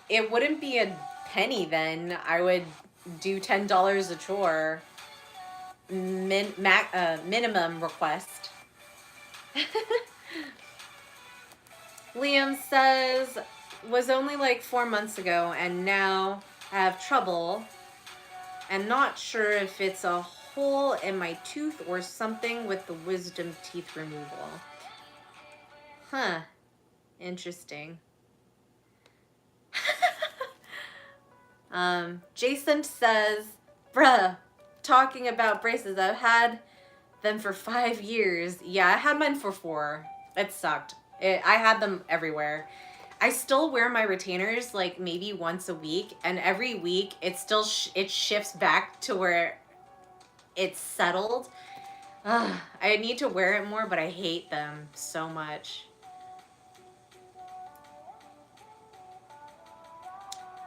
It wouldn't be a penny then. I would do $10 a chore. Minimum request. Liam says, was only like 4 months ago and now I have trouble and not sure if it's a hole in my tooth or something with the wisdom teeth removal. Huh. Interesting. Jason says, bruh, talking about braces, I've had them for 5 years. Yeah, I had mine for 4. It sucked. I had them everywhere. I still wear my retainers like maybe once a week, and every week it still it shifts back to where it's settled. Ugh, I need to wear it more, but I hate them so much.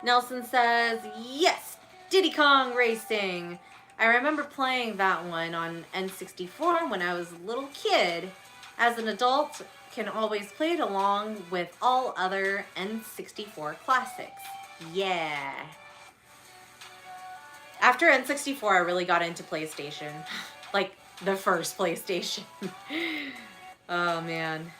Nelson says, yes, Diddy Kong Racing. I remember playing that one on N64 when I was a little kid. As an adult, can always play it along with all other N64 classics. Yeah. After N64, I really got into PlayStation. Like, the first PlayStation. Oh, man.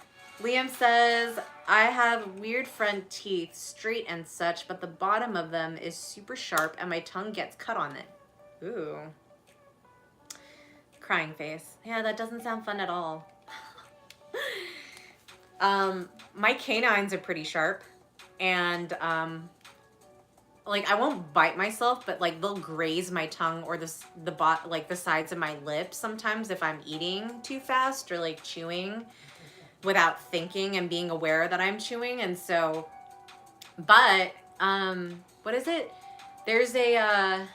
Liam says, I have weird front teeth, straight and such, but the bottom of them is super sharp and my tongue gets cut on it. Ooh. Crying face. Yeah, that doesn't sound fun at all. My canines are pretty sharp, and like I won't bite myself, but like they'll graze my tongue or the sides of my lips sometimes if I'm eating too fast or like chewing without thinking and being aware that I'm chewing. And so, but what is it? There's a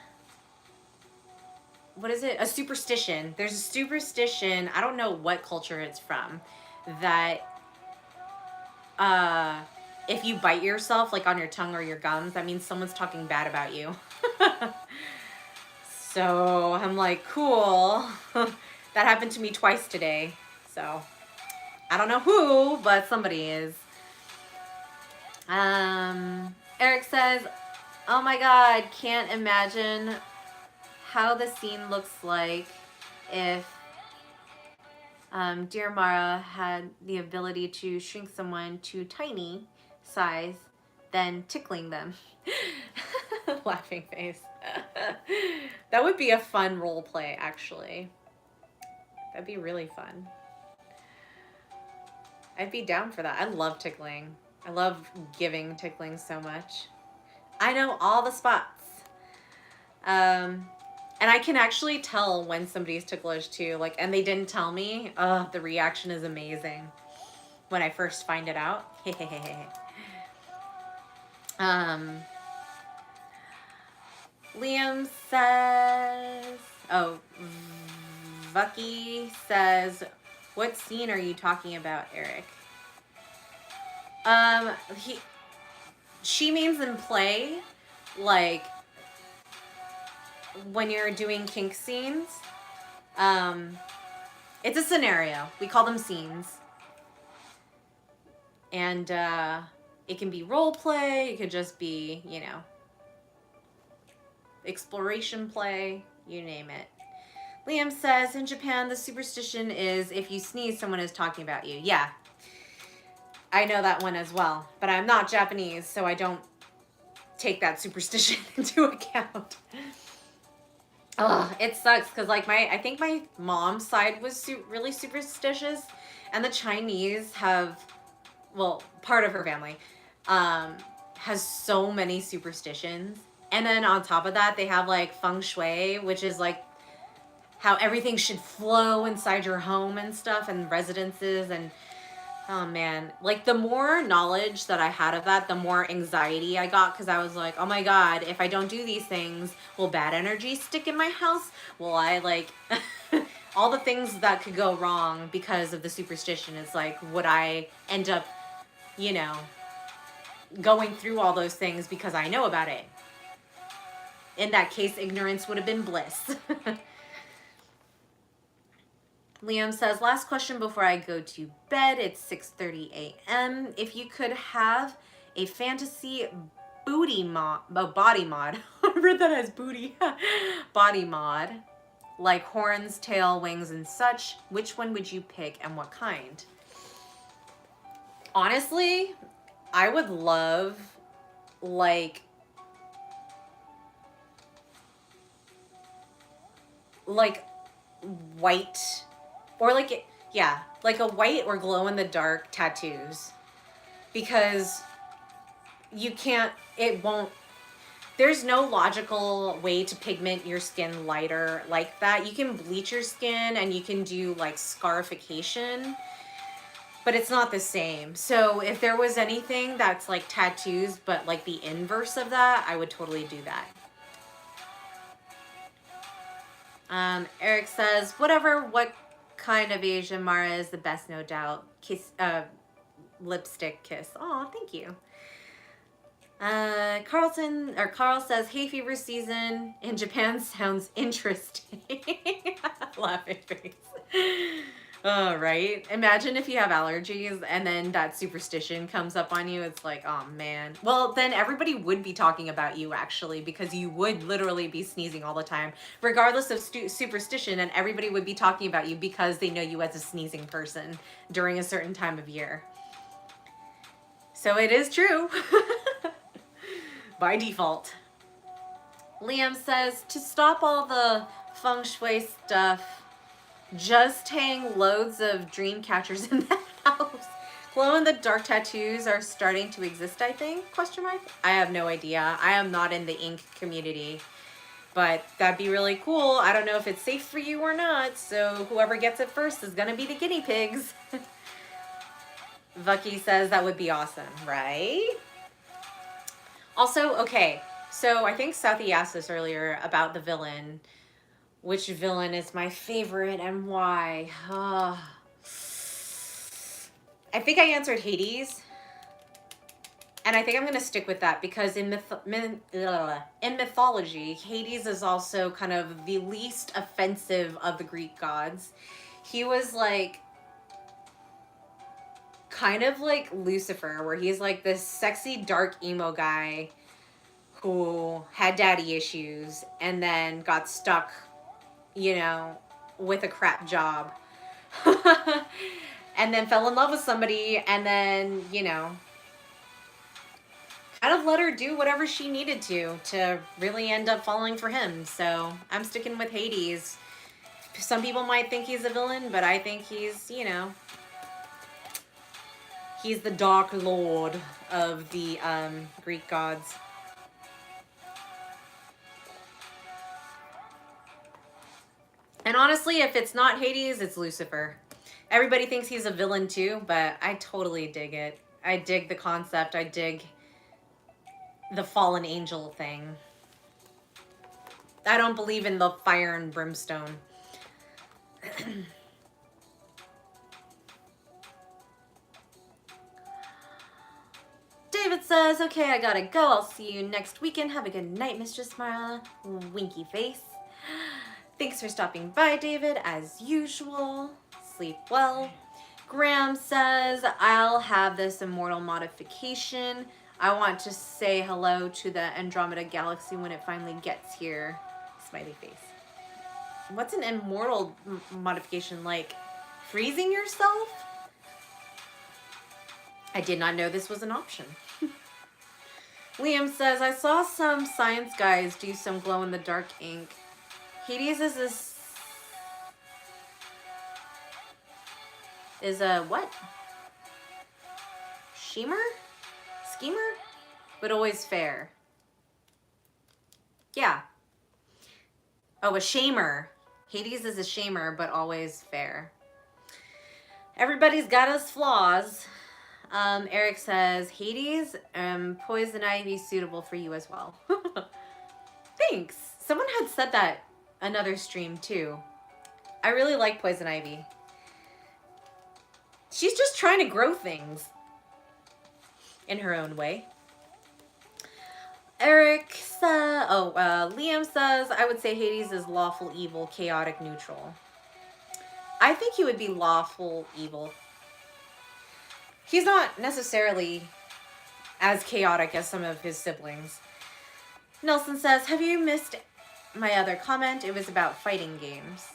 what is it? A superstition. There's a superstition, I don't know what culture it's from, that if you bite yourself like on your tongue or your gums, that means someone's talking bad about you. So I'm like, cool. That happened to me twice today. So I don't know who, but somebody is. Eric says, oh my God, can't imagine how the scene looks like if dear Mara had the ability to shrink someone to tiny size, then tickling them. Laughing face. That would be a fun role play, actually. That'd be really fun. I'd be down for that. I love tickling. I love giving tickling so much. I know all the spots. And I can actually tell when somebody's ticklish too. Like, and they didn't tell me. The reaction is amazing when I first find it out. Liam says, oh, Vucky says, what scene are you talking about, Eric? She means in play, like when you're doing kink scenes. It's a scenario. We call them scenes. And it can be role play. It could just be, you know, exploration play, you name it. Liam says, in Japan, the superstition is if you sneeze, someone is talking about you. Yeah, I know that one as well, but I'm not Japanese, so I don't take that superstition into account. Oh, it sucks because like I think my mom's side was really superstitious, and the Chinese have, well, part of her family has so many superstitions. And then on top of that, they have like feng shui, which is like how everything should flow inside your home and stuff and residences. And oh man, like the more knowledge that I had of that, the more anxiety I got, because I was like, oh my God, if I don't do these things, will bad energy stick in my house? Will I like all the things that could go wrong because of the superstition? Is like, would I end up, you know, going through all those things because I know about it? In that case, ignorance would have been bliss. Liam says, last question before I go to bed. It's 6:30 a.m. If you could have a fantasy body mod, I read that as booty, body mod, like horns, tail, wings, and such, which one would you pick and what kind? Honestly, I would love like white, or like, yeah, like a white or glow in the dark tattoos, because you can't, it won't, there's no logical way to pigment your skin lighter like that. You can bleach your skin and you can do like scarification, but it's not the same. So if there was anything that's like tattoos but like the inverse of that, I would totally do that. Eric says, whatever, what kind of Asian Mara is the best, no doubt. Kiss, lipstick kiss. Oh, thank you. Carl says, hay fever season in Japan sounds interesting. Laughing face. Oh, right. Imagine if you have allergies and then that superstition comes up on you. It's like, oh man. Well, then everybody would be talking about you actually, because you would literally be sneezing all the time, regardless of superstition, and everybody would be talking about you because they know you as a sneezing person during a certain time of year. So it is true. By default. Liam says, to stop all the feng shui stuff, just hang loads of dream catchers in the house. Glow-in-the-dark tattoos are starting to exist, I think, question mark? I have no idea. I am not in the ink community, but that'd be really cool. I don't know if it's safe for you or not, so whoever gets it first is gonna be the guinea pigs. Vucky says that would be awesome, right? Also, okay, so I think Southie asked this earlier about the villain. Which villain is my favorite and why? I think I answered Hades. And I think I'm going to stick with that because in mythology, Hades is also kind of the least offensive of the Greek gods. He was like kind of like Lucifer, where he's like this sexy dark emo guy who had daddy issues and then got stuck, you know, with a crap job. And then fell in love with somebody and then, you know, kind of let her do whatever she needed to really end up falling for him. So I'm sticking with Hades. Some people might think he's a villain, but I think he's, you know, he's the dark lord of the Greek gods. And honestly, if it's not Hades, it's Lucifer. Everybody thinks he's a villain too, but I totally dig it. I dig the concept. I dig the fallen angel thing. I don't believe in the fire and brimstone. David says, okay, I gotta go. I'll see you next weekend. Have a good night, Mistress Marla. Winky face. Thanks for stopping by, David, as usual. Sleep well. Graham says, I'll have this immortal modification. I want to say hello to the Andromeda Galaxy when it finally gets here. Smiley face. What's an immortal modification? Like freezing yourself? I did not know this was an option. Liam says, I saw some science guys do some glow-in-the-dark ink. Hades is a what? Schemer? But always fair. Yeah. Oh, a shamer. Hades is a shamer, but always fair. Everybody's got his flaws. Eric says, Hades, poison ivy suitable for you as well. Thanks. Someone had said that another stream too. I really like poison ivy. She's just trying to grow things in her own way. Eric says, Liam says, I would say Hades is lawful evil, chaotic neutral. I think he would be lawful evil. He's not necessarily as chaotic as some of his siblings. Nelson says, have you missed my other comment? It was about fighting games.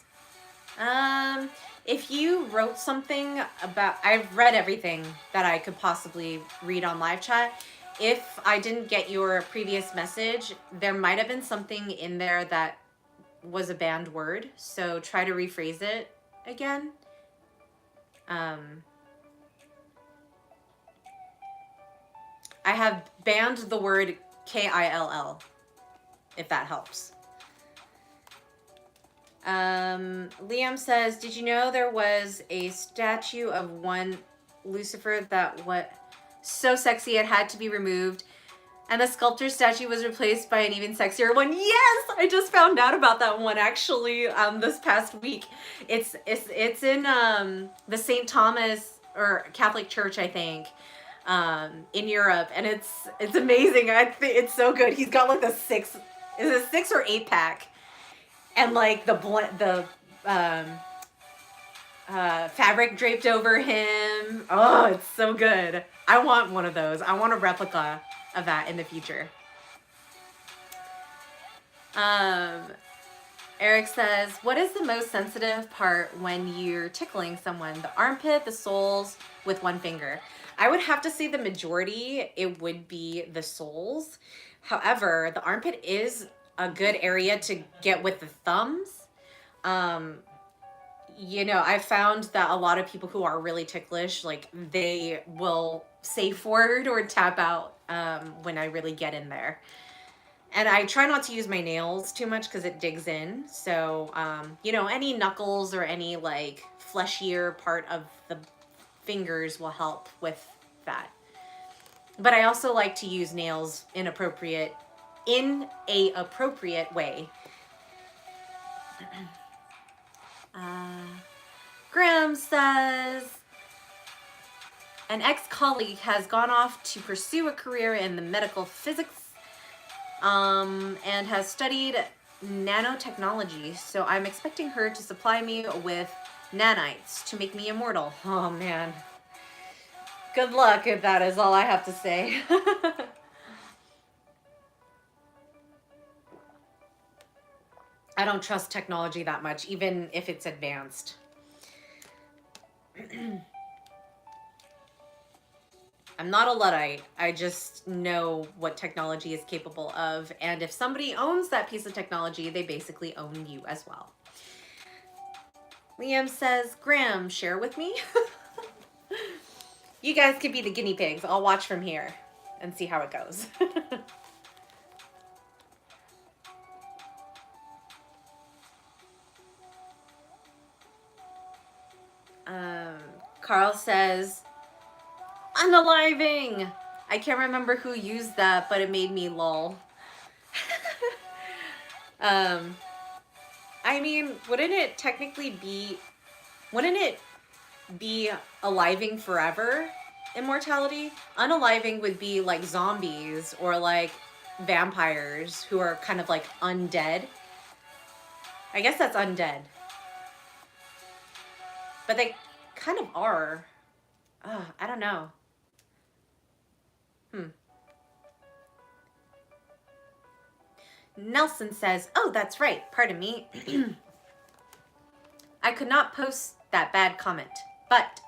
If you wrote something about, I've read everything that I could possibly read on live chat. If I didn't get your previous message, there might have been something in there that was a banned word. So try to rephrase it again. I have banned the word Kill, if that helps. Liam says, did you know there was a statue of one Lucifer that was so sexy it had to be removed, and the sculptor's statue was replaced by an even sexier one? Yes, I just found out about that one actually this past week. It's in the St. Thomas or Catholic Church, I think, in Europe, and it's amazing. I think it's so good. He's got like the 6 or 8 pack, and like the fabric draped over him. Oh, it's so good. I want one of those. I want a replica of that in the future. Eric says, what is the most sensitive part when you're tickling someone? The armpit, the soles, with one finger? I would have to say the majority, it would be the soles. However, the armpit is a good area to get with the thumbs. You know, I found that a lot of people who are really ticklish, like, they will safe word or tap out when I really get in there. And I try not to use my nails too much because it digs in. So, you know, any knuckles or any like fleshier part of the fingers will help with that. But I also like to use nails in a appropriate way. Graham says, An ex-colleague has gone off to pursue a career in the medical physics and has studied nanotechnology. So I'm expecting her to supply me with nanites to make me immortal. Oh man. Good luck if that is all I have to say. I don't trust technology that much, even if it's advanced. I'm not a Luddite. I just know what technology is capable of. And if somebody owns that piece of technology, they basically own you as well. Liam says, Graham, share with me. You guys could be the guinea pigs. I'll watch from here and see how it goes. Carl says, unaliving. I can't remember who used that, but it made me lol. I mean, wouldn't it be aliving forever immortality? Unaliving would be like zombies or like vampires who are kind of like undead. I guess that's undead. But they kind of are. I don't know. Nelson says, oh, that's right. Pardon me. I could not post that bad comment, but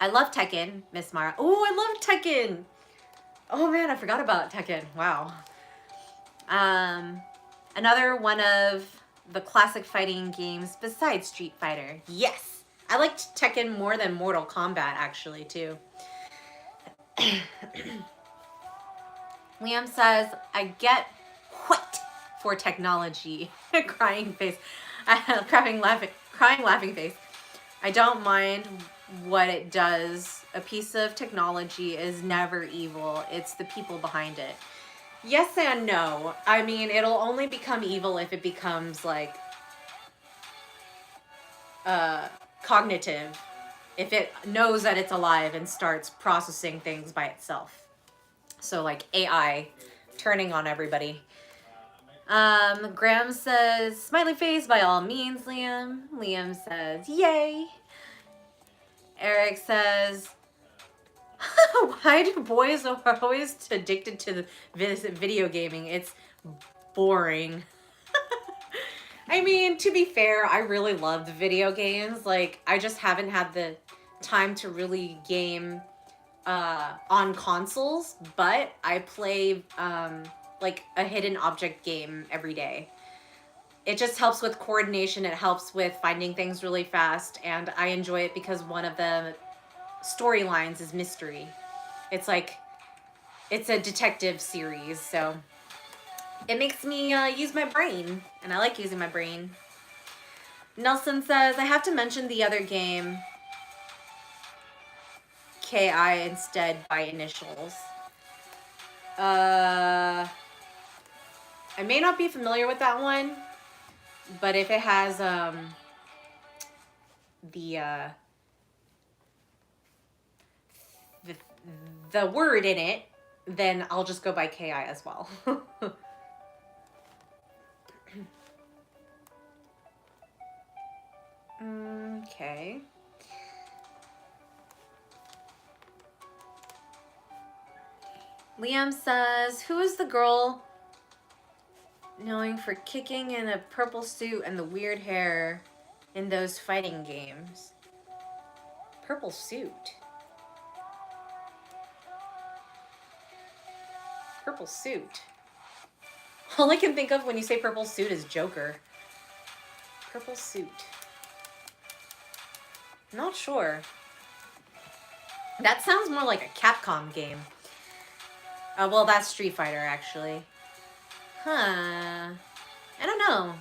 I love Tekken, Miss Mara. Oh, I love Tekken. Oh man, I forgot about Tekken. Wow. Another one of the classic fighting games besides Street Fighter. Yes. I liked Tekken more than Mortal Kombat, actually, too. Liam says, I get what for technology. Crying face. Crying, laughing face. I don't mind what it does. A piece of technology is never evil. It's the people behind it. Yes and no. I mean, it'll only become evil if it becomes, like, cognitive, if it knows that it's alive and starts processing things by itself. So like AI turning on everybody. Graham says, smiley face by all means, Liam. Liam says, yay. Eric says, why do boys are always addicted to the video gaming? It's boring. I mean, to be fair, I really love the video games. Like, I just haven't had the time to really game on consoles, but I play like a hidden object game every day. It just helps with coordination. It helps with finding things really fast, and I enjoy it because one of the storylines is mystery. It's like, it's a detective series, so it makes me use my brain, and I like using my brain. Nelson says, I have to mention the other game, KI instead by initials. I may not be familiar with that one, but if it has the word in it, then I'll just go by KI as well. Okay. Liam says, who is the girl known for kicking in a purple suit and the weird hair in those fighting games? Purple suit. Purple suit. All I can think of when you say purple suit is Joker. Purple suit. Not sure. That sounds more like a Capcom game. Well, that's Street Fighter, actually. Huh. I don't know.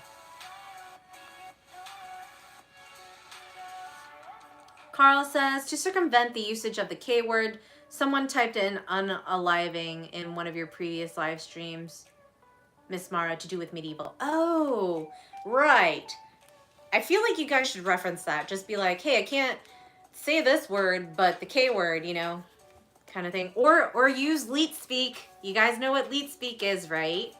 Carl says, to circumvent the usage of the K word, someone typed in unaliving in one of your previous live streams, Miss Mara, to do with medieval. Oh, right. I feel like you guys should reference that. Just be like, hey, I can't say this word, but the K word, you know, kind of thing. Or use leet speak. You guys know what leet speak is, right?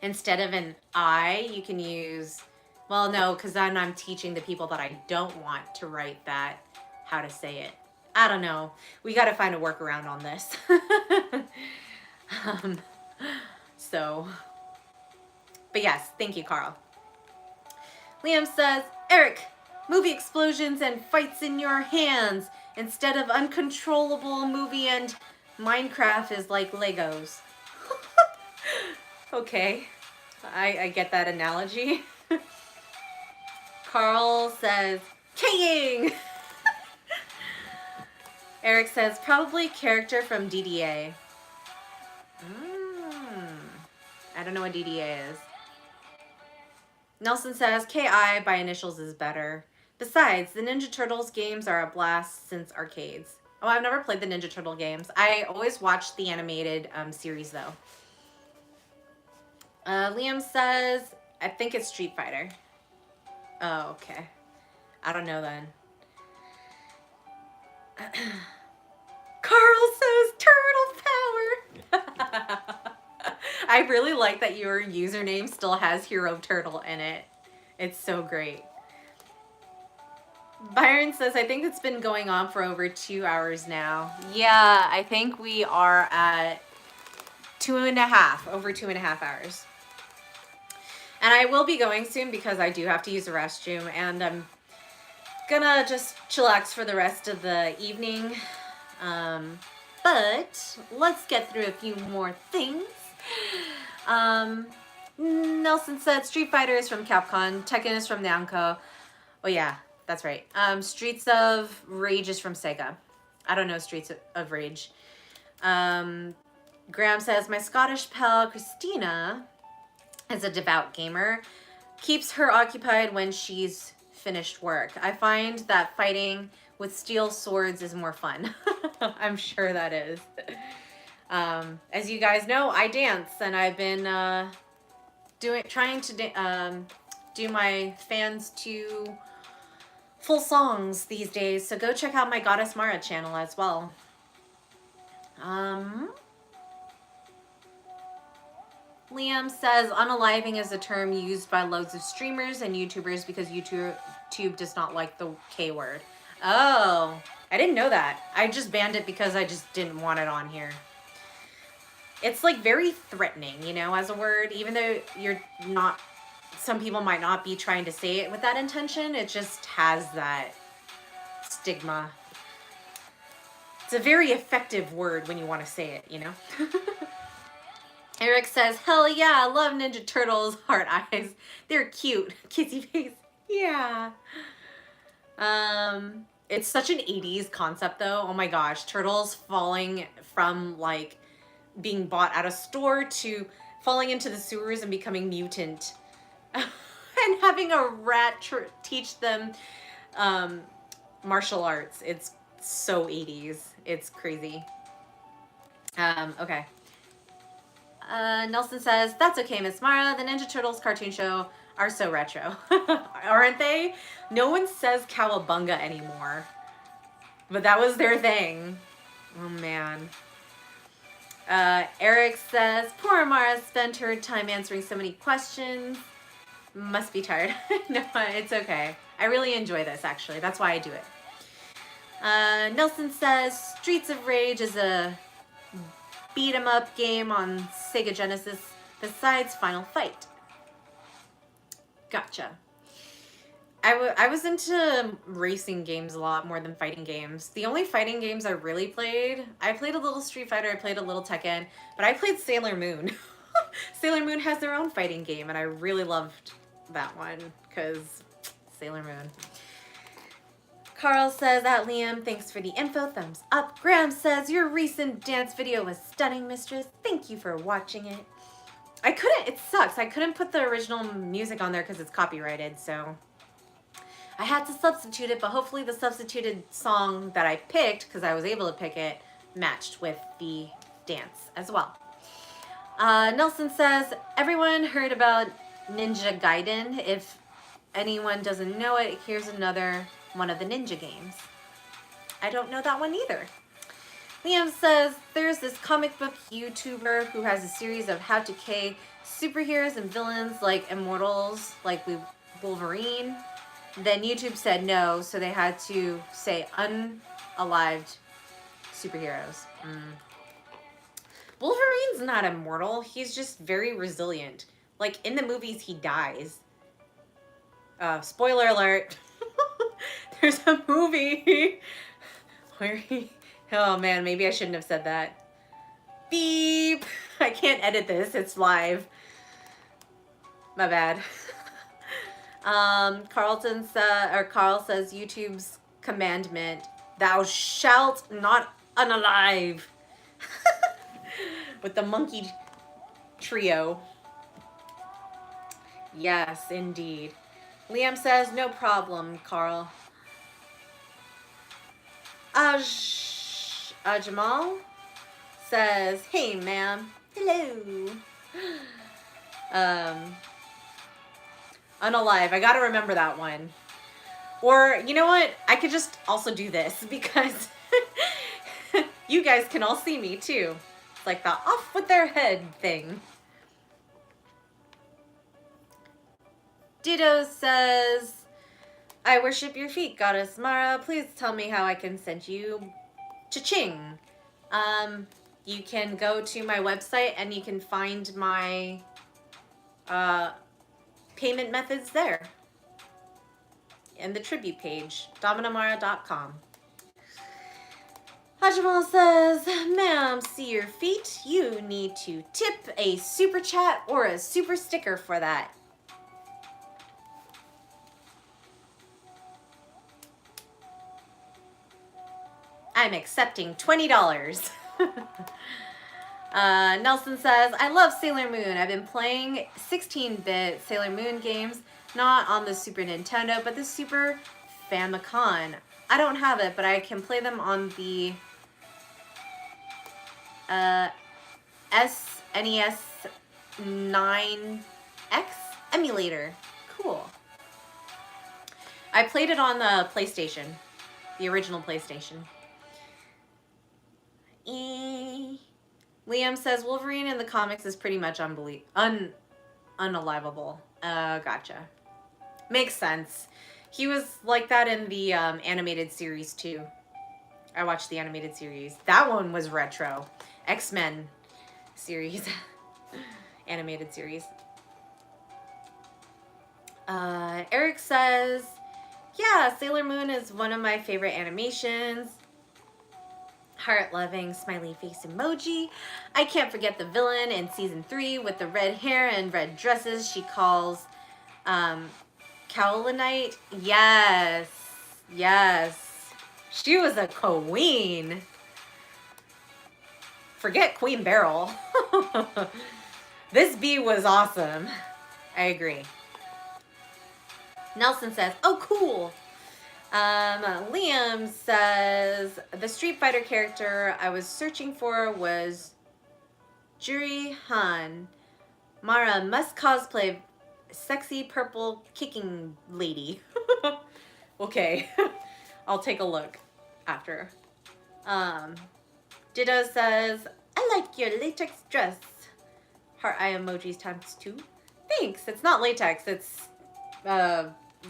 Instead of an I, you can use, well, no, because then I'm teaching the people that I don't want to write that how to say it. I don't know. We got to find a workaround on this. um, so, but yes, thank you, Carl. Liam says, Eric, movie explosions and fights in your hands instead of uncontrollable movie and Minecraft is like Legos. Okay, I get that analogy. Carl says, King! Eric says, probably character from DDA. I don't know what DDA is. Nelson says, KI by initials is better. Besides, the Ninja Turtles games are a blast since arcades. Oh, I've never played the Ninja Turtle games. I always watched the animated series, though. Liam says, I think it's Street Fighter. Oh, okay. I don't know then. Carl says, Turtle Power! I really like that your username still has Hero Turtle in it. It's so great. Byron says, I think it's been going on for over 2 hours now. Yeah, I think we are at 2.5, over 2.5 hours. And I will be going soon because I do have to use the restroom, and I'm gonna just chillax for the rest of the evening. But let's get through a few more things. Nelson said Street Fighter is from Capcom, Tekken is from Namco. Oh yeah, that's right. Streets of Rage is from Sega. I don't know Streets of Rage. Graham says, my Scottish pal Christina is a devout gamer. Keeps her occupied when she's finished work. I find that fighting with steel swords is more fun. I'm sure that is. As you guys know, I dance, and I've been trying to do my fans to full songs these days. So go check out my Goddess Mara channel as well. Liam says unaliving is a term used by loads of streamers and YouTubers because YouTube does not like the K word. Oh, I didn't know that. I just banned it because I just didn't want it on here. It's like very threatening, you know, as a word, even though you're not, some people might not be trying to say it with that intention. It just has that stigma. It's a very effective word when you want to say it, you know? Eric says, hell yeah, I love Ninja Turtles, heart eyes. They're cute. Kissy face. Yeah. It's such an 80s concept though. Oh my gosh. Turtles falling from like being bought at a store to falling into the sewers and becoming mutant. And having a rat teach them martial arts. It's so 80s. It's crazy. Okay. Nelson says, that's okay, Miss Mara. The Ninja Turtles cartoon show are so retro. Aren't they? No one says cowabunga anymore. But that was their thing. Oh, man. Eric says, poor Mara spent her time answering so many questions. Must be tired. No, it's okay. I really enjoy this, actually. That's why I do it. Nelson says, Streets of Rage is a beat-em-up game on Sega Genesis besides Final Fight. Gotcha. I was into racing games a lot more than fighting games. The only fighting games I really played, I played a little Street Fighter, I played a little Tekken, but I played Sailor Moon. Sailor Moon has their own fighting game, and I really loved that one because Sailor Moon. Carl says, at Liam, thanks for the info, thumbs up. Graham says, your recent dance video was stunning, mistress. Thank you for watching it. I couldn't, it sucks. I couldn't put the original music on there because it's copyrighted, so I had to substitute it, but hopefully the substituted song that I picked, because I was able to pick it, matched with the dance as well. Nelson says, everyone heard about Ninja Gaiden. If anyone doesn't know it, here's another one of the ninja games. I don't know that one either. Liam says, there's this comic book YouTuber who has a series of how to K superheroes and villains like immortals, like Wolverine. Then YouTube said no, so they had to say unalived superheroes. Wolverine's not immortal. He's just very resilient. Like, in the movies, he dies. Spoiler alert. There's a movie where he... Oh, man, maybe I shouldn't have said that. Beep. I can't edit this. It's live. My bad. Carl says YouTube's commandment, thou shalt not unalive. With the monkey trio. Yes, indeed. Liam says, no problem, Carl. Jamal says, hey, ma'am. Hello. Unalive. I gotta remember that one. Or, you know what? I could just also do this because you guys can all see me too. It's like the off with their head thing. Dido says, I worship your feet, Goddess Mara. Please tell me how I can send you cha-ching. You can go to my website and you can find my payment methods there. In the tribute page, dominamara.com. Hajamal says, ma'am, see your feet. You need to tip a super chat or a super sticker for that. I'm accepting $20. Nelson says, I love Sailor Moon. I've been playing 16-bit Sailor Moon games, not on the Super Nintendo, but the Super Famicom. I don't have it, but I can play them on the SNES 9X emulator. Cool. I played it on the PlayStation, the original PlayStation. Liam says Wolverine in the comics is pretty much unalivable. Gotcha. Makes sense. He was like that in the animated series too. I watched the animated series. That one was retro. X-Men series. Animated series. Eric says, yeah, Sailor Moon is one of my favorite animations. Heart-loving smiley face emoji. I can't forget the villain in season 3 with the red hair and red dresses she calls Cowlinite. Yes. Yes. She was a queen. Forget Queen Beryl. This bee was awesome. I agree. Nelson says, oh, cool. Liam says, the Street Fighter character I was searching for was Juri Han. Mara must cosplay sexy purple kicking lady. Okay. I'll take a look after. Ditto says, I like your latex dress. Heart eye emojis ×2. Thanks. It's not latex. It's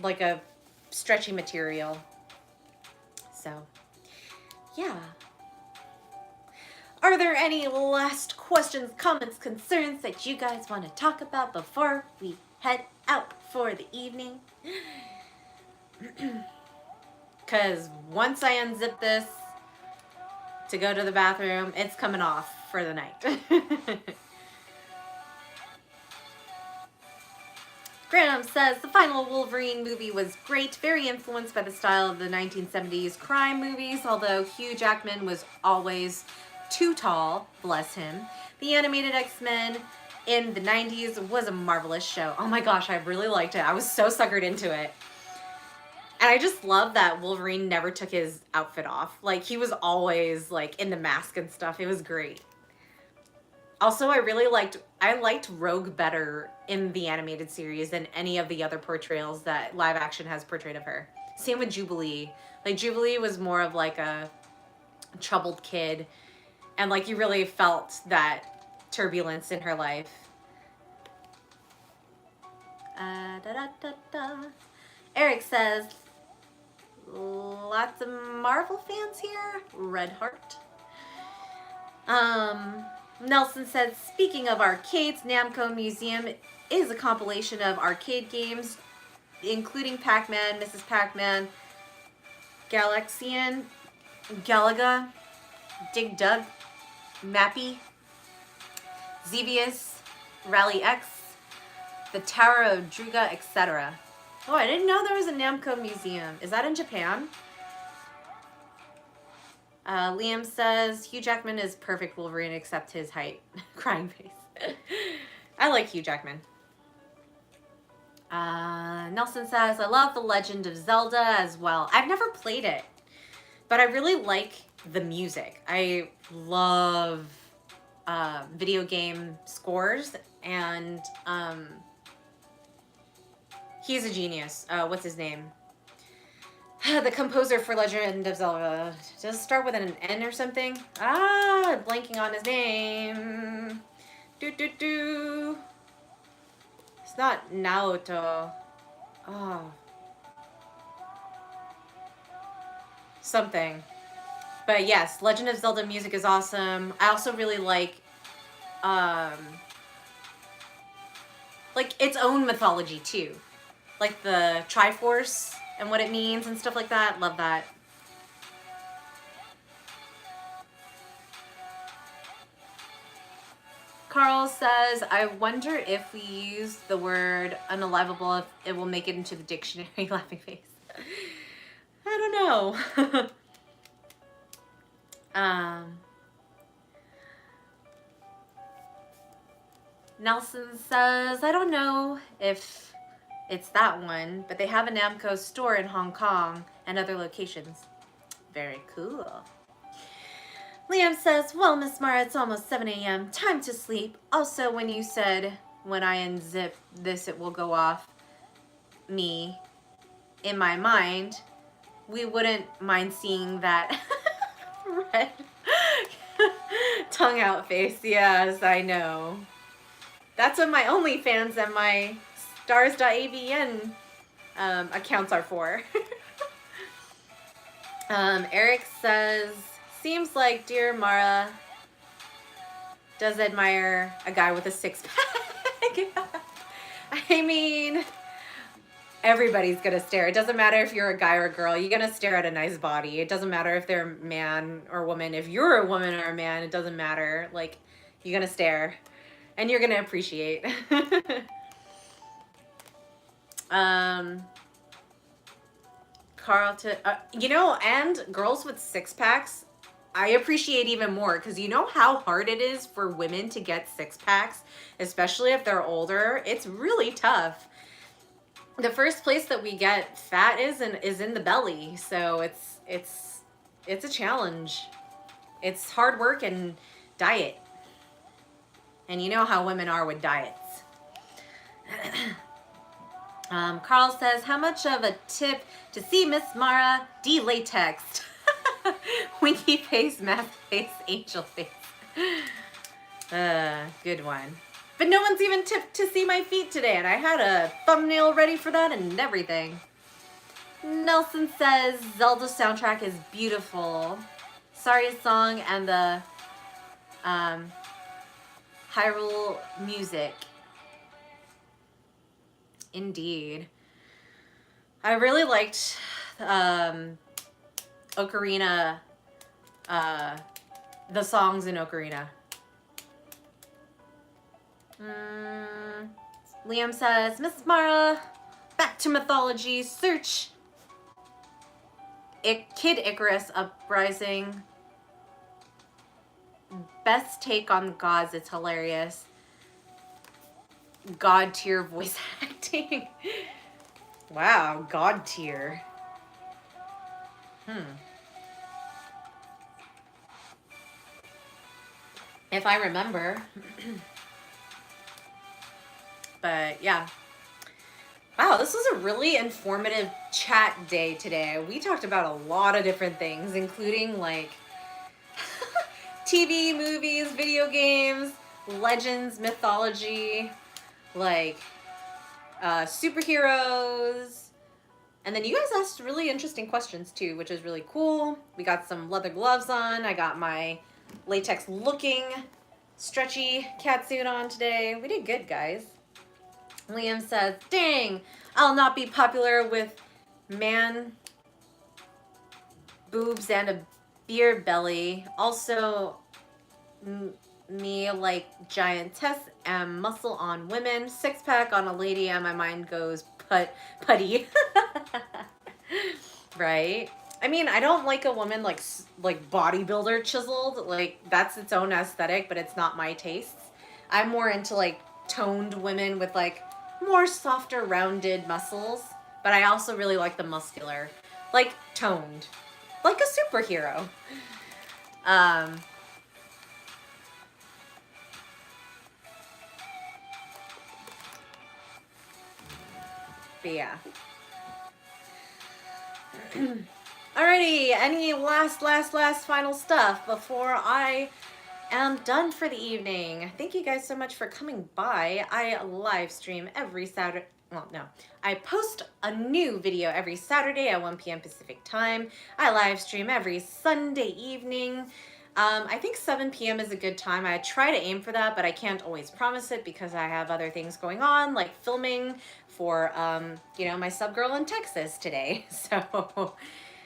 like a stretchy material. So, yeah. Are there any last questions, comments, concerns that you guys want to talk about before we head out for the evening? Because once I unzip this to go to the bathroom, it's coming off for the night. Graham says, the final Wolverine movie was great, very influenced by the style of the 1970s crime movies, although Hugh Jackman was always too tall, bless him. The animated X-Men in the 90s was a marvelous show. Oh my gosh, I really liked it. I was so suckered into it. And I just love that Wolverine never took his outfit off. Like, he was always, like, in the mask and stuff. It was great. Also, I liked Rogue better in the animated series than any of the other portrayals that live action has portrayed of her. Same with Jubilee. Like, Jubilee was more of like a troubled kid, And like you really felt that turbulence in her life. Eric says, lots of Marvel fans here. Red heart. Nelson said, speaking of arcades, Namco Museum is a compilation of arcade games, including Pac-Man, Mrs. Pac-Man, Galaxian, Galaga, Dig Dug, Mappy, Xevious, Rally X, the Tower of Druga, etc. Oh, I didn't know there was a Namco Museum. Is that in Japan? Liam says, Hugh Jackman is perfect Wolverine except his height. Crying face. I like Hugh Jackman. Nelson says, I love The Legend of Zelda as well. I've never played it, but I really like the music. I love video game scores, and he's a genius. What's his name? The composer for Legend of Zelda. Does it start with an N or something? Blanking on his name. It's not Naoto. Oh. Something. But yes, Legend of Zelda music is awesome. I also really like its own mythology too. Like the Triforce and what it means and stuff like that. Love that. Carl says, I wonder if we use the word unalivable, if it will make it into the dictionary. Laughing face. I don't know. Nelson says, I don't know if it's that one, but they have a Namco store in Hong Kong and other locations. Very cool. Liam says, well, Miss Mara, it's almost 7 a.m. Time to sleep. Also, when you said, when I unzip this, it will go off me, in my mind, we wouldn't mind seeing that red tongue out face. Yes, I know. That's what my OnlyFans and my stars.avn accounts are for. Eric says, seems like dear Mara does admire a guy with a six-pack. I mean, everybody's gonna stare. It doesn't matter if you're a guy or a girl. You're gonna stare at a nice body. It doesn't matter if they're a man or woman. If you're a woman or a man, it doesn't matter. Like, you're gonna stare. And you're gonna appreciate. Carlton, you know, and girls with six-packs, I appreciate even more, because you know how hard it is for women to get six-packs, especially if they're older. It's really tough. The first place that we get fat is in the belly, so it's a challenge. It's hard work and diet. And you know how women are with diets. Carl says, how much of a tip to see Miss Mara de-latex? Winky face, math face, angel face. Good one. But no one's even tipped to see my feet today, and I had a thumbnail ready for that and everything. Nelson says, Zelda soundtrack is beautiful. Sorry song and the Hyrule music. Indeed. I really liked Ocarina, the songs in Ocarina. Liam says, Miss Mara, back to mythology, search Kid Icarus Uprising. Best take on the gods, it's hilarious. God tier voice acting. Wow, God tier. If I remember. But yeah. Wow, this was a really informative chat day today. We talked about a lot of different things, including like TV, movies, video games, legends, mythology, like superheroes. And then you guys asked really interesting questions too, which is really cool. We got some leather gloves on. I got my latex looking stretchy catsuit on today. We did good, guys. Liam says, dang, I'll not be popular with man boobs and a beer belly. Also, me like giantess and muscle on women, six pack on a lady, and my mind goes putty. Right? I mean, I don't like a woman like bodybuilder chiseled. Like, that's its own aesthetic, but it's not my tastes. I'm more into like toned women with like more softer, rounded muscles. But I also really like the muscular, like toned, like a superhero. But yeah. Alrighty, any last final stuff before I am done for the evening? Thank you guys so much for coming by. I live stream every Saturday. Well, no. I post a new video every Saturday at 1 p.m. Pacific time. I live stream every Sunday evening. I think 7 p.m. is a good time. I try to aim for that, but I can't always promise it because I have other things going on, like filming for, you know, my sub girl in Texas today. So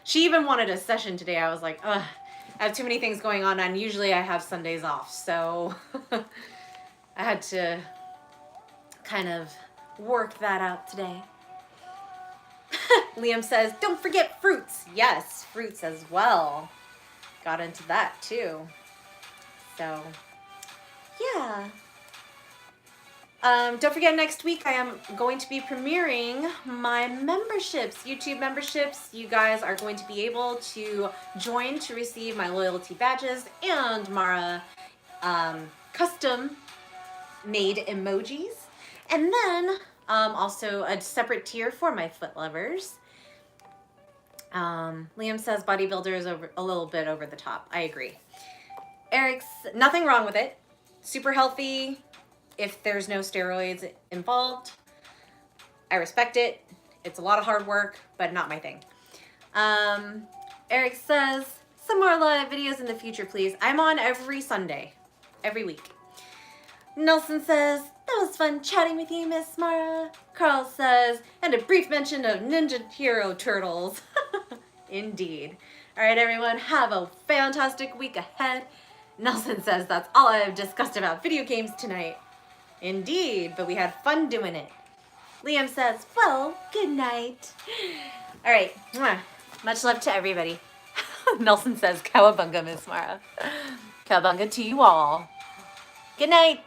she even wanted a session today. I was like, ugh, I have too many things going on, and usually I have Sundays off. So I had to kind of work that out today. Liam says, don't forget fruits. Yes, fruits as well. Got into that too. So, yeah. Don't forget, next week I am going to be premiering my memberships, YouTube memberships. You guys are going to be able to join to receive my loyalty badges and Mara custom made emojis. And then also a separate tier for my foot lovers. Liam says bodybuilder is a little bit over the top. I agree. Eric's, nothing wrong with it. Super healthy if there's no steroids involved. I respect it. It's a lot of hard work, but not my thing. Eric says, some more live videos in the future, please. I'm on every Sunday, every week. Nelson says, that was fun chatting with you, Miss Mara. Carl says, and a brief mention of Ninja Hero Turtles. Indeed. All right, everyone, have a fantastic week ahead. Nelson says, that's all I've discussed about video games tonight. Indeed, but we had fun doing it. Liam says, well, good night. All right, much love to everybody. Nelson says, cowabunga, Miss Mara. Cowabunga to you all. Good night.